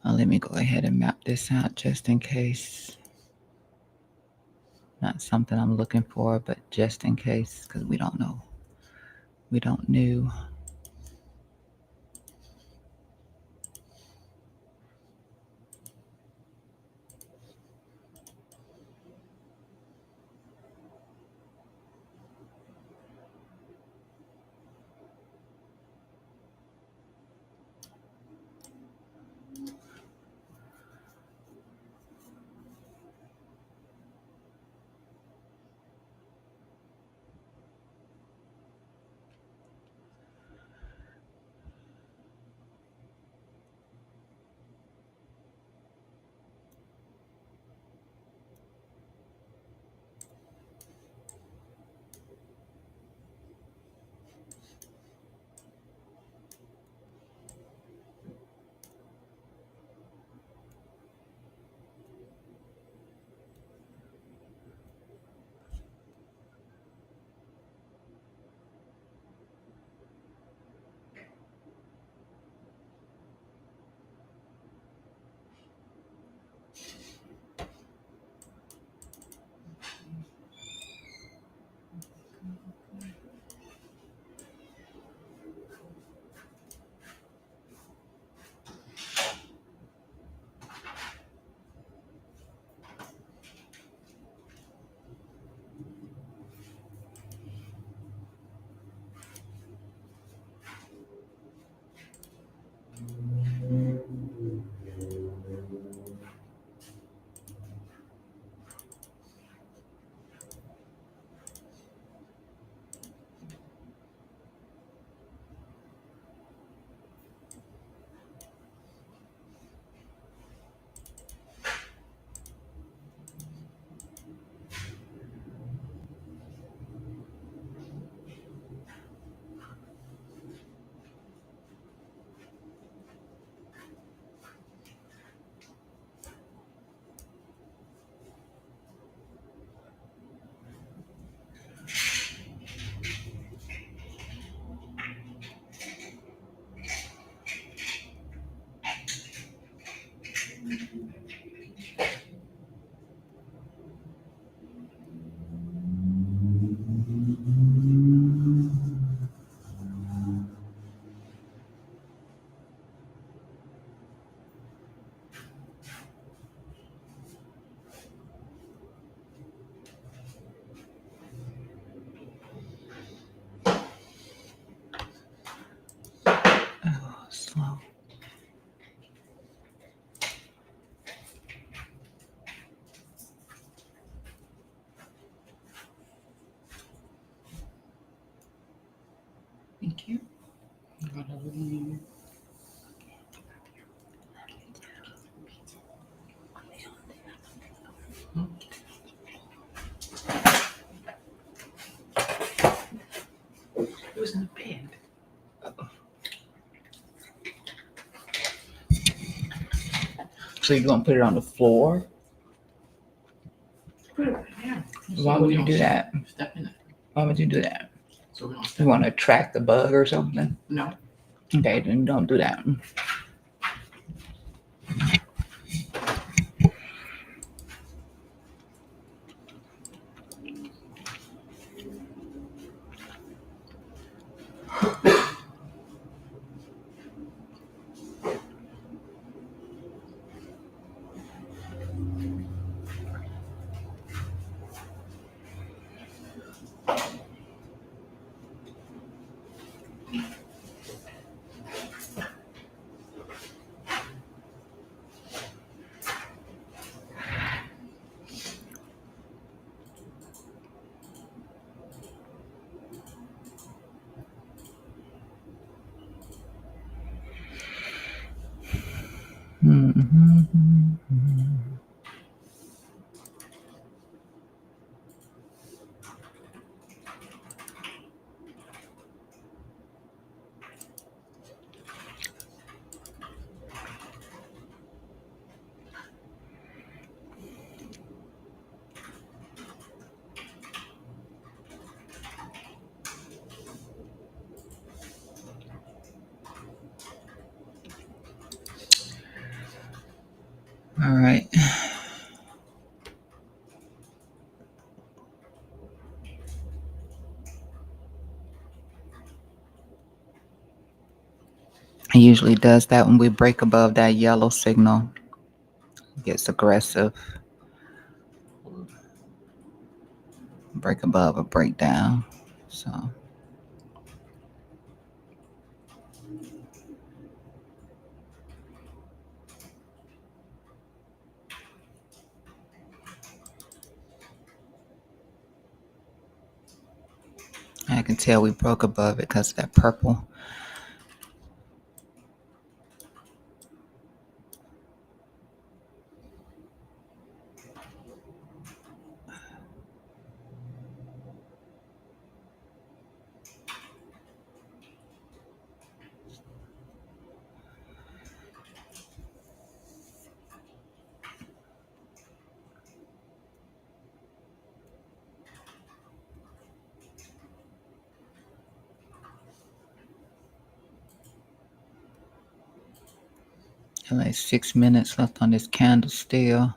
Let me go ahead and map this out just in case. Not something I'm looking for, but just in case, because we don't know. We don't know. Oh, slow. Thank you. It was in the bed. So you're gonna put it on the floor? Put it right there. Why would you do that? Step in it. Why would you do that? So we don't You step want to attract the bug or something? No. Okay, then don't do that. right. It usually does that when we break above that yellow signal. It gets aggressive. Break above or break down. So I can tell we broke above it because of that purple. Like 6 minutes left on this candle still.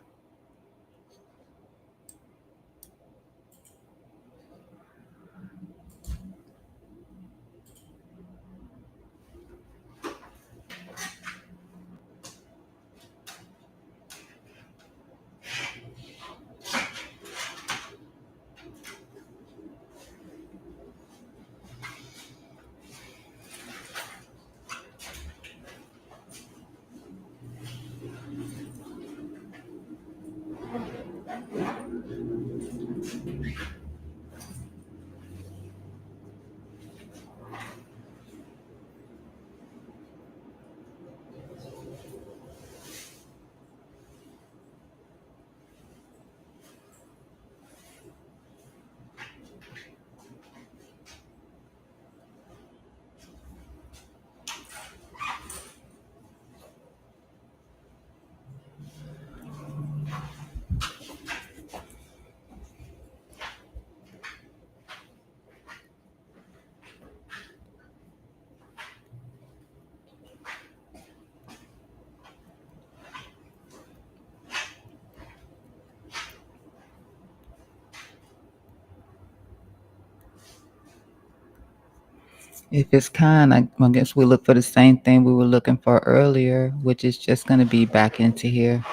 If it's kind, I guess we look for the same thing we were looking for earlier, which is just going to be back into here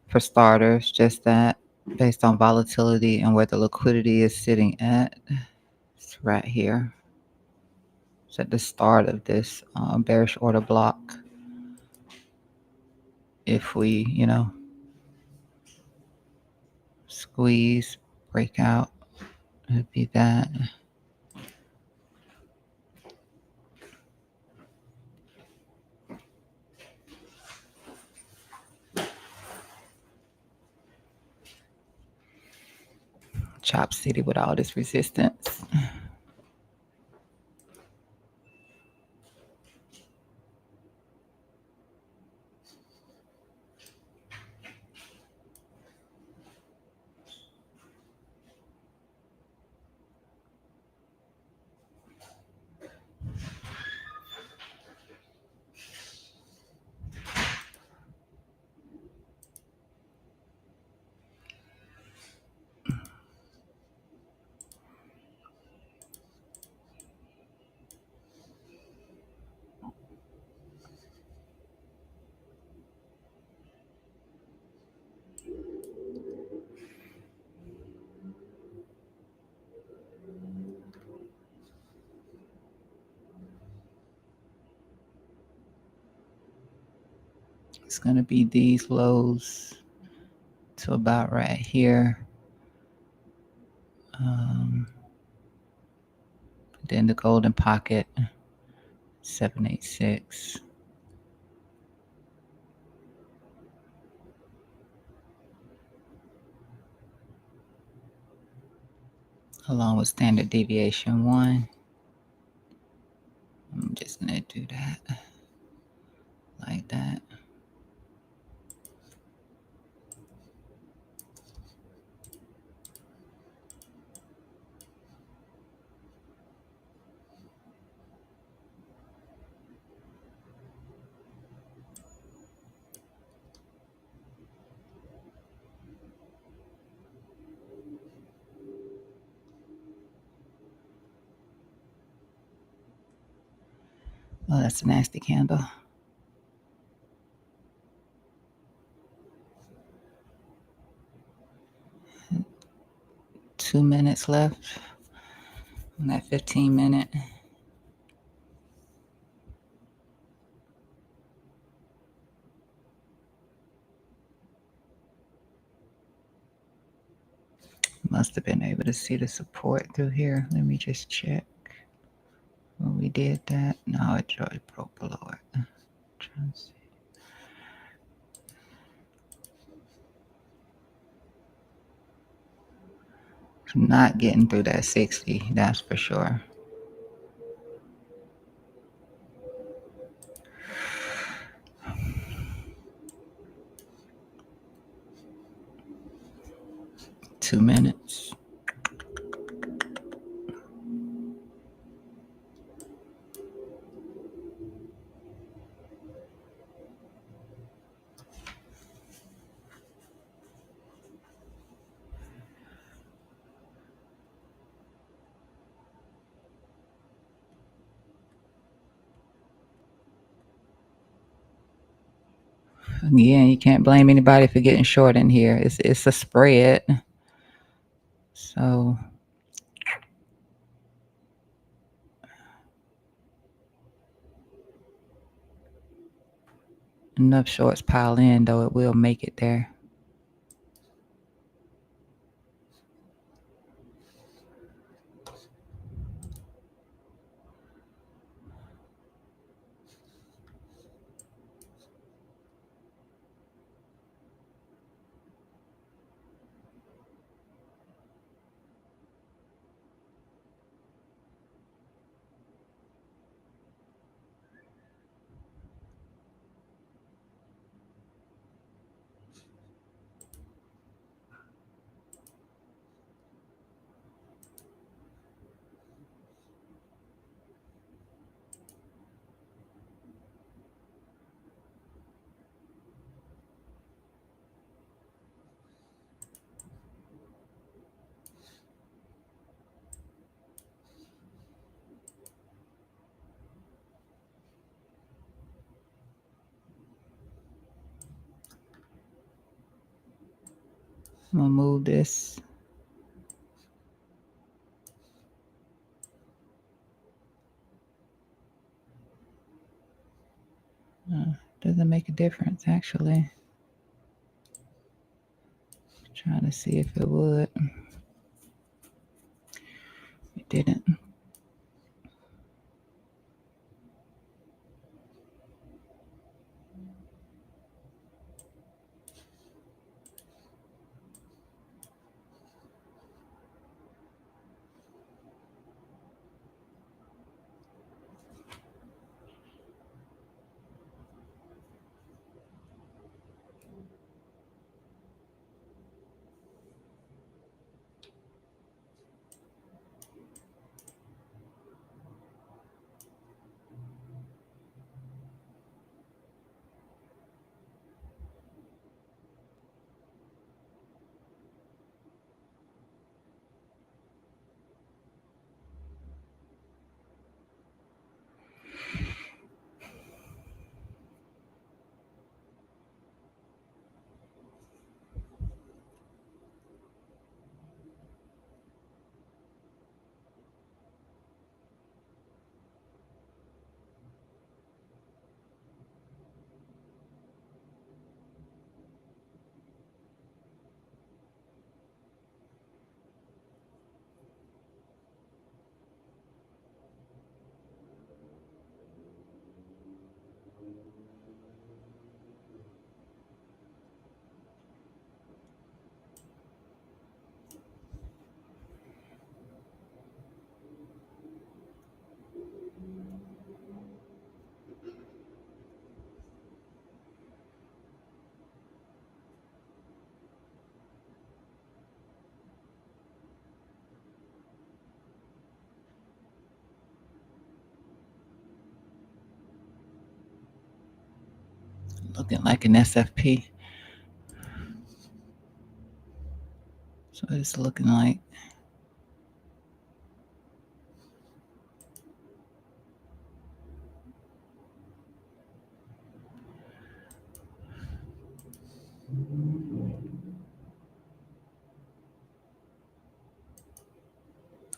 for starters, just that based on volatility and where the liquidity is sitting at. It's right here. It's at the start of this bearish order block. If we, squeeze, break out, it'd be that. Chop City with all this resistance. It's going to be these lows to about right here. Then the golden pocket, 786. Along with standard deviation 1. I'm just going to do that like that. Oh, that's a nasty candle. 2 minutes left on that 15-minute. Must have been able to see the support through here. Let me just check. When we did that, no, it broke below it. Trying to see. Not getting through that 60, that's for sure. Two minutes. Again, you can't blame anybody for getting short in here. It's a spread. So enough shorts pile in, though it will make it there. I'm gonna move this. Doesn't make a difference, actually. Trying to see if it would. It didn't. Looking like an SFP. So it's looking like.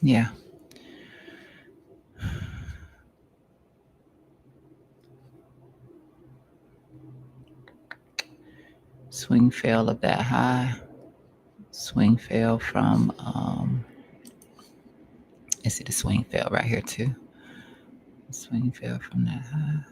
Yeah. Swing fail of that high. Swing fail from, let's see the swing fail right here too. Swing fail from that high.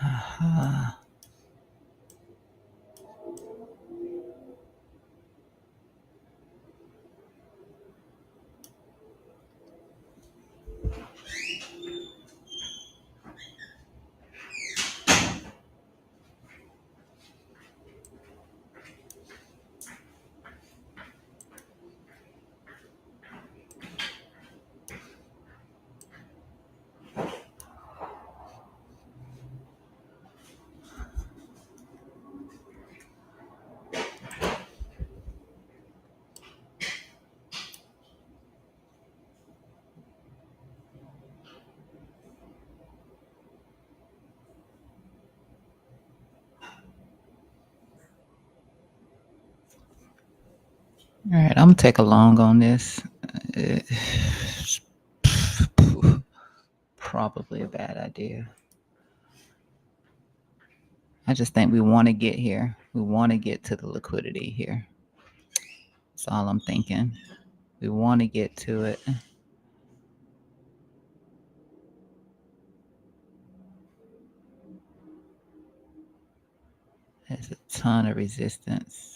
Uh-huh. All right, I'm gonna take a long on this. Probably a bad idea. I just think we want to get here. We want to get to the liquidity here. That's all I'm thinking. We want to get to it. There's a ton of resistance.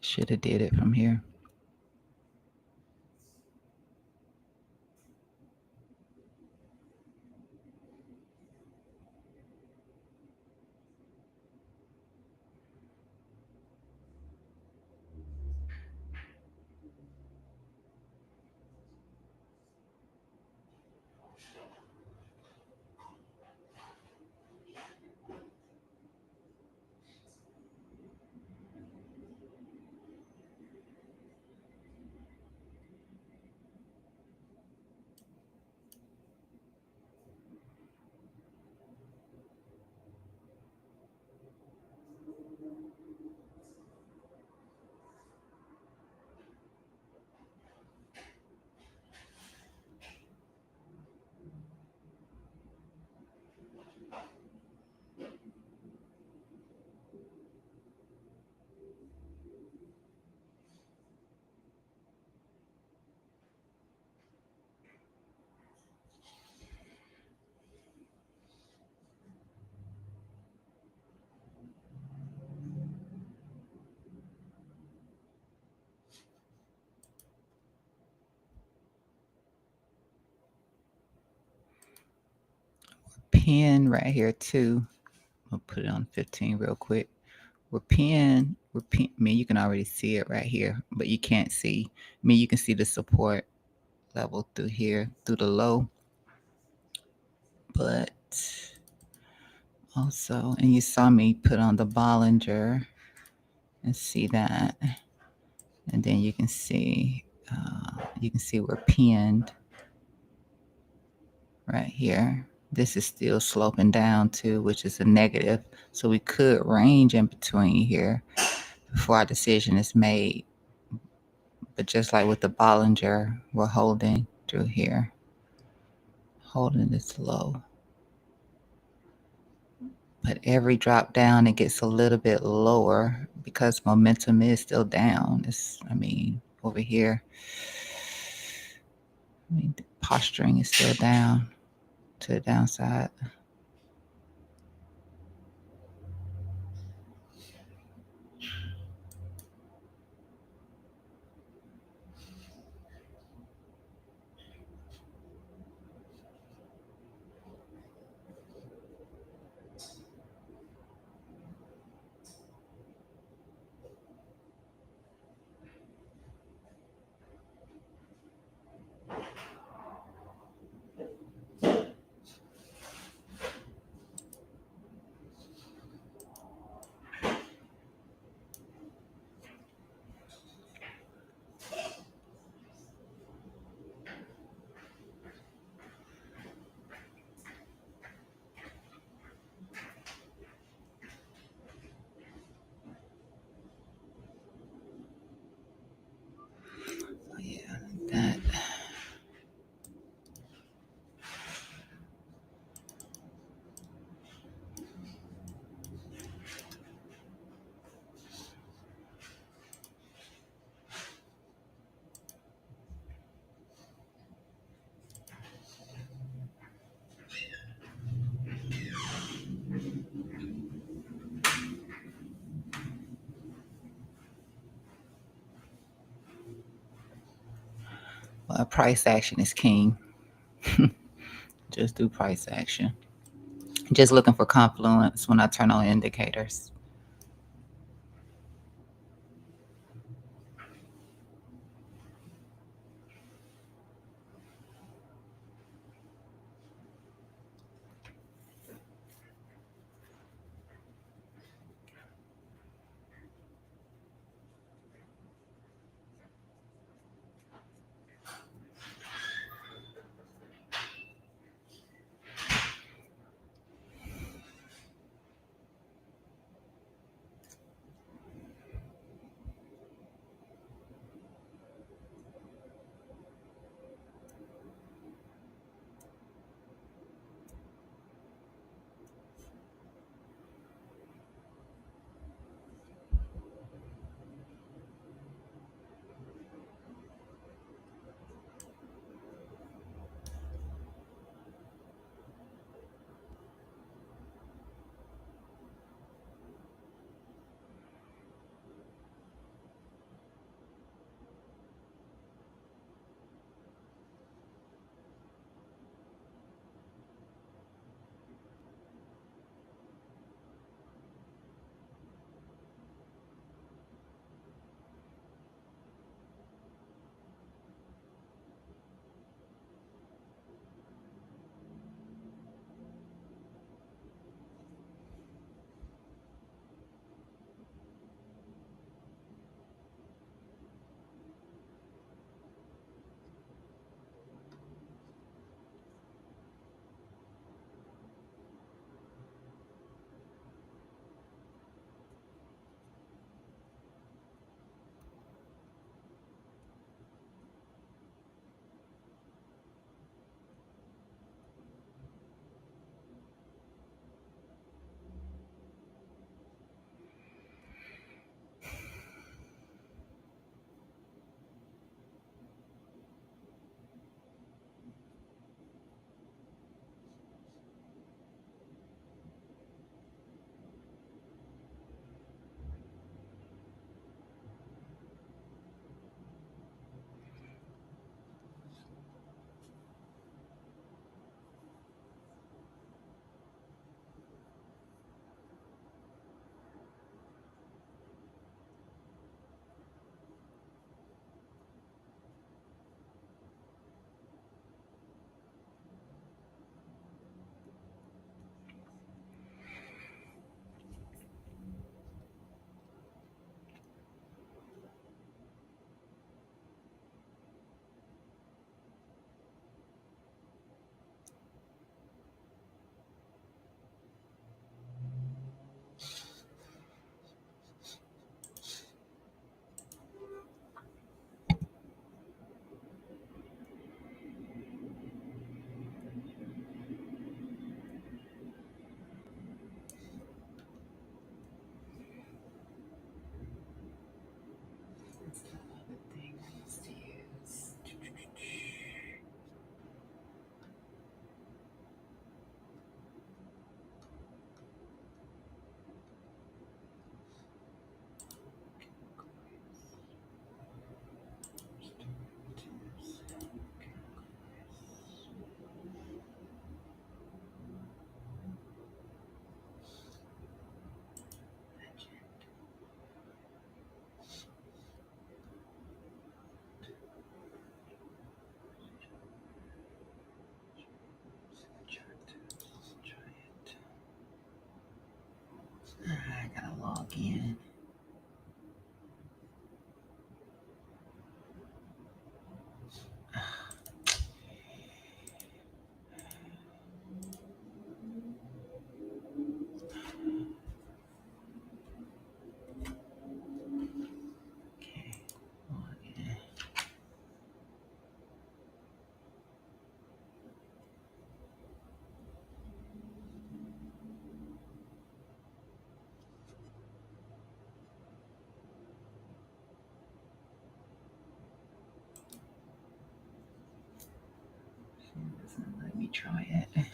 Should have did it from here. Pin right here too. I'll put it on 15 real quick. We're pin. I mean, you can already see it right here, but you can't see. I mean, you can see the support level through here, through the low. But also, and you saw me put on the Bollinger and see that. And then you can see we're pinned right here. This is still sloping down too, which is a negative. So we could range in between here before our decision is made. But just like with the Bollinger, we're holding through here, holding this low. But every drop down, it gets a little bit lower because momentum is still down. Over here, the posturing is still down to the downside. price action is king. Just do price action. Just looking for confluence when I turn on indicators. I gotta log in. Okay, log in. It doesn't let me try it.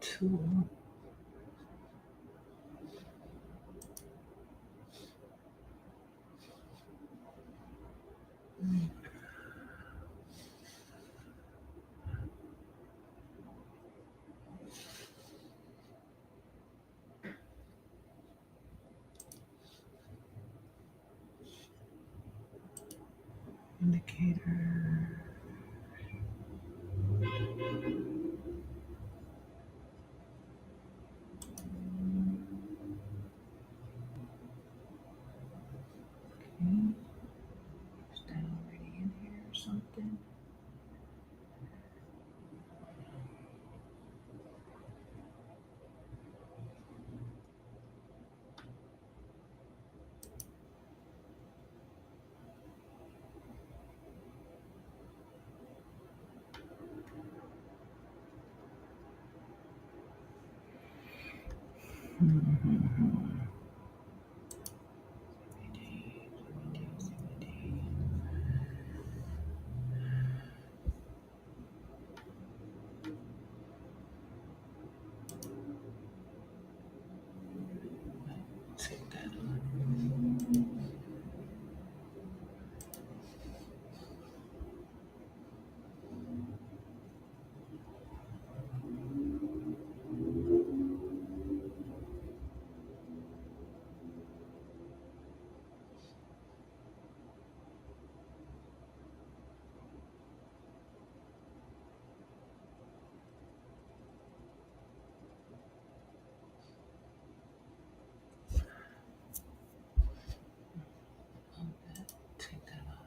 tool. Indicator. Okay. Is that already in here or something? Mhm. Take that on. Take that off.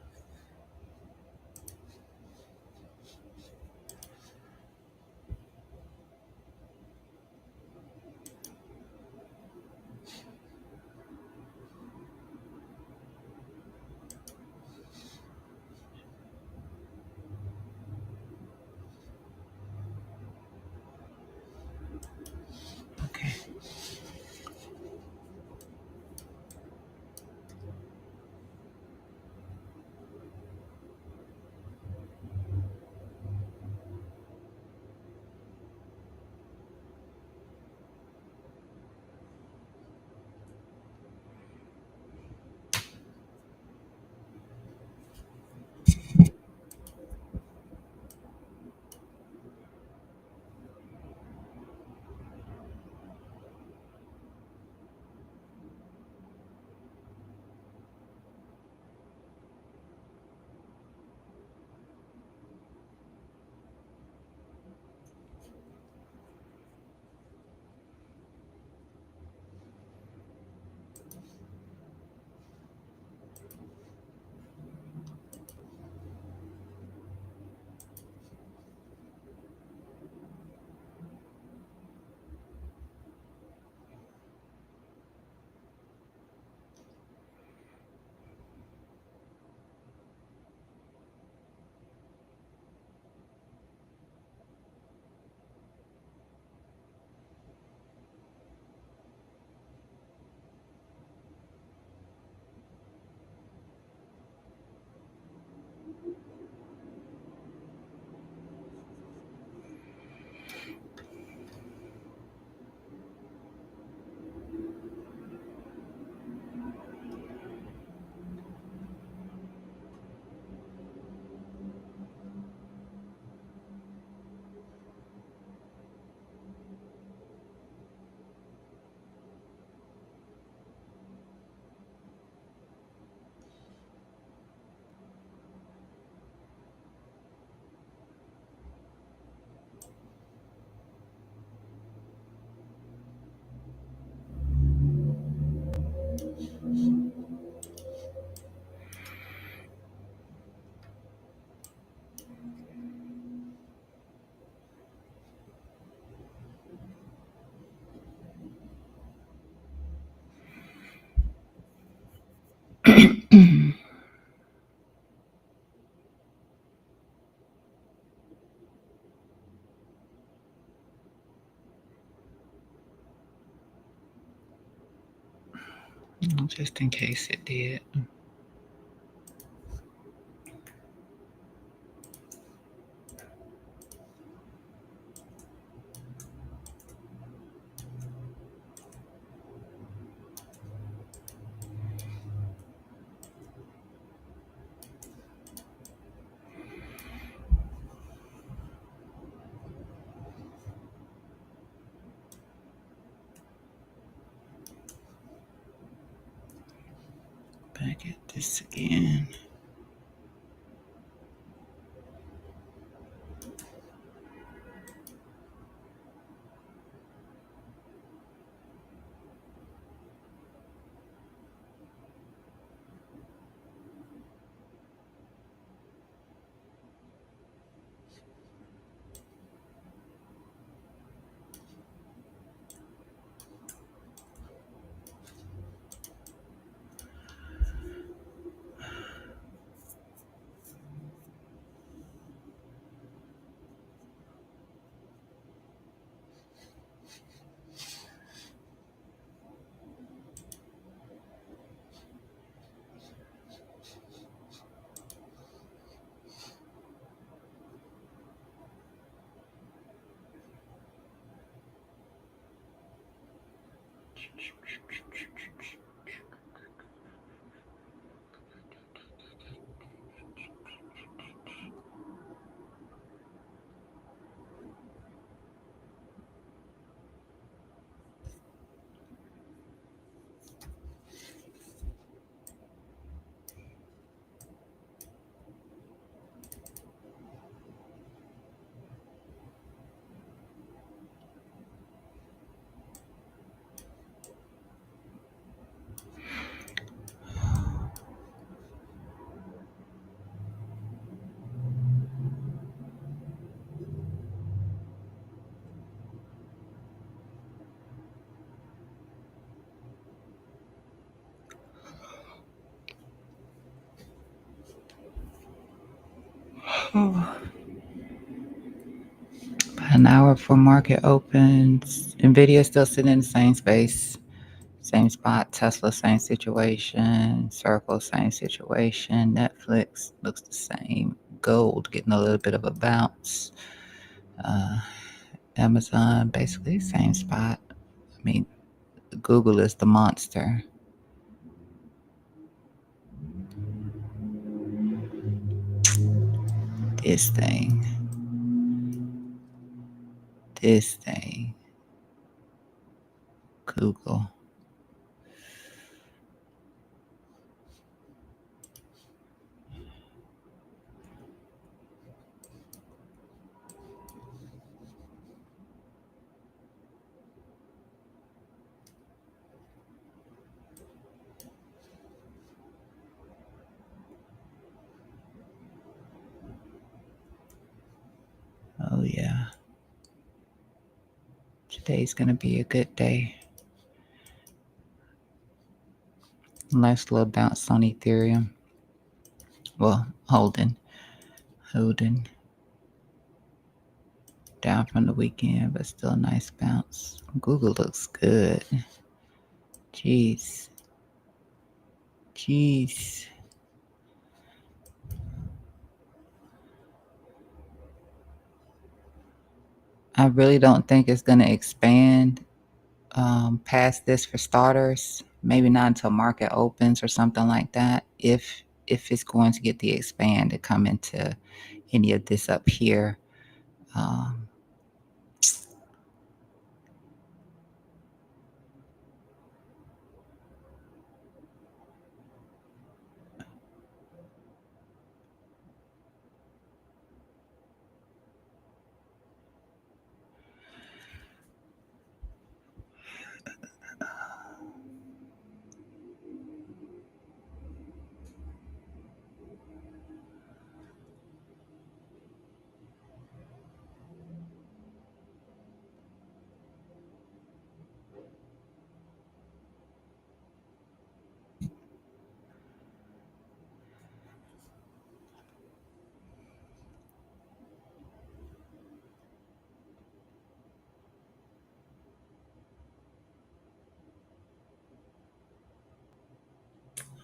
Okay. Just in case it did. Look at this again. Oh, about an hour before market opens. Nvidia still sitting in the same space, same spot. Tesla, same situation. Circle, same situation. Netflix looks the same. Gold getting a little bit of a bounce. Uh, Amazon, basically same spot. I mean, Google is the monster. This thing. This thing. Google. Oh, yeah. Today's going to be a good day. Nice little bounce on Ethereum. Well, holding. Down from the weekend, but still a nice bounce. Google looks good. Jeez. I really don't think it's going to expand past this for starters. Maybe not until market opens or something like that. If it's going to get the expand to come into any of this up here. Um,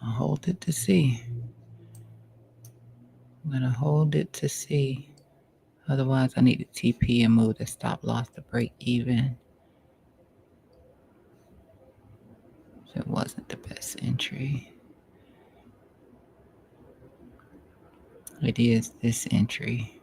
I'll hold it to see. I'm going to hold it to see. Otherwise, I need to TP and move the stop loss to break even. So it wasn't the best entry. It is this entry.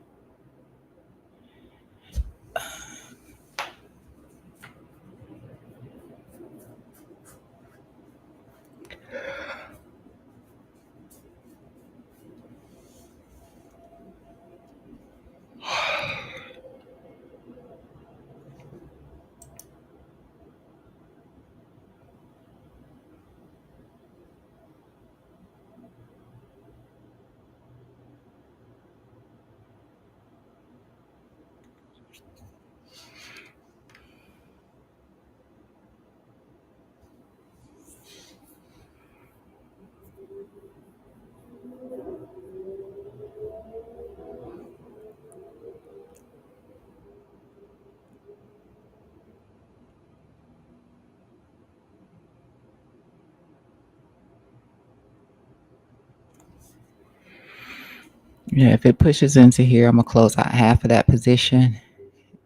Yeah, if it pushes into here, I'm gonna close out half of that position.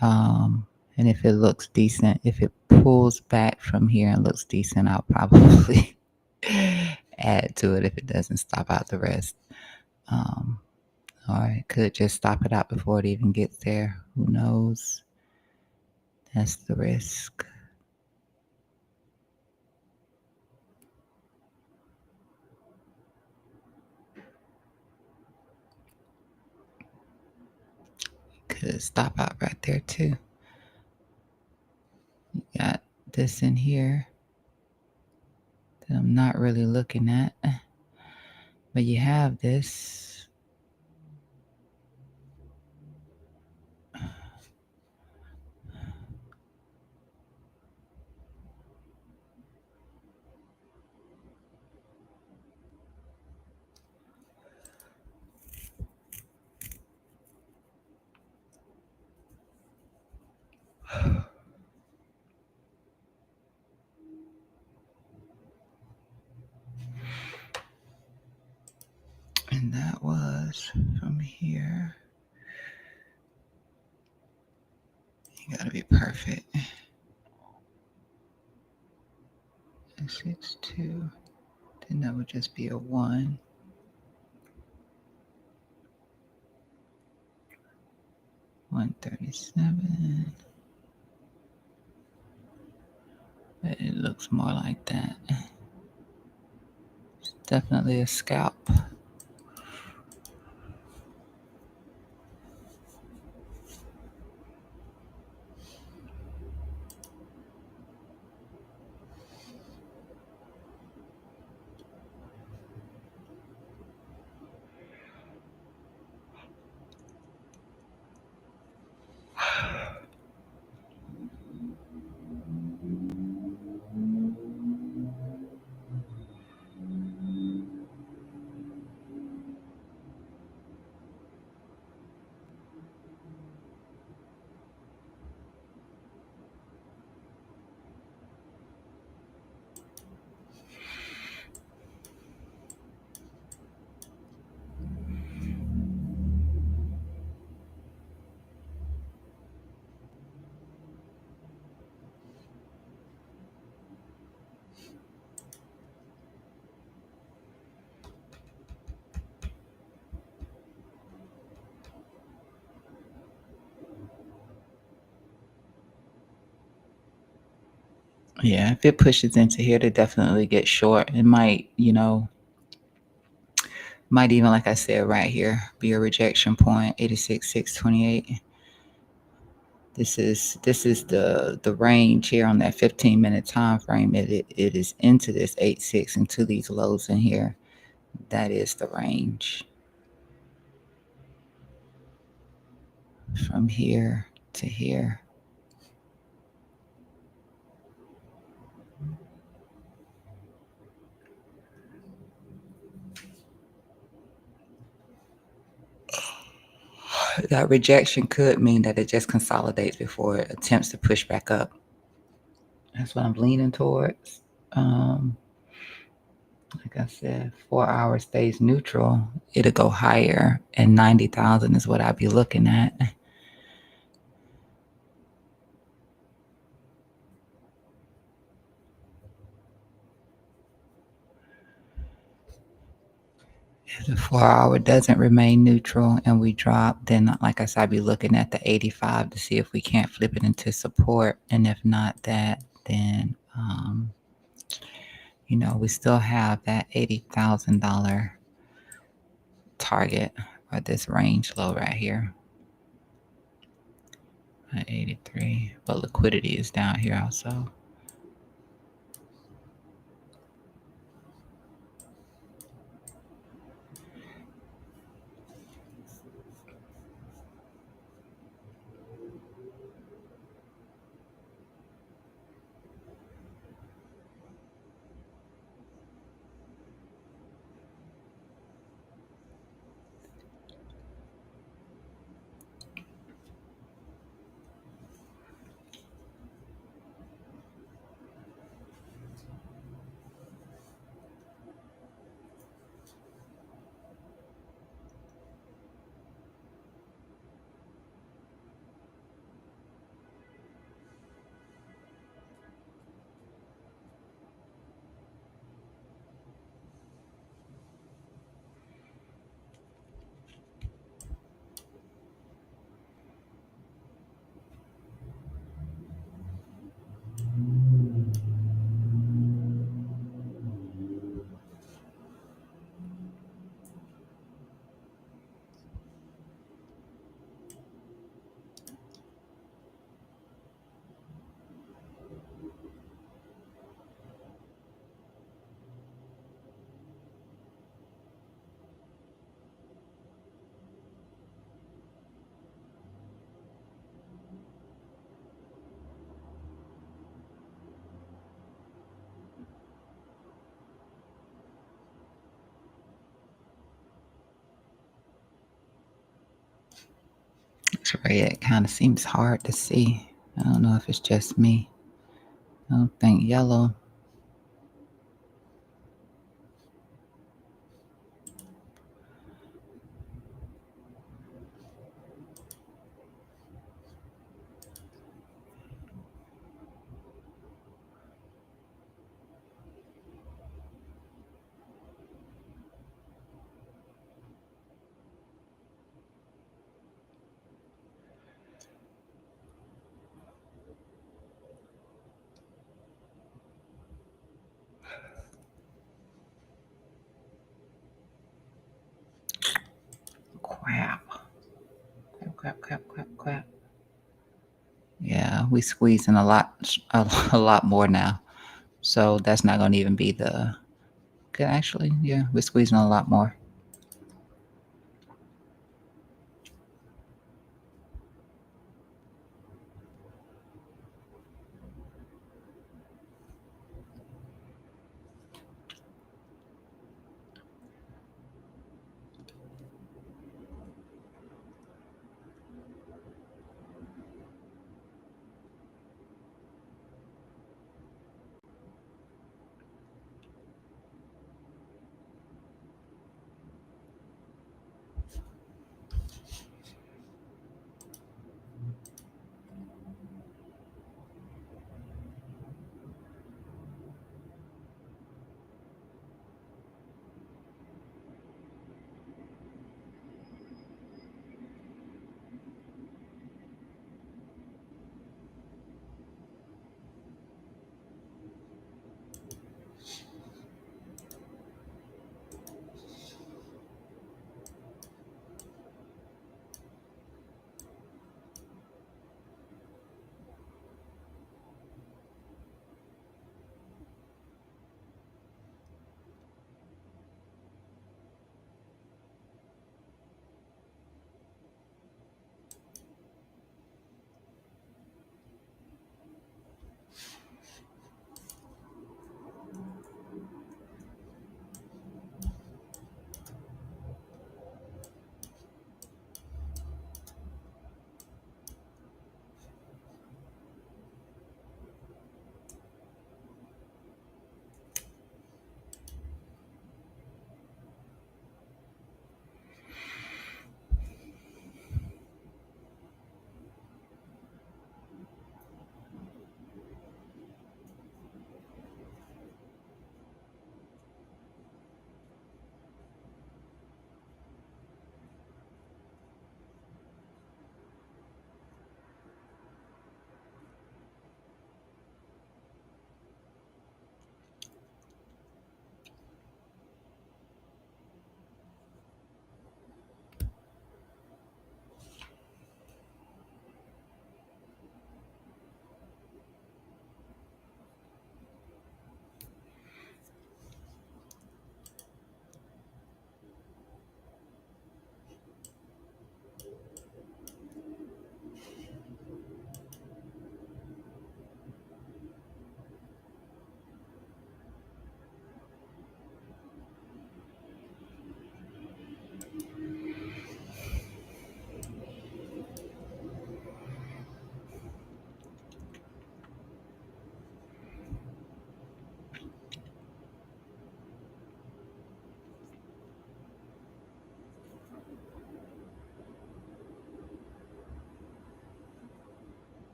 And if it looks decent, if it pulls back from here and looks decent, I'll probably add to it if it doesn't stop out the rest. Um, or it could just stop it out before it even gets there. Who knows? That's the risk. Could stop out right there too. You got this in here that I'm not really looking at. But you have this. And that was from here. You gotta be perfect. 6-2. Then that would just be a 1. 137. But it looks more like that. It's definitely a scalp. Yeah, if it pushes into here to definitely get short, it might, might even, like I said, right here, be a rejection point, 86,628. This is the range here on that 15-minute time frame. It is into this 8-6 and to these lows in here. That is the range from here to here. That rejection could mean that it just consolidates before it attempts to push back up. That's what I'm leaning towards. Like I said, 4 hours stays neutral. It'll go higher, and 90,000 is what I'll be looking at. If the 4 hour doesn't remain neutral and we drop, then like I said, I'll be looking at the 85 to see if we can't flip it into support. And if not that, then we still have that $80,000 target or this range low right here at 83. But liquidity is down here also. Red kind of seems hard to see. I don't know if it's just me. I don't think yellow. Crap. Crap. Yeah, we squeezing a lot, a lot more now. So that's not going to even be the. Good, actually, yeah, we're squeezing a lot more.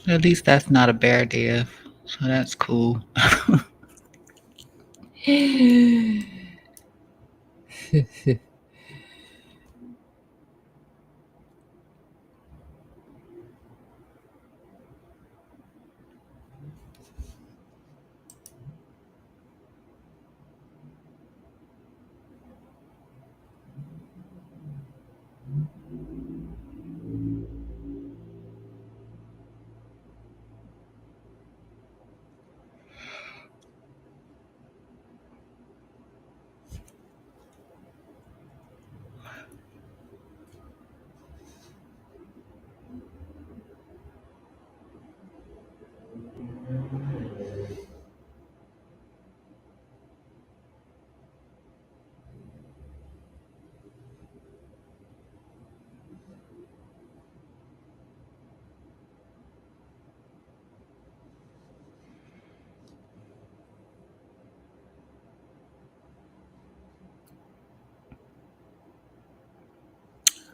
At least that's not a bear div. So that's cool.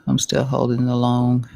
I'm still holding the long.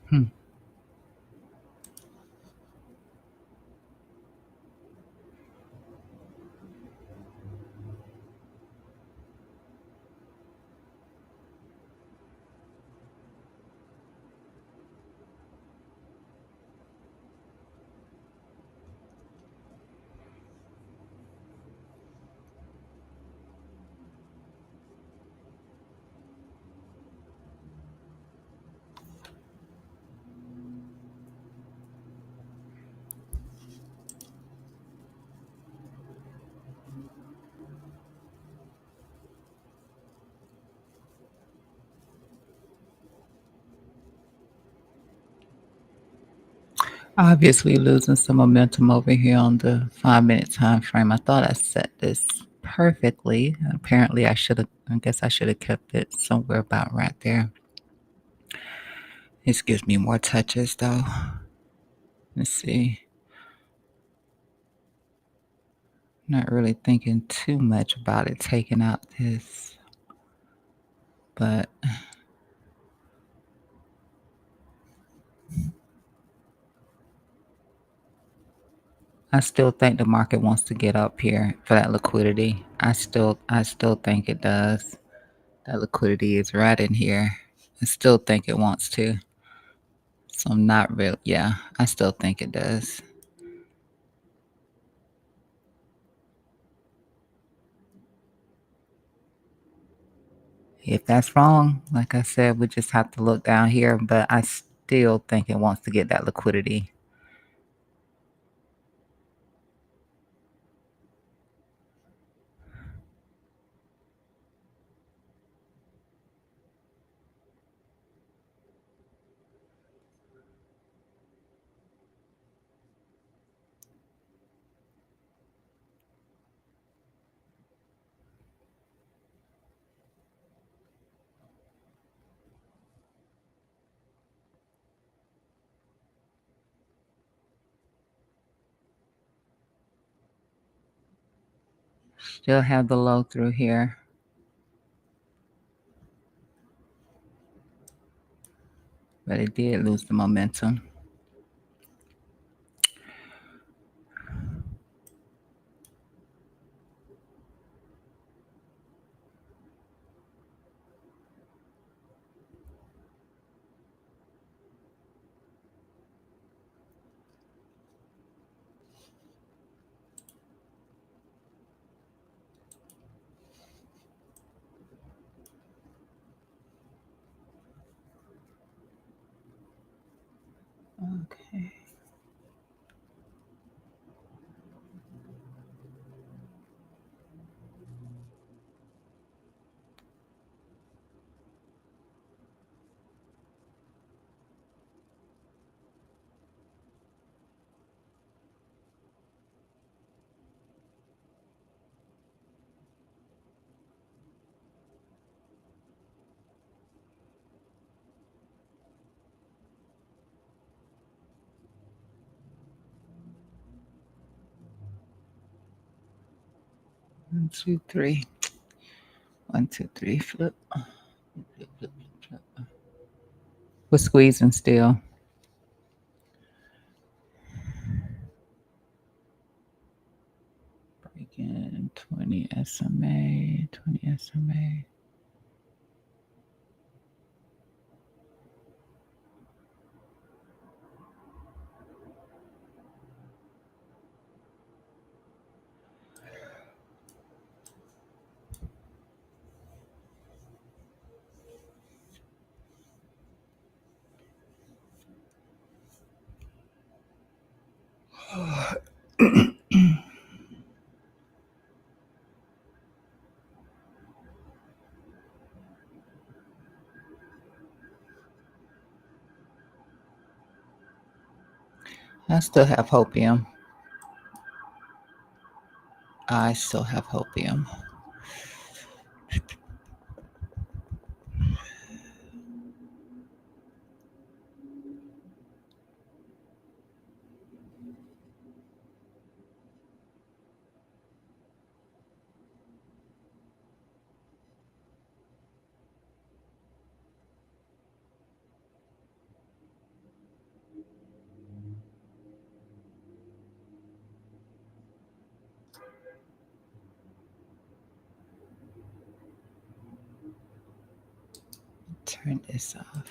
Hmm. Obviously losing some momentum over here on the 5 minute time frame. I thought I set this perfectly. Apparently I guess I should have kept it somewhere about right there. This gives me more touches though. Let's see. Not really thinking too much about it taking out this, but I still think the market wants to get up here for that liquidity. I still think it does. That liquidity is right in here. I still think it wants to. So I'm not real. Yeah, I still think it does. If that's wrong, like I said, we just have to look down here, but I still think it wants to get that liquidity. Still have the low through here. But it did lose the momentum. Okay. One, two, three. 1, 2, 3. Flip. Flip, flip, flip, flip. We're squeezing still. Breaking 20 SMA. 20 SMA. I still have hopium. I still have hopium. Turn this off.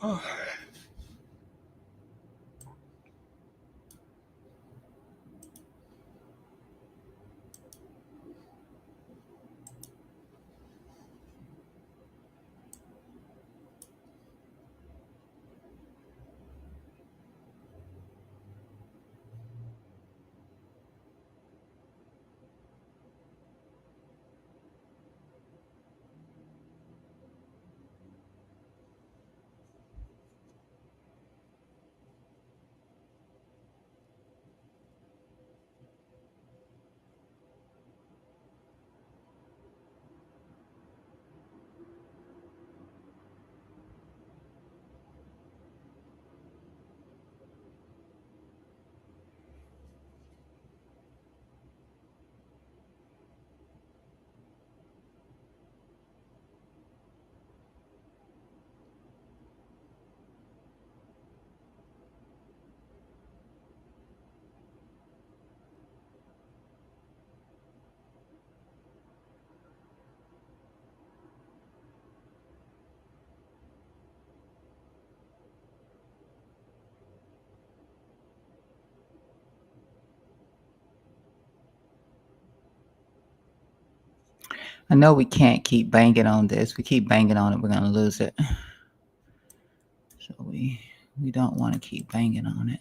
Oh. I know we can't keep banging on this. We keep banging on it, we're going to lose it. So we don't want to keep banging on it.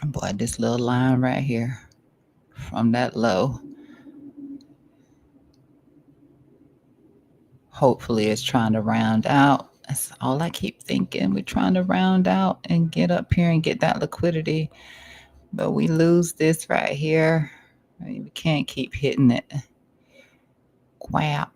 Boy, this little line right here from that low, hopefully it's trying to round out. That's all I keep thinking. We're trying to round out and get up here and get that liquidity. But we lose this right here. I mean, we can't keep hitting it. Quap.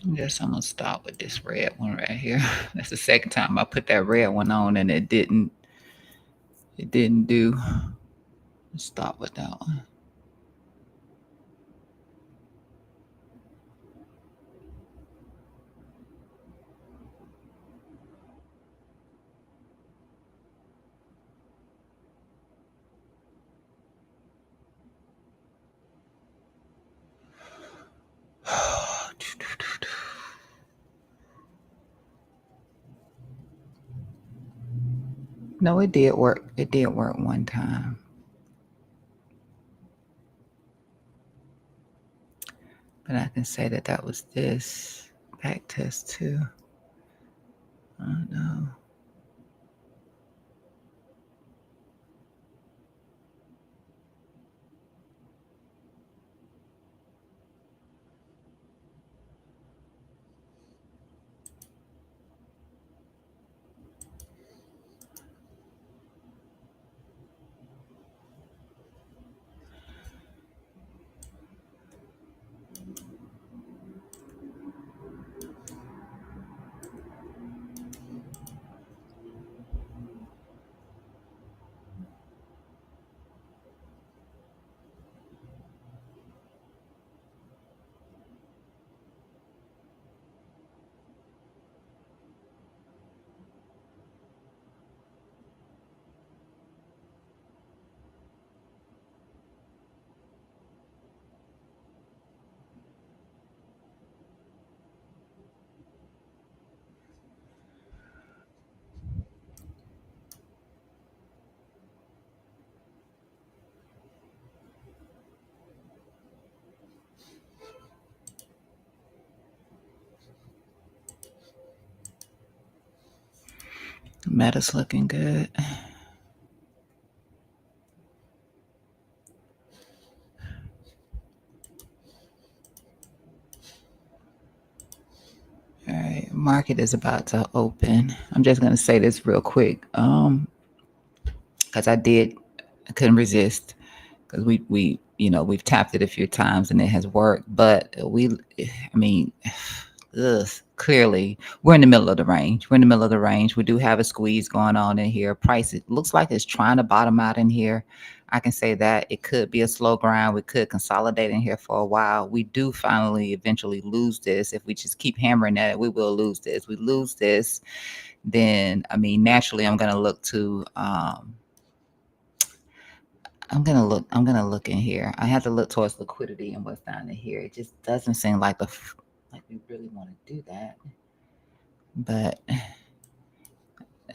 Yes, I'm gonna start with this red one right here. That's the second time I put that red one on and it didn't do. Let's start with that one. No, it did work. It did work one time. But I can say that that was this back test too. Oh no. Meta's looking good. All right, market is about to open. I'm just gonna say this real quick, because I couldn't resist, because we've tapped it a few times and it has worked, but I mean, ugh, clearly we're in the middle of the range. We're in the middle of the range. We do have a squeeze going on in here. Price, it looks like it's trying to bottom out in here. I can say that it could be a slow grind. We could consolidate in here for a while. We do finally eventually lose this. If we just keep hammering at it, we will lose this. We lose this, then I mean, naturally, I'm gonna look to I'm gonna look in here. I have to look towards liquidity and what's down in here. It just doesn't seem like like we really want to do that. But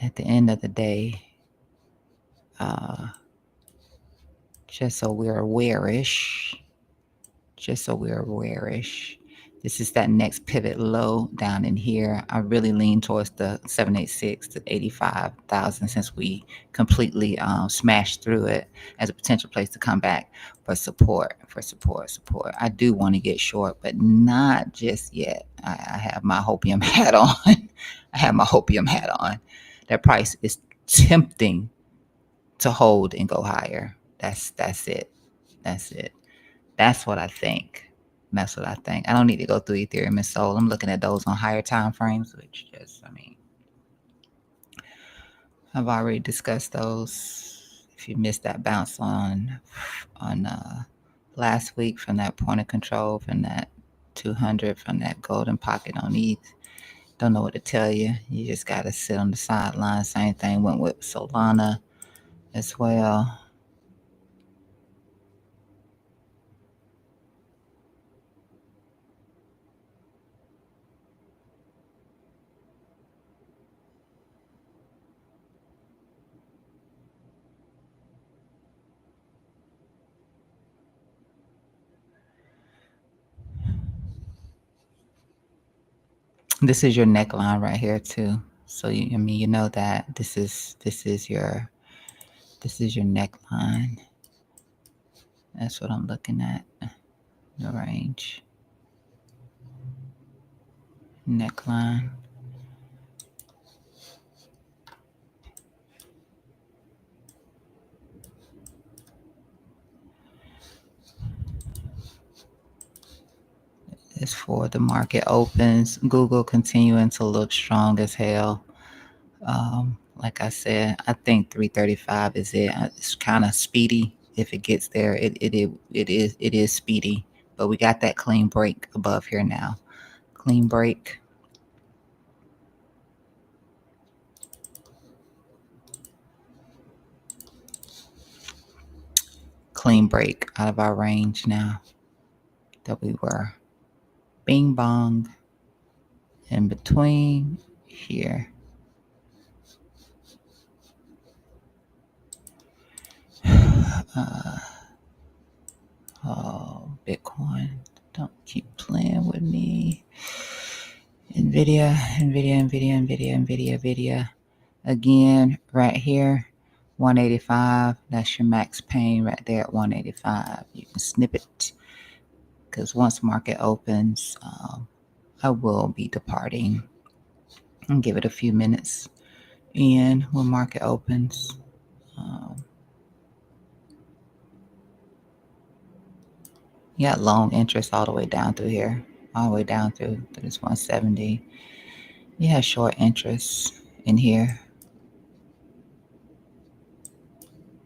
at the end of the day, uh, just so we're aware-ish, just so we're aware-ish. This is that next pivot low down in here. I really lean towards the 786 to 85,000 since we completely smashed through it as a potential place to come back for support, support. I do want to get short, but not just yet. I have my hopium hat on. I have my hopium hat on. That price is tempting to hold and go higher. That's it. That's it. That's what I think. That's what I think. I don't need to go through Ethereum and Sol. I'm looking at those on higher time frames, which just, I mean, I've already discussed those. If you missed that bounce on last week from that point of control, from that 200, from that golden pocket on ETH, don't know what to tell you. You just got to sit on the sideline. Same thing went with Solana as well. This is your neckline right here too. So I mean, you know that this is your neckline. That's what I'm looking at. The range neckline. As for the market opens, Google continuing to look strong as hell. Like I said, I think 335 is it. It's kind of speedy. If it gets there, it is speedy. But we got that clean break above here now. Clean break. Clean break out of our range now that we were. Bing bong in between here. Oh, Bitcoin. Don't keep playing with me. Nvidia. Again, right here, 185. That's your max pain right there at 185. You can snip it because once market opens, I will be departing and give it a few minutes. And when market opens, you got long interest all the way down through here, all the way down through this 170. You have short interest in here.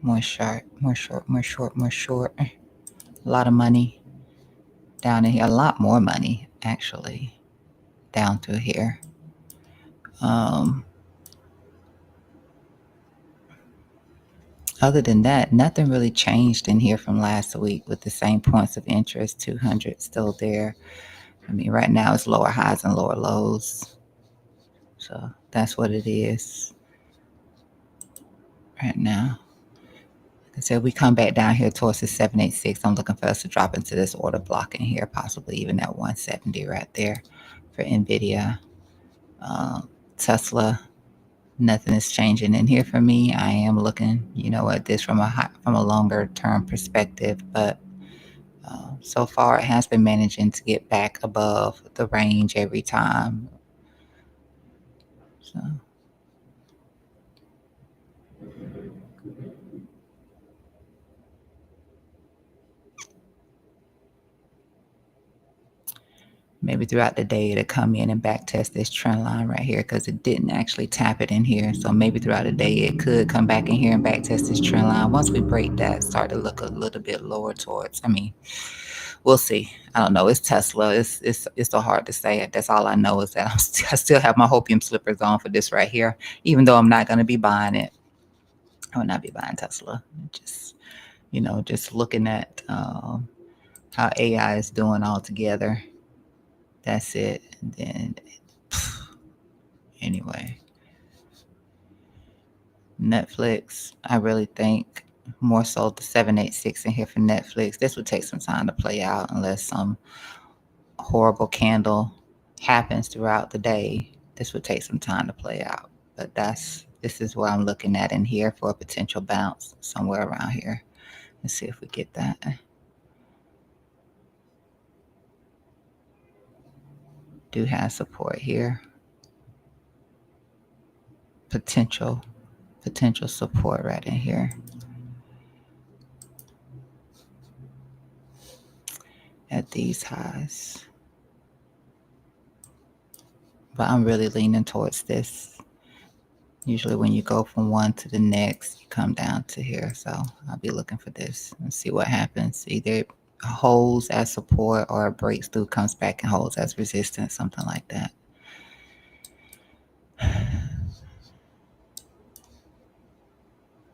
More short. A lot of money down in here. A lot more money, actually, down through here. Other than that, nothing really changed in here from last week with the same points of interest. 200 still there. I mean, right now it's lower highs and lower lows. So that's what it is right now. Like I said, we come back down here towards the 786. I'm looking for us to drop into this order block in here, possibly even at 170 right there for Nvidia. Tesla, nothing is changing in here for me. I am looking, at this from a longer term perspective, but so far it has been managing to get back above the range every time. So maybe throughout the day it'll come in and back test this trend line right here because it didn't actually tap it in here. So maybe throughout the day it could come back in here and back test this trend line. Once we break that, start to look a little bit lower towards, we'll see. I don't know. It's Tesla. It's so hard to say. That's all I know is that I still have my hopium slippers on for this right here, even though I'm not going to be buying it. I will not be buying Tesla. Just looking at how AI is doing altogether. That's it. And then, anyway, Netflix. I really think more so the 786 in here for Netflix. This would take some time to play out unless some horrible candle happens throughout the day. This would take some time to play out. But this is what I'm looking at in here for a potential bounce somewhere around here. Let's see if we get that. Do have support here. Potential support right in here. At these highs. But I'm really leaning towards this. Usually when you go from one to the next, you come down to here. So I'll be looking for this and see what happens. Either it holds as support or it breaks through, comes back and holds as resistance, something like that.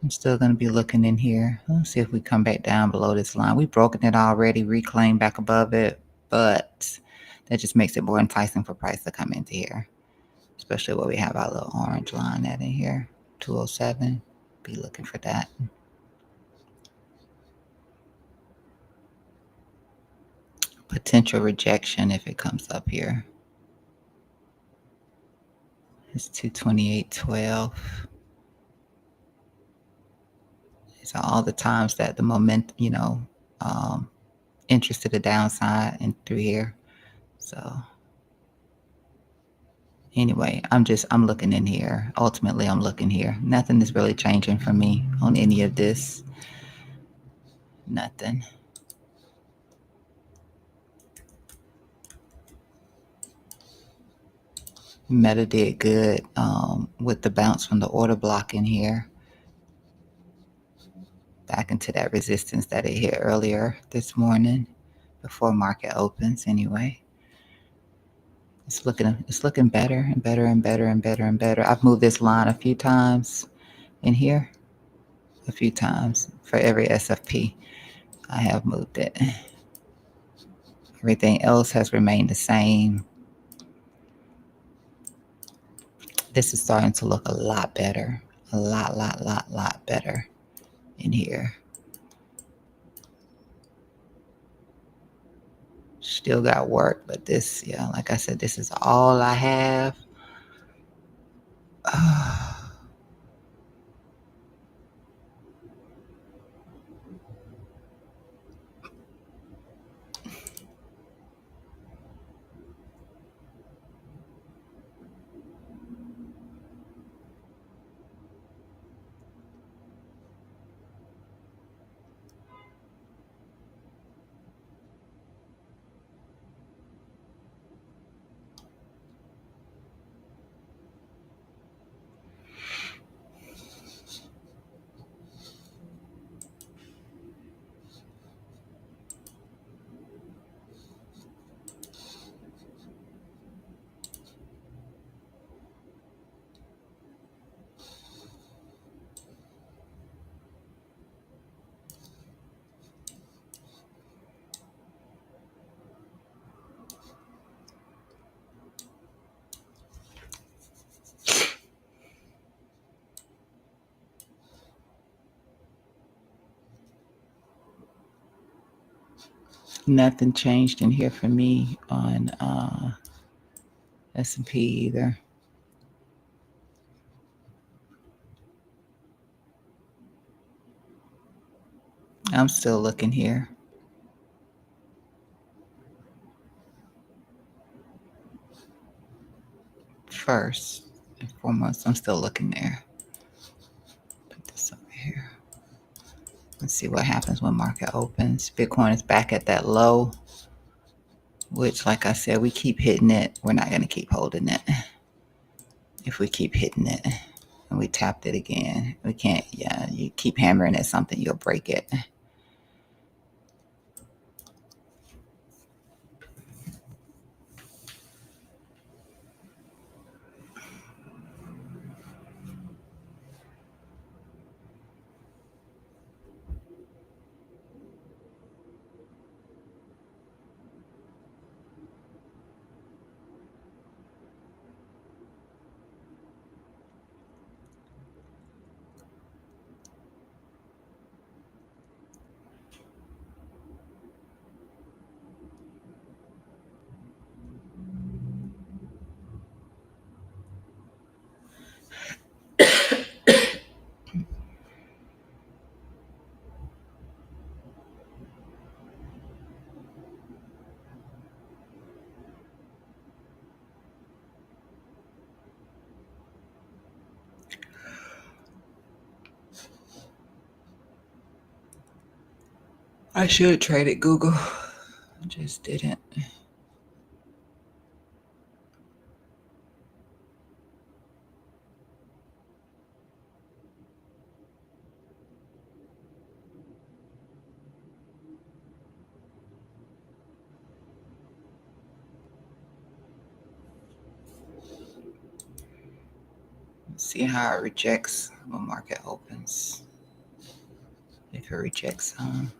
I'm still going to be looking in here. Let's see if we come back down below this line. We've broken it already, reclaimed back above it, but that just makes it more enticing for price to come into here, especially where we have our little orange line at in here, 207. Be looking for that. Potential rejection if it comes up here. It's 228.12. These are all the times that the momentum, interest to the downside and through here. So anyway, I'm looking in here. Ultimately, I'm looking here. Nothing is really changing for me on any of this. Nothing. Meta did good with the bounce from the order block in here, back into that resistance that it hit earlier this morning before market opens anyway. It's looking better and better and better and better and better. I've moved this line a few times in here, a few times for every SFP. I have moved it. Everything else has remained the same. This is starting to look a lot better. A lot better in here. Still got work, but this, yeah, like I said, this is all I have. Nothing changed in here for me on S&P either. I'm still looking here. First and foremost, I'm still looking there. Put this over here. Let's see what happens when market opens. Bitcoin is back at that low, which, like I said, we keep hitting it. We're not going to keep holding it. If we keep hitting it and we tapped it again, we can't. Yeah, you keep hammering at something, you'll break it. I should have traded Google. I just didn't. Let's see how it rejects when market opens. If it rejects some.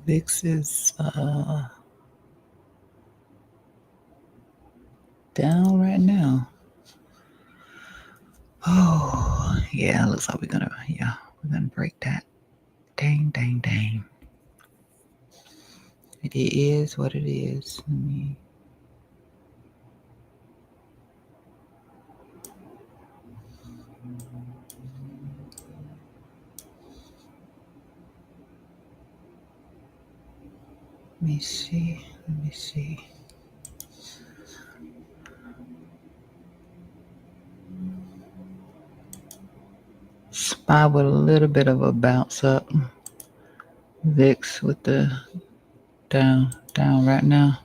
VIX is down right now. Oh, yeah, looks like we're gonna break that. Dang, dang, dang. It is what it is. Let me see. Let me see. SPY with a little bit of a bounce up. VIX with the down right now.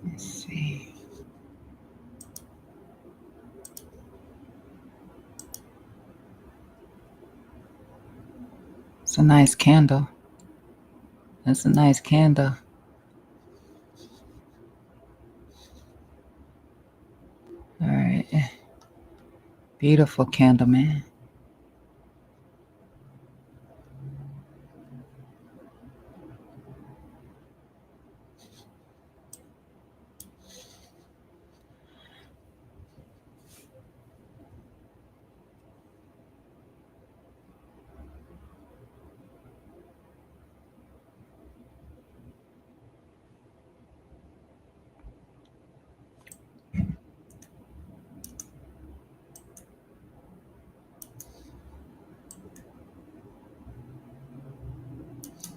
Let's see. It's a nice candle. That's a nice candle. All right. Beautiful candle, man.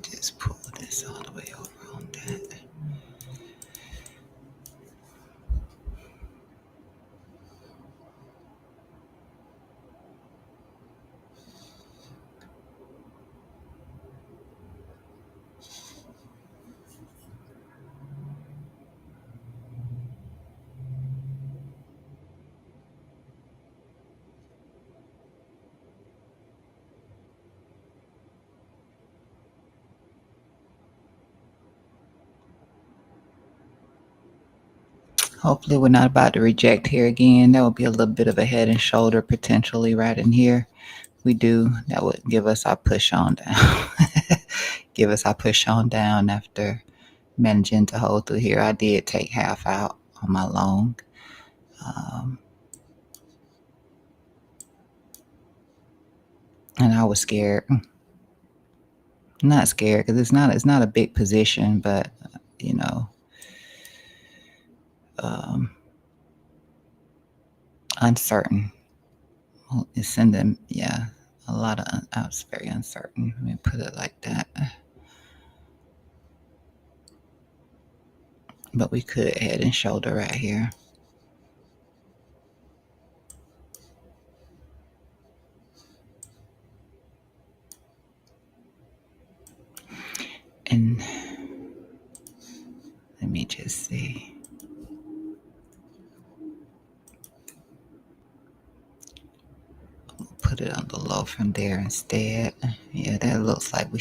Just pull this all the way over on that. Hopefully we're not about to reject here again. That would be a little bit of a head and shoulder potentially right in here. We do. That would give us our push on down. Give us our push on down after managing to hold through here. I did take half out on my long. And I was scared. Not scared because it's not a big position, but you know, um, uncertain. Well, it's sending, yeah, a lot of. I was very uncertain. Let me put it like that. But we could head and shoulder right here. put it on the low from there instead. Yeah, that looks like we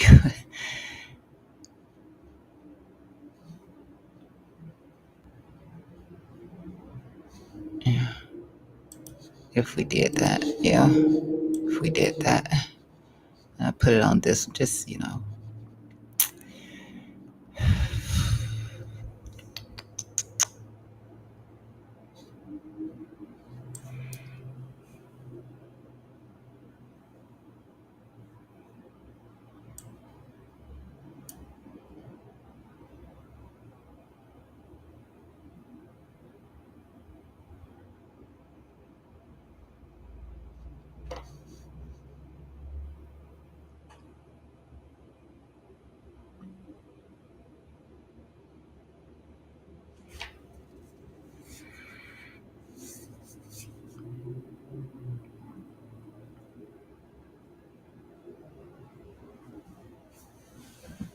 yeah, if we did that. Yeah, if we did that. I put it on this, just,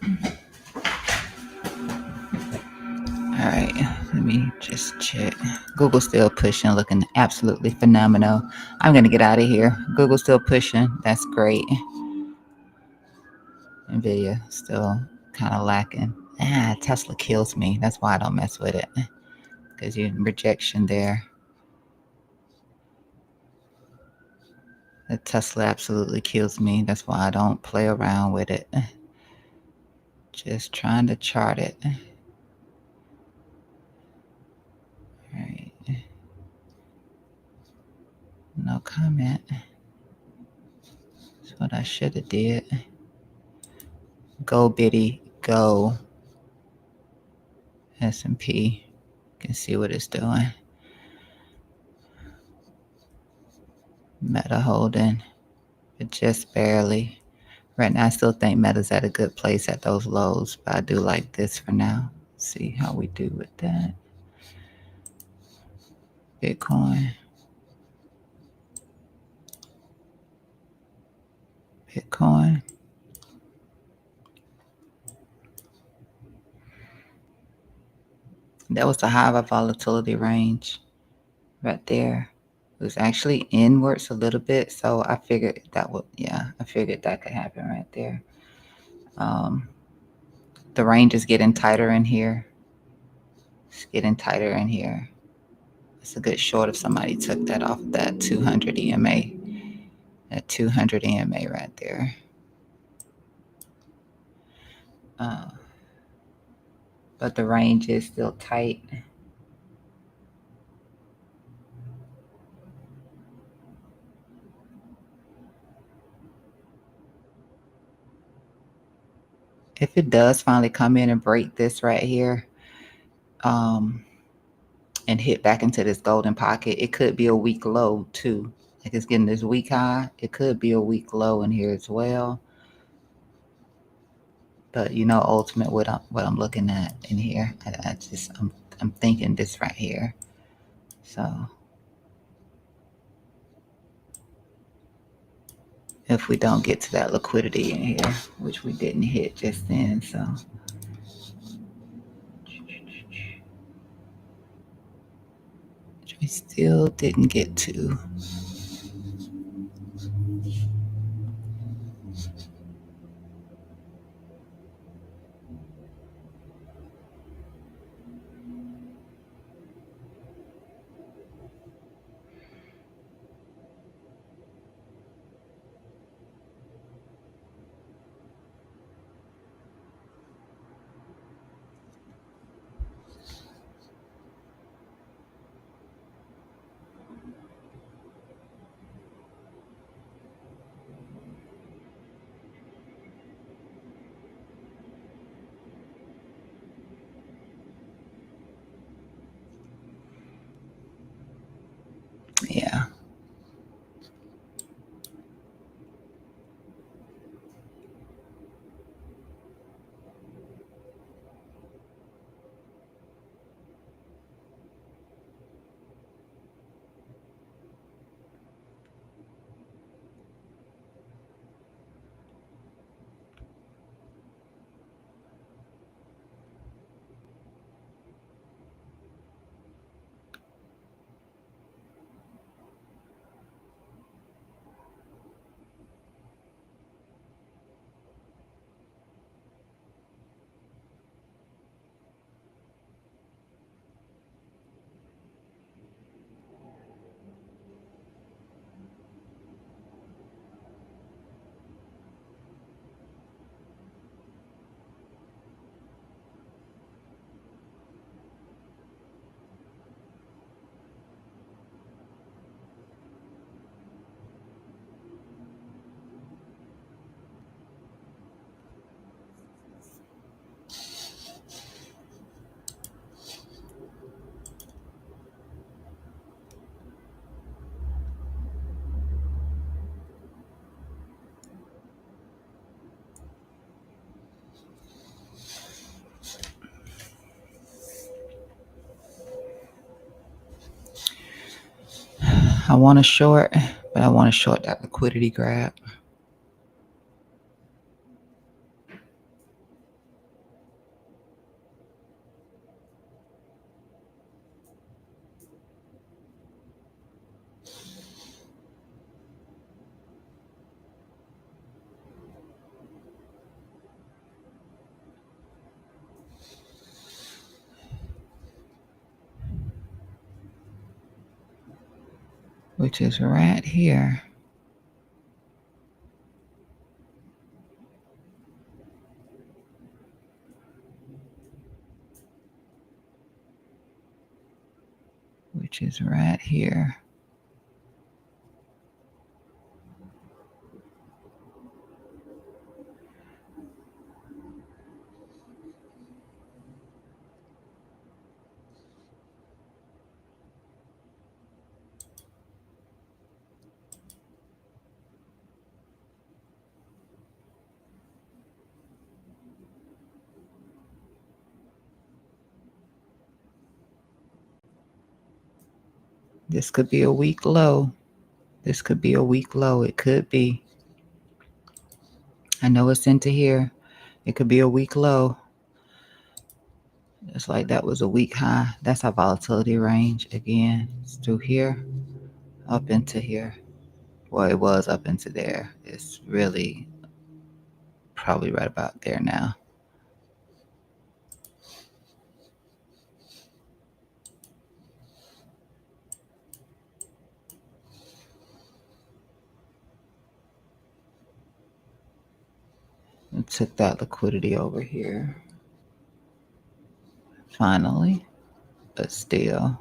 all right, let me just check. Google's still pushing, looking absolutely phenomenal. I'm going to get out of here. Google's still pushing. That's great. Nvidia still kind of lacking. Tesla kills me. That's why I don't mess with it. Because you rejection there. The Tesla absolutely kills me. That's why I don't play around with it. Just trying to chart it. All right. No comment. That's what I should have did. Go Biddy, go. S&P. Can see what it's doing. Meta holding, but just barely. Right now, I still think Meta's at a good place at those lows, but I do like this for now. See how we do with that. Bitcoin. Bitcoin. That was the high of our volatility range right there. It was actually inwards a little bit, so I figured that would, I figured that could happen right there. The range is getting tighter in here. It's getting tighter in here. It's a good short if somebody took that off that 200 EMA. That 200 EMA right there. Uh, but the range is still tight. If it does finally come in and break this right here, and hit back into this golden pocket, it could be a weak low too. Like it's getting this weak high. It could be a weak low in here as well. But ultimate what I'm looking at in here. I'm thinking this right here. So if we don't get to that liquidity in here, which we didn't hit just then, so which we still didn't get to. I want to short, but I want to short that liquidity grab. Which is right here. Which is right here. This could be a weak low. This could be a weak low. It could be. I know it's into here. It could be a weak low. It's like that was a weak high. That's our volatility range. Again, it's through here, up into here. Well, it was up into there. It's really probably right about there now. And took that liquidity over here. Finally, but still.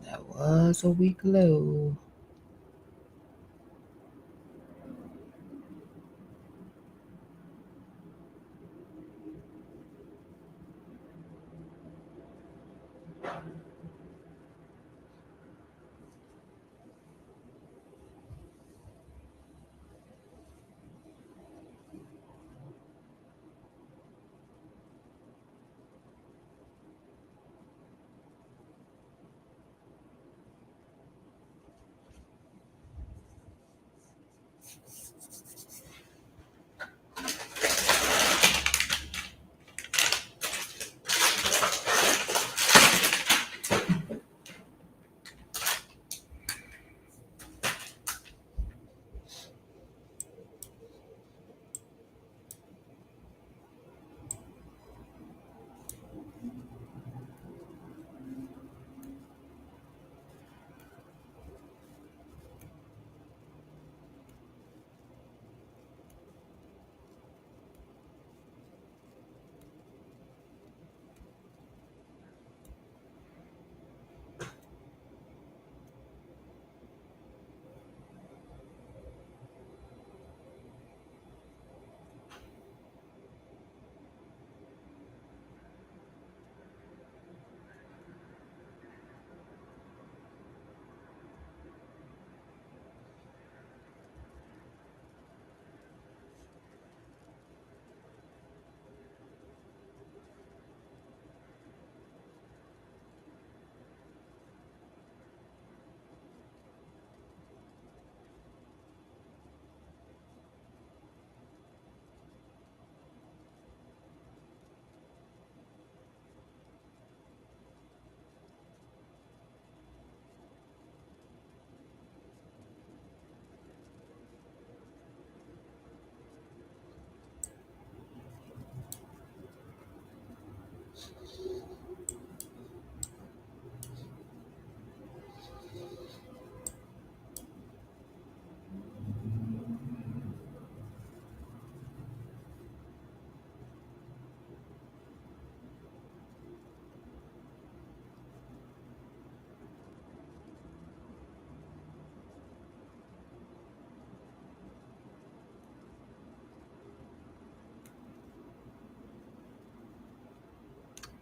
That was a weak low.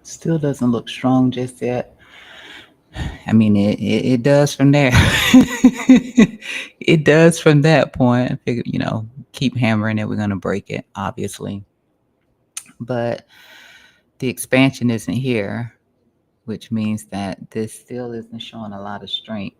Still doesn't look strong just yet. I mean, it does from there. It does from that point. I figure, keep hammering it. We're going to break it, obviously. But the expansion isn't here, which means that this still isn't showing a lot of strength.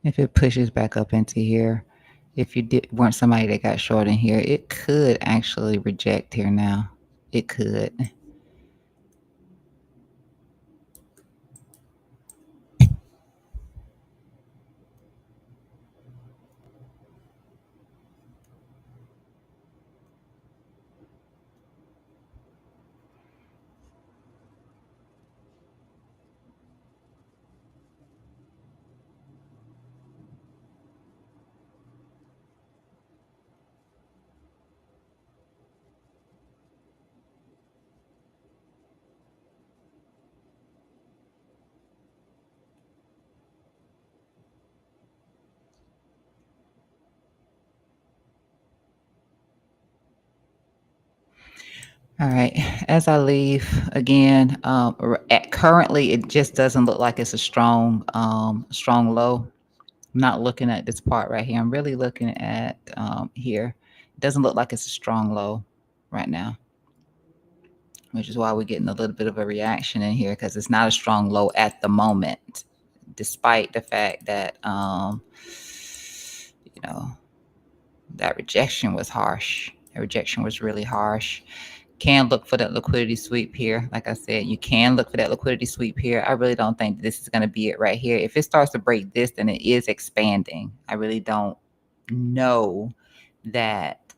If it pushes back up into here, if you weren't somebody that got short in here, it could actually reject here now. It could. All right. As I leave again, currently it just doesn't look like it's a strong low. I'm not looking at this part right here. I'm really looking at here. It doesn't look like it's a strong low right now, which is why we're getting a little bit of a reaction in here because it's not a strong low at the moment, despite the fact that you know that rejection was harsh. That rejection was really harsh. Can look for that liquidity sweep here. Like I said, you can look for that liquidity sweep here. I really don't think this is going to be it right here. If it starts to break this, then it is expanding. I really don't know that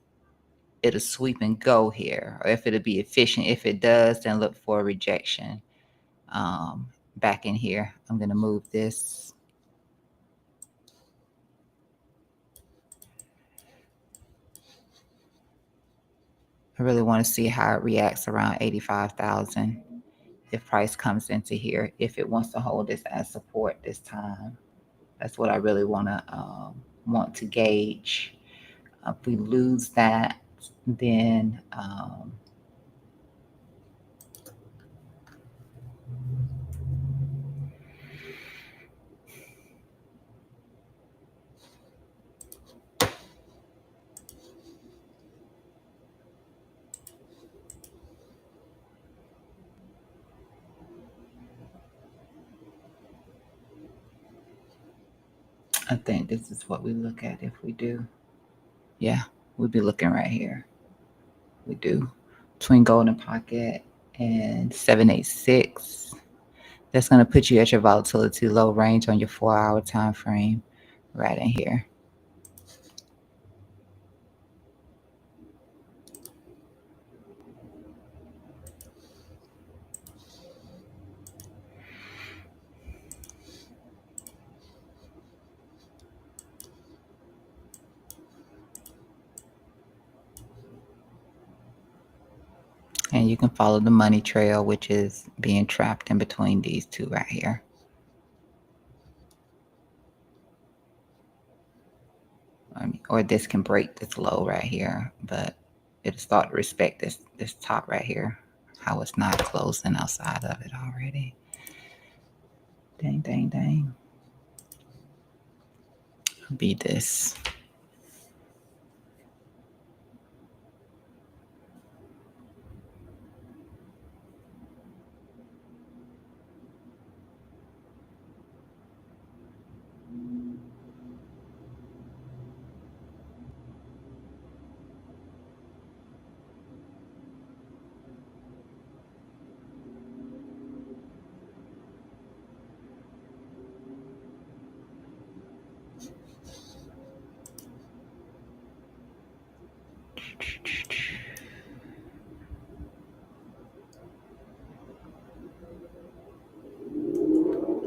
it'll sweep and go here, or if it'll be efficient. If it does, then look for a rejection back in here. I'm going to move this. I really want to see how it reacts around 85,000 if price comes into here, if it wants to hold this as support this time. That's what I really want to gauge. If we lose that, then I think this is what we look at if we do. Yeah, we'd be looking right here. We do. Between golden pocket and 786. That's going to put you at your volatility low range on your 4-hour time frame right in here. And you can follow the money trail, which is being trapped in between these two right here. Or this can break this low right here, but it'll start to respect this top right here, how it's not closing outside of it already. Dang, dang, dang. Be this.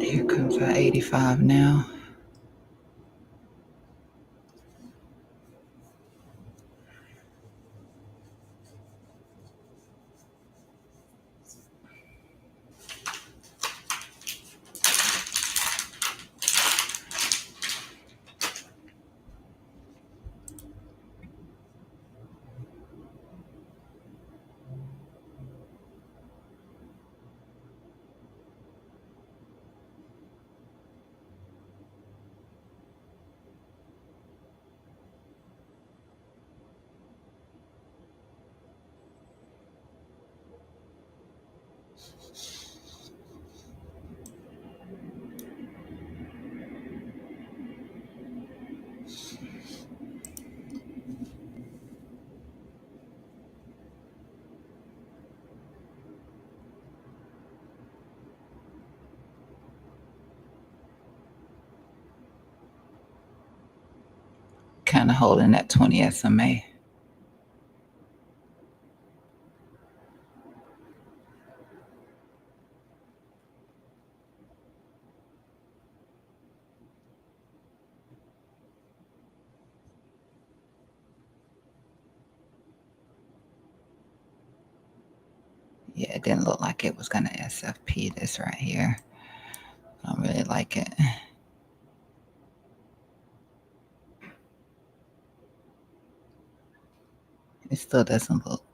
Here comes our 85 now. Kind of holding that 20 SMA. Yeah, it didn't look like it was going to SFP this right here. I don't really like it. It still doesn't look.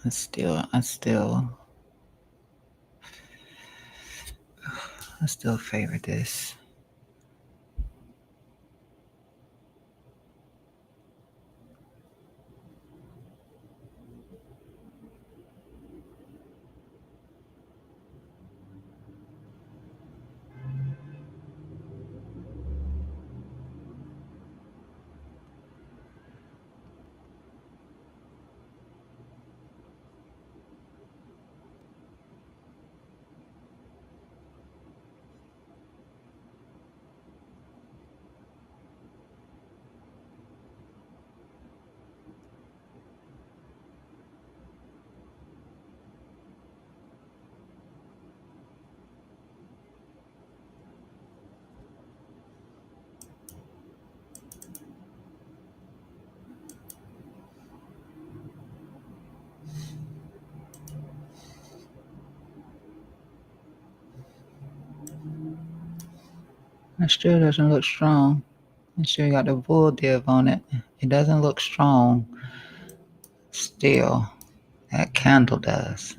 I still favor this. It still doesn't look strong. It still got the bull div on it. It doesn't look strong still. That candle does.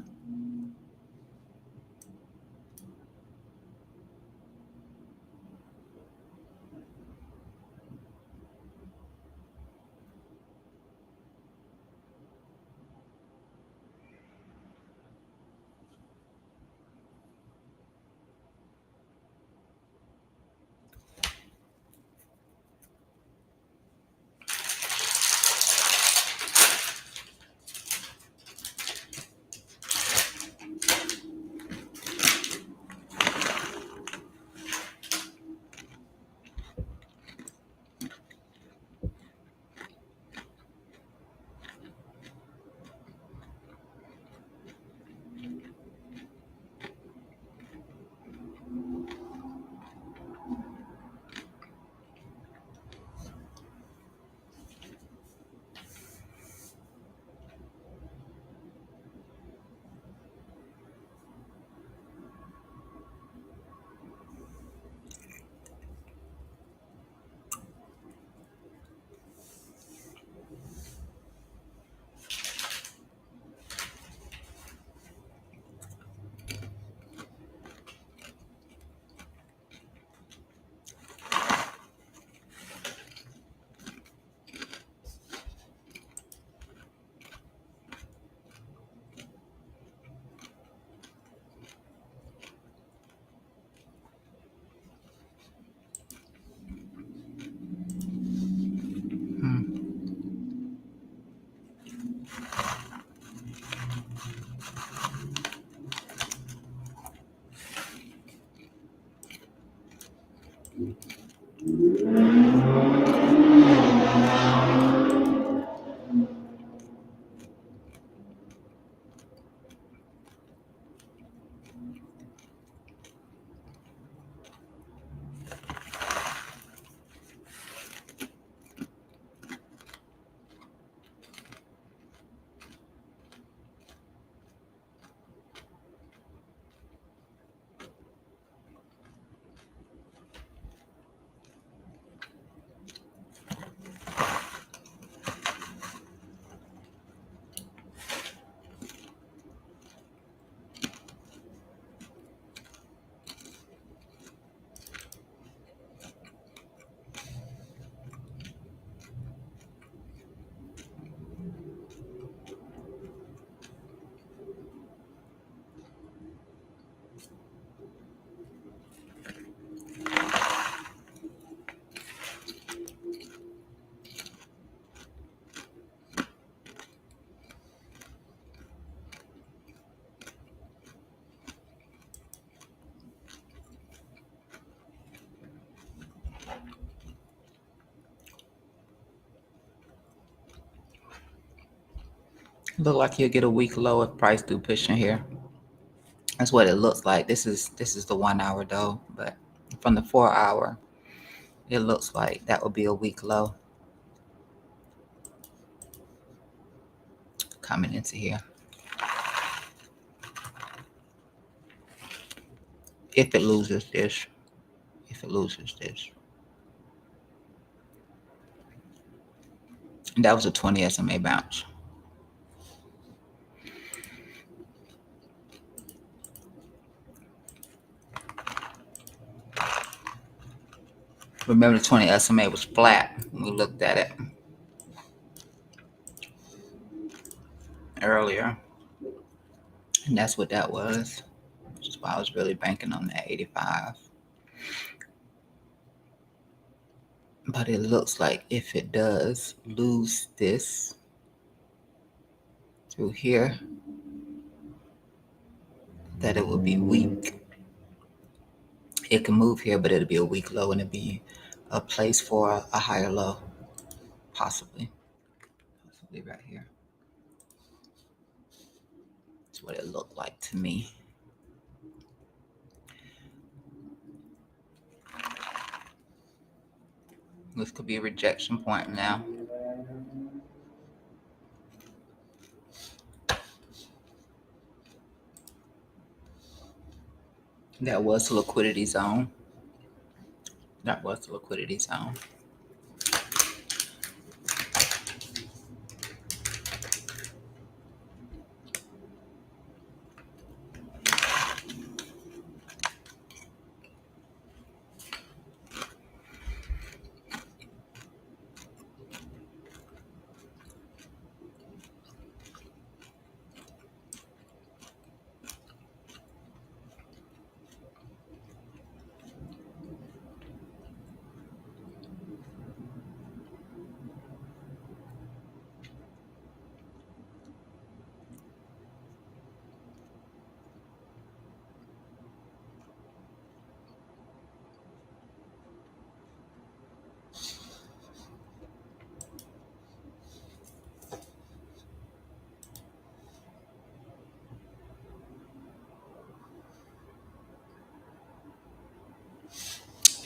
Look like you'll get a week low if price do push in here. That's what it looks like. This is the 1 hour though, but from the 4 hour, it looks like that would be a week low coming into here. If it loses this, if it loses this. And that was a 20 SMA bounce. Remember the 20 SMA was flat when we looked at it earlier. And that's what that was. Which is why I was really banking on that 85. But it looks like if it does lose this through here, that it will be weak. It can move here, but it'll be a weak low and it'll be a place for a higher low, possibly. Possibly right here. That's what it looked like to me. This could be a rejection point now. That was the liquidity zone. That was the liquidity zone.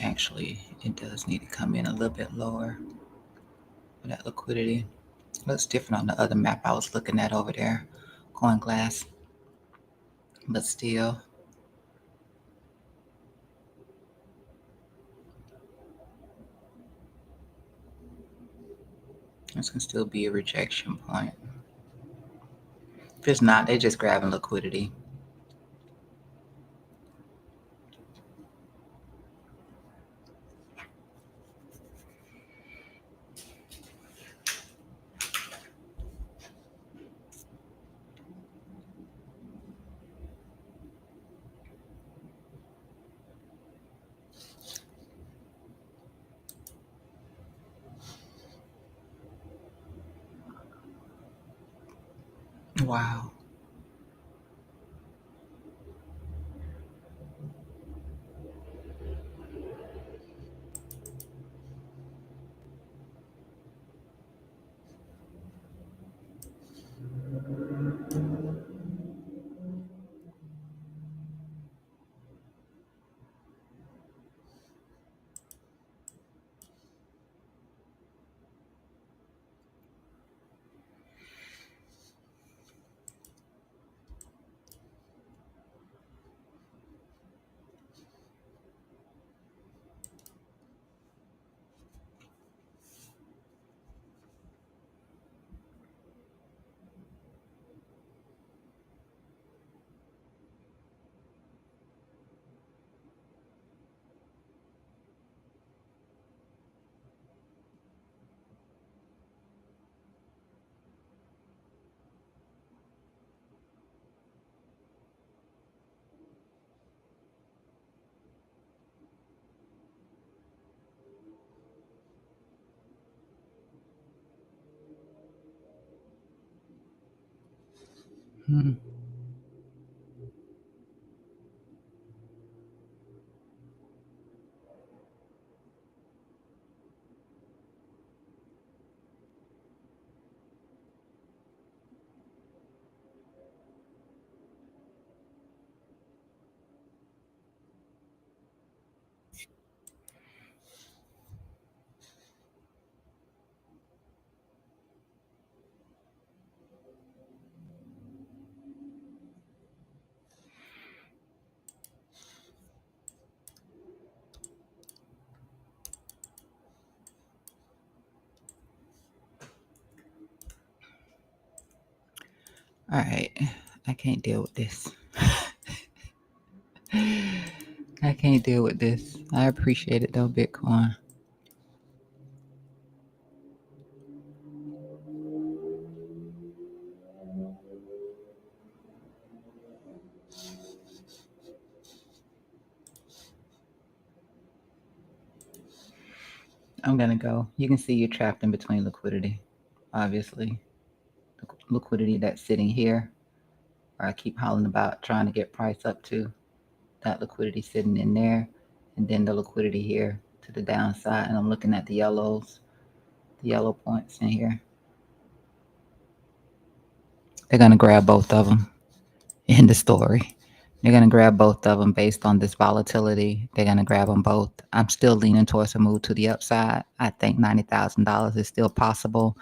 Actually, it does need to come in a little bit lower for that liquidity. Looks different on the other map I was looking at over there, coin glass. But still, this can still be a rejection point. If it's not, they're just grabbing liquidity. Wow. Hmm. All right. I can't deal with this. I can't deal with this. I appreciate it though, Bitcoin. I'm gonna go. You can see you're trapped in between liquidity, obviously. Liquidity that's sitting here, or I keep hollering about trying to get price up to that liquidity sitting in there, and then the liquidity here to the downside. And I'm looking at the yellows, the yellow points in here. They're gonna grab both of them in the story. They're going to grab both of them based on this volatility. They're going to grab them both. I'm still leaning towards a move to the upside. I think $90,000 is still possible.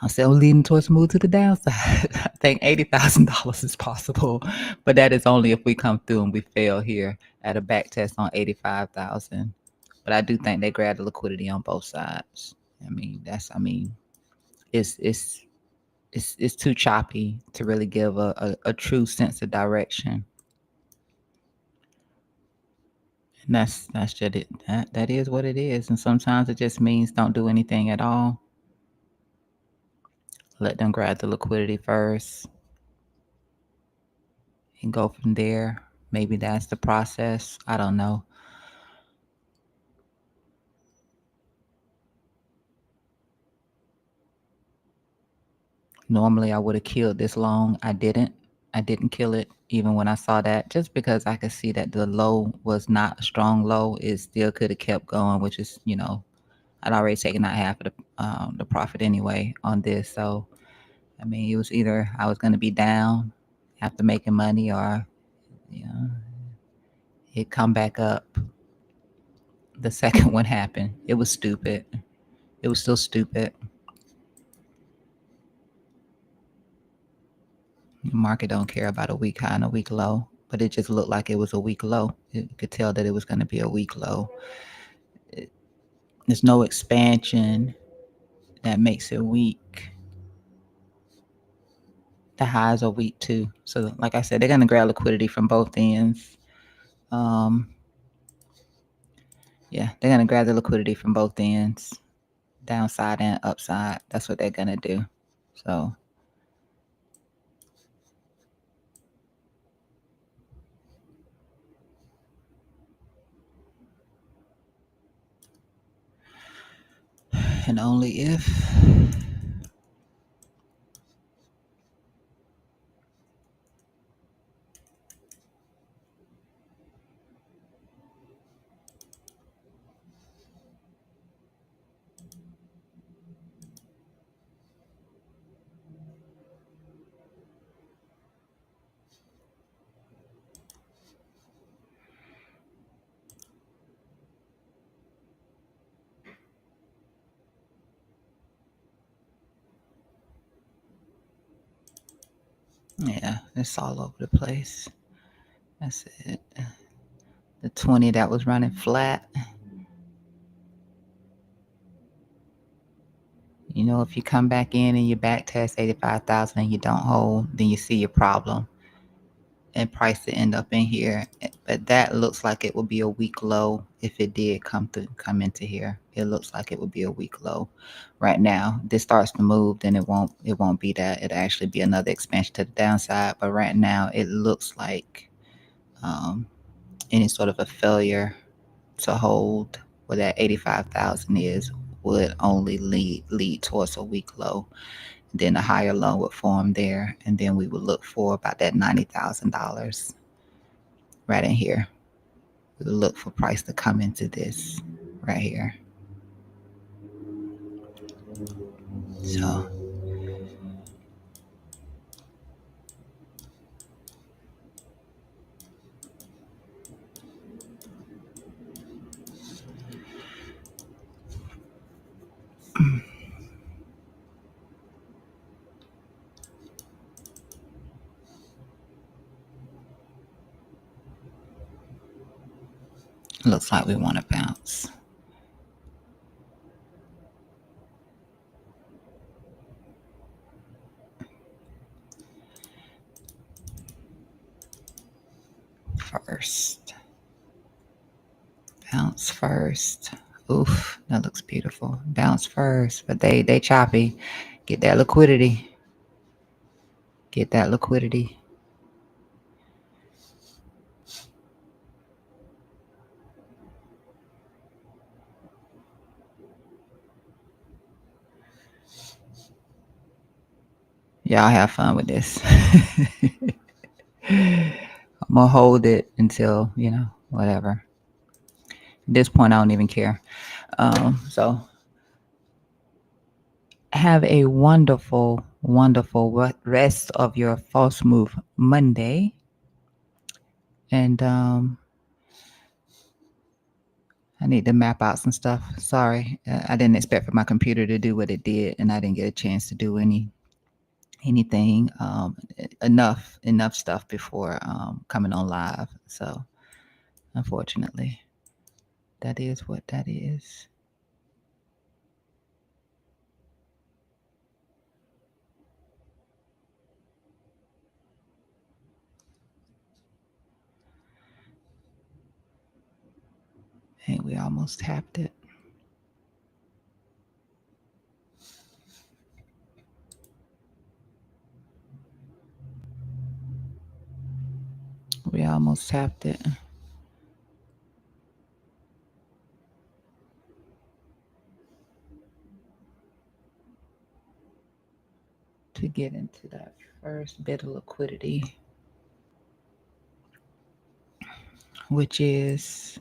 I'm still leaning towards a move to the downside. I think $80,000 is possible, but that is only if we come through and we fail here at a back test on 85,000. But I do think they grab the liquidity on both sides. It's too choppy to really give a true sense of direction. And that's just it. That is what it is. And sometimes it just means don't do anything at all. Let them grab the liquidity first and go from there. Maybe that's the process. I don't know. Normally I would have killed this long. I didn't. I didn't kill it even when I saw that, just because I could see that the low was not a strong low. It still could have kept going, which is, I'd already taken out half of the profit anyway on this. So I mean, it was either I was going to be down after making money, or you know, it come back up. The second one happened. It was stupid. It was still stupid. The market don't care about a weak high and a weak low, but it just looked like it was a weak low. You could tell that it was going to be a weak low. There's no expansion that makes it weak. The highs are weak too. So, like I said, they're going to grab liquidity from both ends. Um, yeah, they're going to grab the liquidity from both ends, downside and upside. That's what they're going to do. So, and only if yeah, it's all over the place. That's it. The 20 that was running flat. If you come back in and you back test 85,000 and you don't hold, then you see your problem and price to end up in here. But that looks like it will be a weak low if it did come into here. It looks like it would be a weak low. Right now, this starts to move, then it won't be that. It'll actually be another expansion to the downside. But right now, it looks like um, any sort of a failure to hold where that 85,000 is would only lead towards a weak low. Then a higher low would form there, and then we would look for about that $90,000 right in here. We would look for price to come into this right here. So looks like we want to bounce. first. Bounce first. Oof, that looks beautiful. Bounce first, but they choppy. Get that liquidity. Get that liquidity. Y'all have fun with this. I'm gonna hold it until whatever. At this point, I don't even care. So have a wonderful, wonderful rest of your false move Monday, and I need to map out some stuff. Sorry, I didn't expect for my computer to do what it did, and I didn't get a chance to do anything enough stuff before coming on live. So unfortunately, that is what that is. Hey, we almost tapped it. We almost tapped it. To get into that first bit of liquidity, which is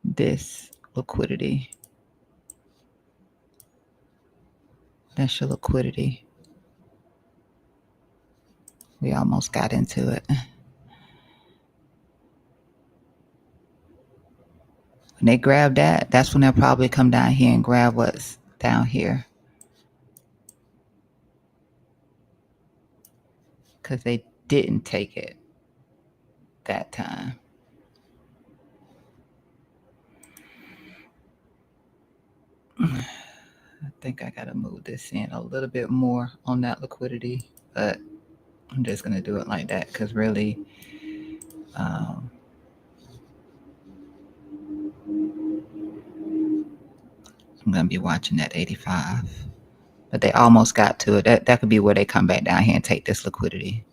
this liquidity. That's your liquidity. We almost got into it. When they grab that, that's when they'll probably come down here and grab what's down here. Because they didn't take it that time. I think I got to move this in a little bit more on that liquidity, but I'm just going to do it like that because really, I'm going to be watching that 85. But they almost got to it. That could be where they come back down here and take this liquidity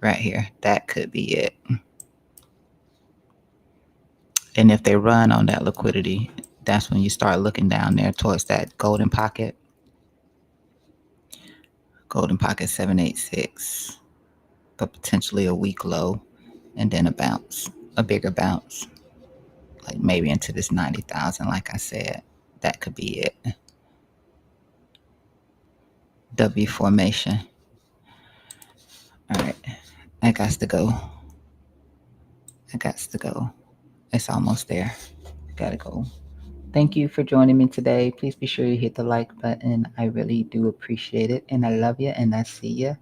right here. That could be it. And if they run on that liquidity, that's when you start looking down there towards that golden pocket. Golden pocket 786, but potentially a weak low, and then a bounce, a bigger bounce, like maybe into this 90,000. Like I said, that could be it. W formation. All right, I got to go. It's almost there. Gotta go. Thank you for joining me today. Please be sure you hit the like button. I really do appreciate it. And I love you. And I see you